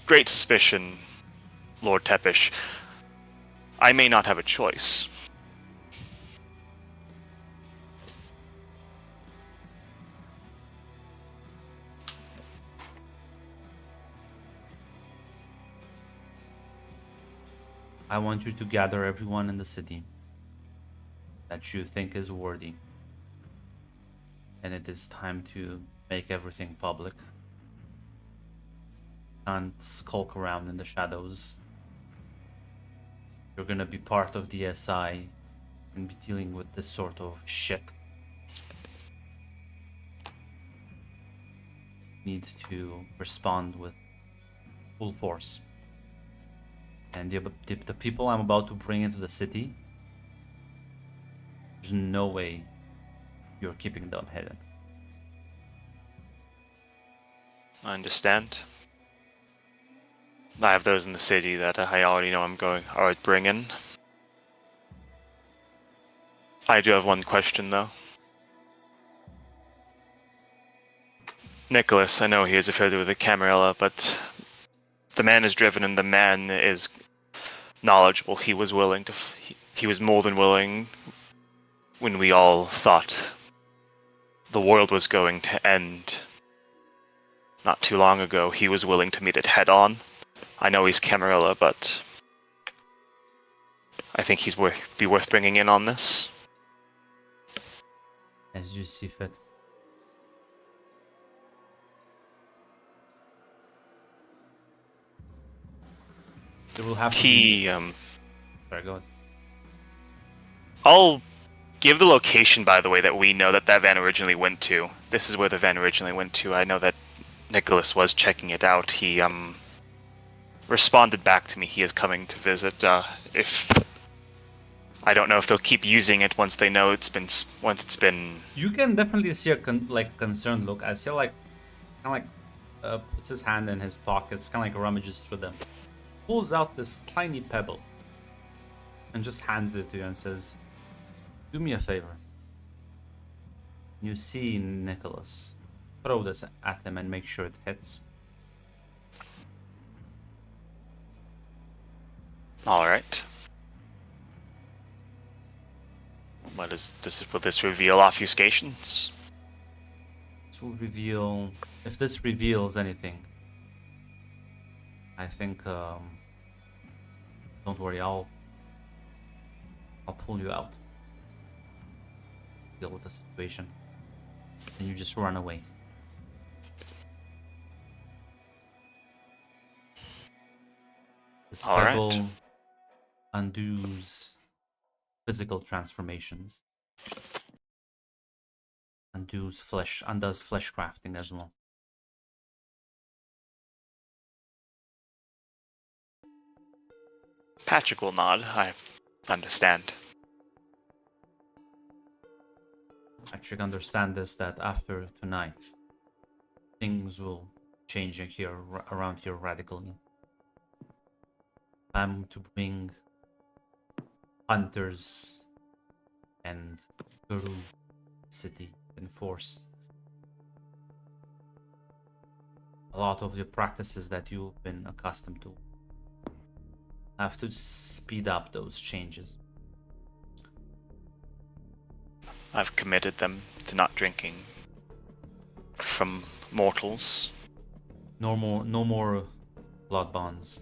great suspicion, Lord Tepish. I may not have a choice. I want you to gather everyone in the city that you think is worthy. And it is time to make everything public. Can't skulk around in the shadows. You're gonna be part of the SI and be dealing with this sort of shit. Need to respond with full force. And the people I'm about to bring into the city, there's no way you're keeping them hidden. I understand. I have those in the city that I already know I would bring in. I do have one question, though. Nicholas, I know he is affiliated with the Camarilla, but the man is driven and the man is knowledgeable. He was more than willing when we all thought the world was going to end not too long ago. He was willing to meet it head on. I know he's Camarilla, but I think he's worth bringing in on this. As you see fit. There will have to be... Sorry, go ahead. I'll give the location, by the way, that we know that van originally went to. This is where the van originally went to. I know that Nicholas was checking it out. He responded back to me. He is coming to visit. I don't know if they'll keep using it once they know it's been. You can definitely see a concerned look. I feel like puts his hand in his pockets, kind of like rummages through them, pulls out this tiny pebble, and just hands it to you and says, "Do me a favor. You see Nicholas. Throw this at him and make sure it hits." All right. Will this reveal obfuscations? This will reveal. If this reveals anything, I think. Don't worry, I'll pull you out. Deal with the situation, and you just run away. The All right. spell undoes physical transformations. Undoes flesh crafting as well. Patrick will nod. I understand. Patrick, understand this, that after tonight, things will change here around here radically. I'm to bring hunters and Guru city in force. A lot of the practices that you've been accustomed to have to speed up those changes. I've committed them to not drinking from mortals. No more blood bonds.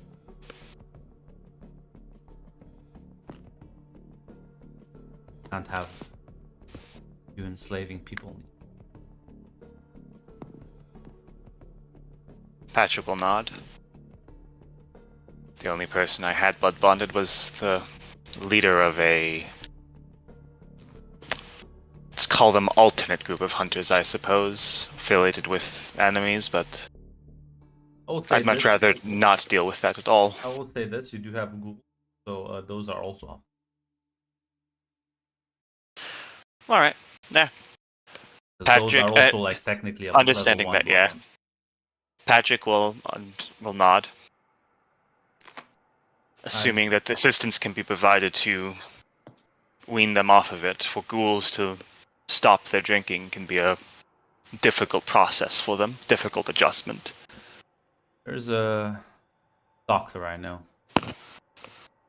Can't have you enslaving people. Patrick will nod. The only person I had blood bonded was the leader of a... Let's call them alternate group of hunters, I suppose, affiliated with enemies, but I'd much rather not deal with that at all. I will say this, you do have Google, so those are also up. Alright, yeah. Those are also like technically understanding that, yeah. Patrick will nod. Assuming that the assistance can be provided to wean them off of it. For ghouls to stop their drinking can be a difficult process for them, difficult adjustment. There's a doctor I know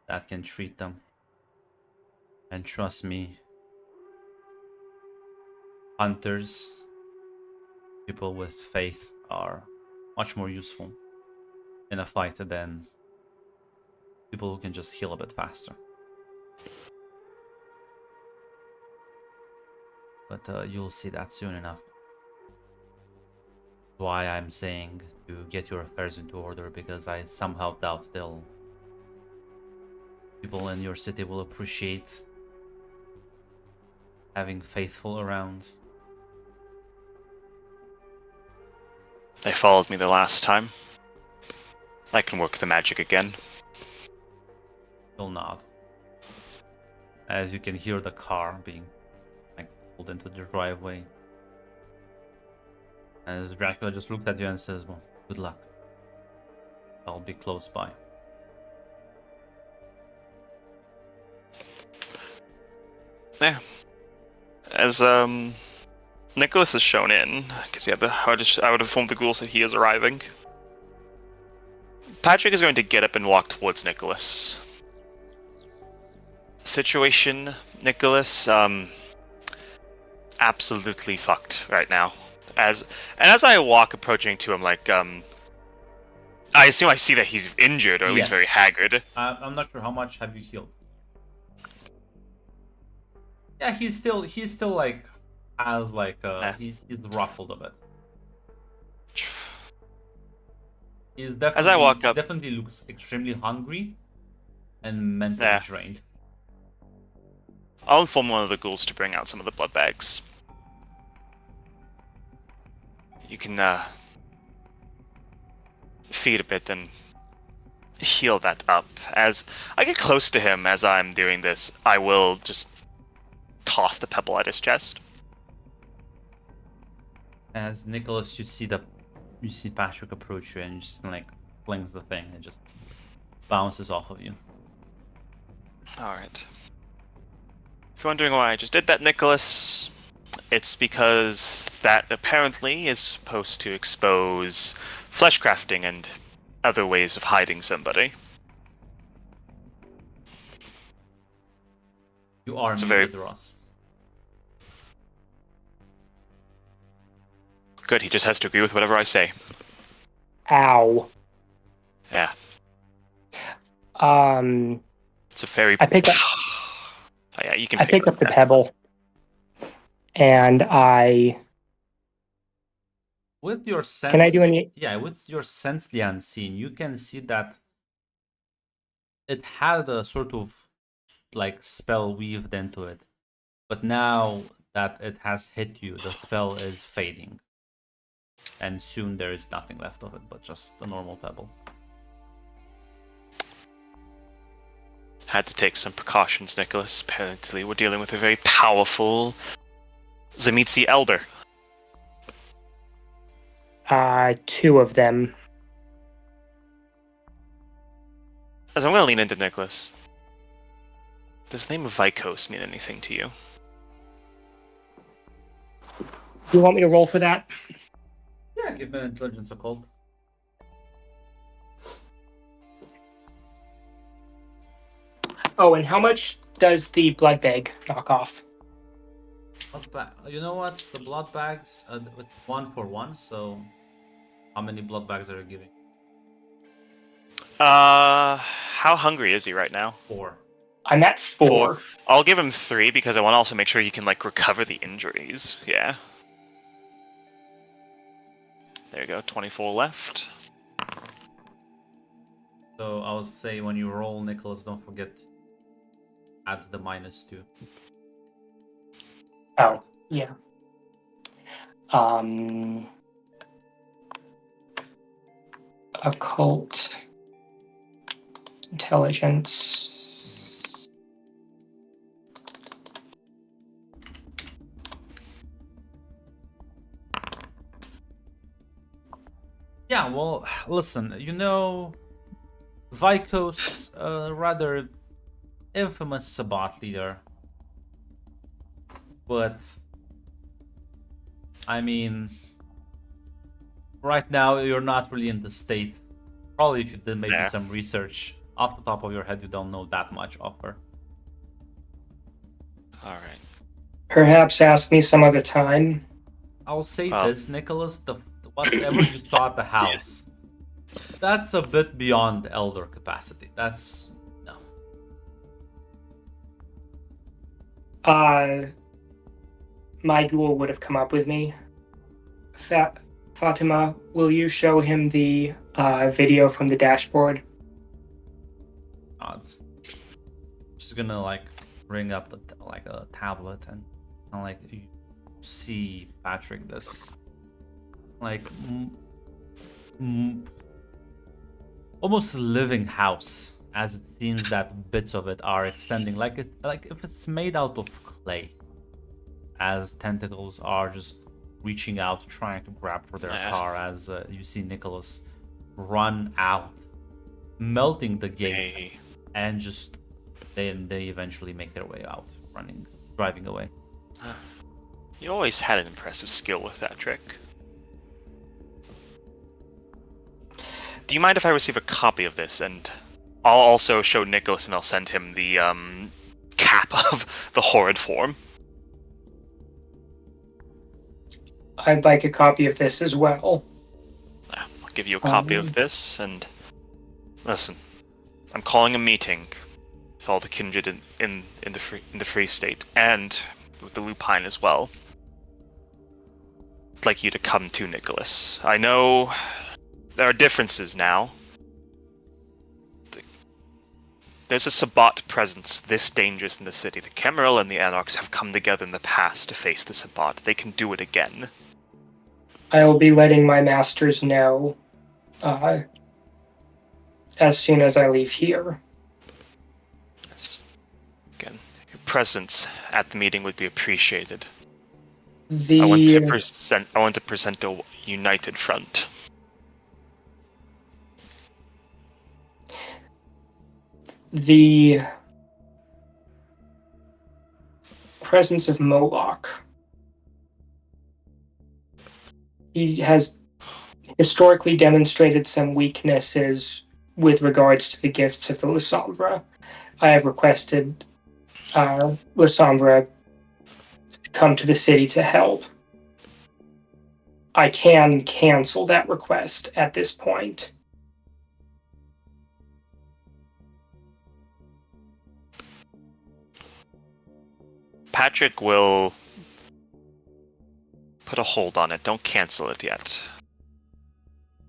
that can treat them. And trust me, hunters, people with faith, are much more useful in a fight than people who can just heal a bit faster. But you'll see that soon enough. That's why I'm saying to get your affairs into order, because I somehow doubt people in your city will appreciate having faithful around. They followed me the last time. I can work the magic again. You'll nod. As you can hear the car being pulled into the driveway. As Dracula just looked at you and says, well, good luck. I'll be close by. Yeah. As Nicholas is shown in, because I would inform the ghouls that he is arriving. Patrick is going to get up and walk towards Nicholas. Situation, Nicholas, absolutely fucked right now. As I walk approaching to him, like, I assume I see that he's injured, or at least very haggard. I'm not sure how much have you healed. Yeah, he's still like, has like, he's ruffled a bit. He's definitely, as I walk up, definitely looks extremely hungry and mentally drained. I'll inform one of the ghouls to bring out some of the blood bags. You can feed a bit and heal that up. As I get close to him as I'm doing this, I will just toss the pebble at his chest. As Nicholas, you see Patrick approach you and you just like flings the thing and just bounces off of you. Alright. If you're wondering why I just did that, Nicholas, it's because that apparently is supposed to expose flesh crafting and other ways of hiding somebody. You are It's a muted, Ross. Good, he just has to agree with whatever I say. Ow. Yeah, Um, it's a very... I pick up. Oh, yeah, you can I pick pick up the that. pebble, and I. With your sense, Can I do any? yeah, with your sense the unseen, you can see that it had a sort of like spell weaved into it, but now that it has hit you, the spell is fading, and soon there is nothing left of it but just a normal pebble. Had to take some precautions, Nicholas. Apparently, we're dealing with a very powerful Zamitsi elder. Two of them. As I'm going to lean into Nicholas, does the name of Vikos mean anything to you? You want me to roll for that? Yeah, give me an intelligence occult. Oh, and how much does the blood bag knock off? You know what? The blood bags, it's 1 for 1, so how many blood bags are you giving? How hungry is he right now? 4. I'm at 4. I'll give him 3 because I want to also make sure he can like recover the injuries. Yeah. There you go, 24 left. So I'll say when you roll, Nicholas, don't forget add the -2. Oh, yeah. Occult intelligence. Yeah, well, listen, you know, Vikos, rather infamous Sabbat leader. But, I mean, right now you're not really in the state. Probably if you did maybe some research, off the top of your head, you don't know that much of her. Alright. Perhaps ask me some other time. I'll say this, Nicholas, whatever you saw at the house, that's a bit beyond elder capacity. That's, no. My ghoul would have come up with me. Fatima, will you show him the video from the dashboard? Odds. Just gonna like bring up like a tablet and like you see Patrick this like almost living house, as it seems that bits of it are extending like if it's made out of clay, as tentacles are just reaching out trying to grab for their car, as you see Nicholas run out, melting the gate, and just they eventually make their way out, driving away. You always had an impressive skill with that trick. Do you mind if I receive a copy of this, and I'll also show Nicholas and I'll send him the cap of the horrid form? I'd like a copy of this as well. I'll give you a copy of this, and listen, I'm calling a meeting with all the kindred in the Free State, and with the Lupine as well. I'd like you to come to, Nicholas. I know there are differences now. There's a Sabbat presence this dangerous in the city. The Camarilla and the Anarchs have come together in the past to face the Sabbat. They can do it again. I will be letting my masters know as soon as I leave here. Yes. Again, your presence at the meeting would be appreciated. I want to present a united front. The presence of Moloch. He has historically demonstrated some weaknesses with regards to the gifts of the Lysandra. I have requested Lasombra come to the city to help. I can cancel that request at this point. Patrick will put a hold on it. Don't cancel it yet.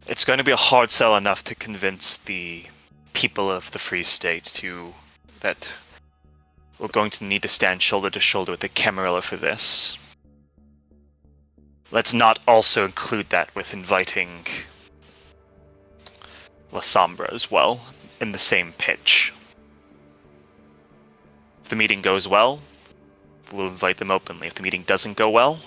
It's going to be a hard sell enough to convince the people of the Free State that we're going to need to stand shoulder to shoulder with the Camarilla for this. Let's not also include that with inviting La Sombra as well in the same pitch. If the meeting goes well, we'll invite them openly. If the meeting doesn't go well,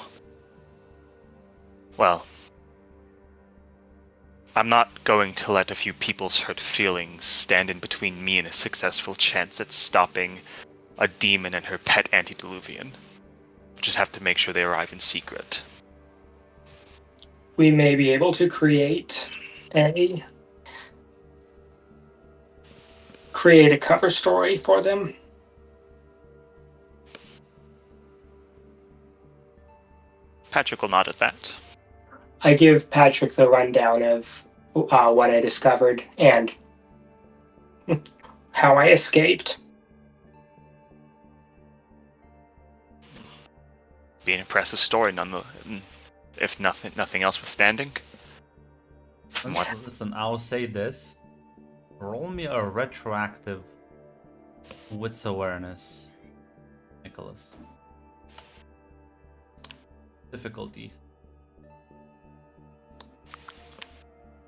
I'm not going to let a few people's hurt feelings stand in between me and a successful chance at stopping a demon and her pet antediluvian. Just have to make sure they arrive in secret. We may be able to create a cover story for them. Patrick will nod at that. I give Patrick the rundown of what I discovered and how I escaped. Be an impressive story, if nothing else withstanding. Listen, I'll say this. Roll me a retroactive wits awareness, Nicholas. Difficulty.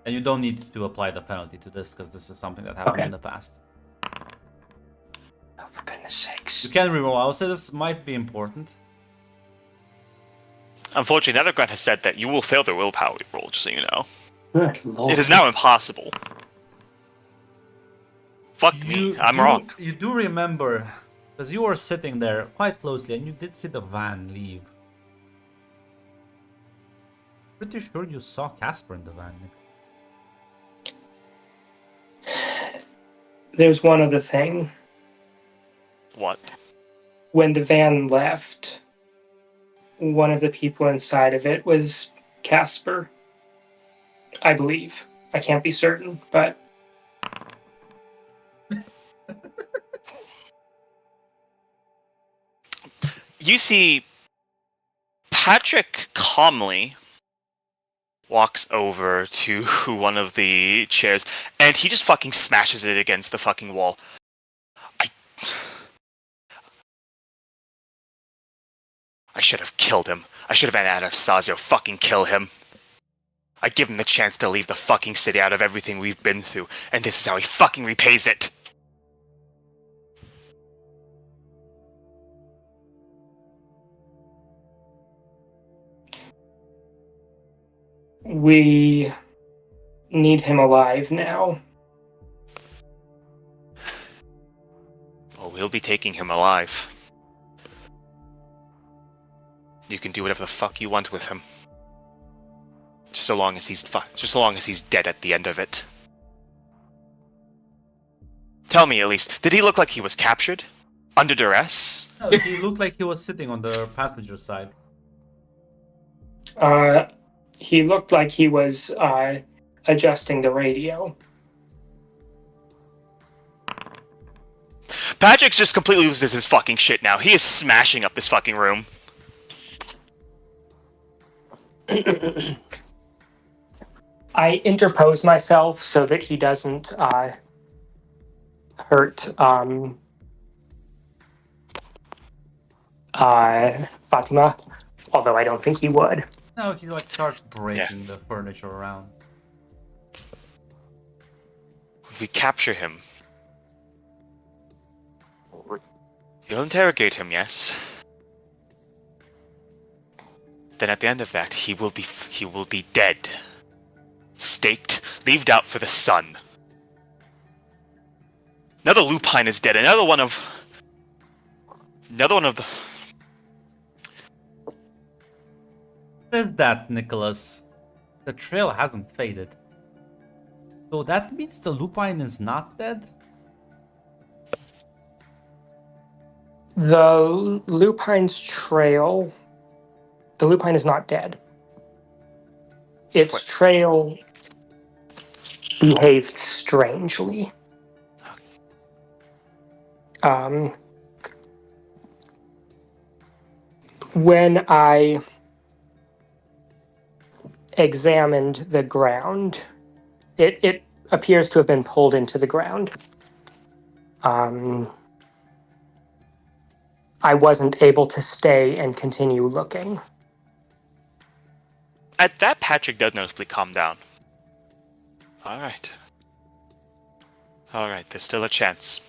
And you don't need to apply the penalty to this because this is something that happened in the past. Oh, for goodness sakes. You can reroll. I would say this might be important. Unfortunately, another grant has said that you will fail the willpower roll, just so you know. Good Lord. It is now impossible. Fuck me, I'm wrong. You do remember, because you were sitting there quite closely and you did see the van leave. Pretty sure you saw Casper in the van, Nick. There's one other thing. What? When the van left, one of the people inside of it was Casper. I believe. I can't be certain, but... You see, Patrick calmly walks over to one of the chairs, and he just fucking smashes it against the fucking wall. I should have killed him. I should have had Anastasio fucking kill him. I give him the chance to leave the fucking city out of everything we've been through, and this is how he fucking repays it. We need him alive now. Well, we'll be taking him alive. You can do whatever the fuck you want with him. Just so long as he's dead at the end of it. Tell me, at least, did he look like he was captured? Under duress? No, he looked like he was sitting on the passenger side. He looked like he was adjusting the radio. Patrick just completely loses his fucking shit now. He is smashing up this fucking room. I interpose myself so that he doesn't hurt Fatima, although I don't think he would. No, he like starts breaking the furniture around. If we capture him, you'll interrogate him, yes? Then at the end of that, he will be dead. Staked, leaved out for the sun. Another lupine is dead. Another one of the... What is that, Nicholas? The trail hasn't faded. So that means the lupine is not dead? The lupine's trail. The lupine is not dead. Its What? trail behaved strangely. When I examined the ground, it appears to have been pulled into the ground. I wasn't able to stay and continue looking. At that, Patrick does noticeably calm down. Alright. Alright, there's still a chance.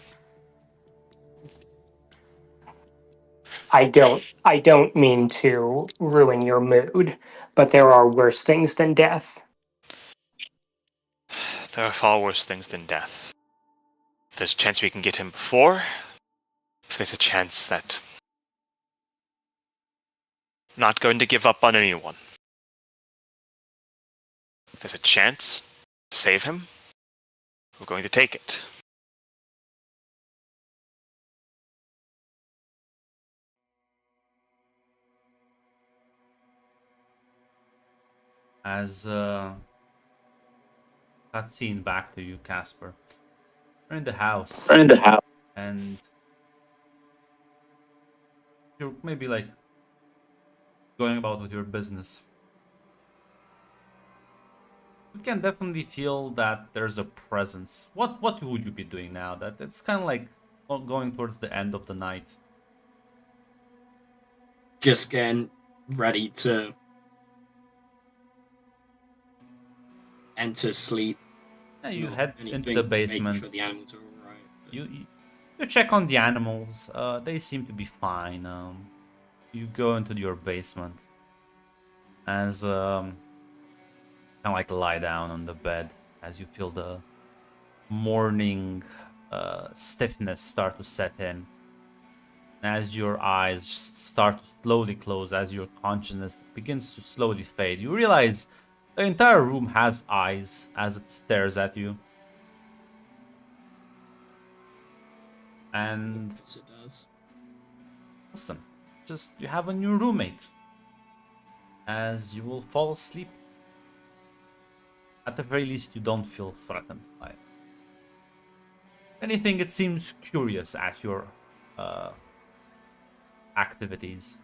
I don't mean to ruin your mood, but there are worse things than death. There are far worse things than death. If there's a chance we can get him before, if there's a chance that I'm not going to give up on anyone. If there's a chance to save him, we're going to take it. As cutscene back to you, Casper. You're in the house, and you're maybe like going about with your business. You can definitely feel that there's a presence. What would you be doing now? That it's kind of like going towards the end of the night. Just getting ready to enter sleep. Yeah, you Not head into anything, the making basement. sure the animals are alright. You check on the animals. They seem to be fine. You go into your basement as kind of like lie down on the bed as you feel the morning stiffness start to set in. As your eyes start to slowly close, as your consciousness begins to slowly fade, you realize the entire room has eyes as it stares at you. And Of course it does. listen, just you have a new roommate. As you will fall asleep. At the very least, you don't feel threatened by it. If anything, it seems curious at your activities.